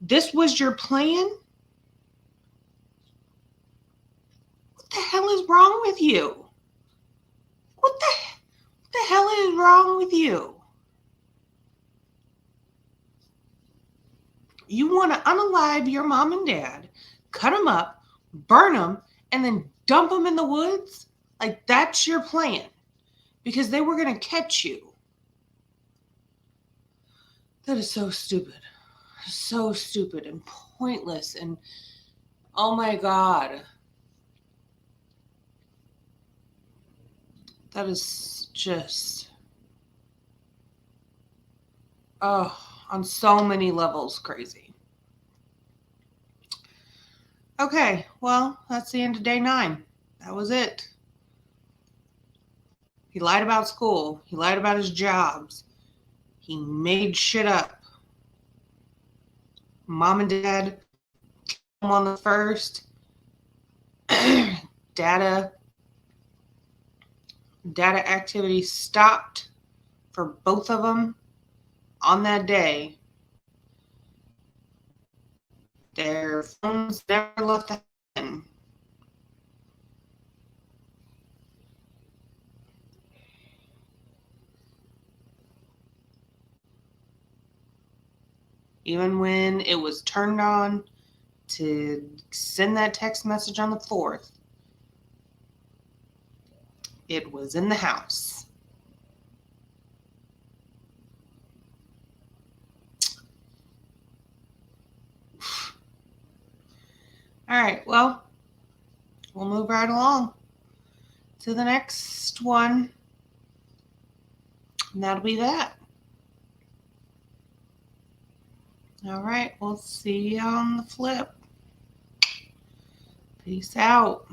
this was your plan? What the hell is wrong with you? What the hell is wrong with you? You want to unalive your mom and dad, cut them up, burn them, and then dump them in the woods? Like, that's your plan? Because they were going to catch you. That is so stupid. So stupid and pointless. And oh my God. That is just, on so many levels crazy. Okay, well, that's the end of day 9. That was it. He lied about school. He lied about his jobs. He made shit up. Mom and Dad came on the first. Data activity stopped for both of them on that day. Their phones never left the hand. Even when it was turned on to send that text message on the 4th, it was in the house. All right, well, we'll move right along to the next one. And that'll be that. All right, we'll see you on the flip. Peace out.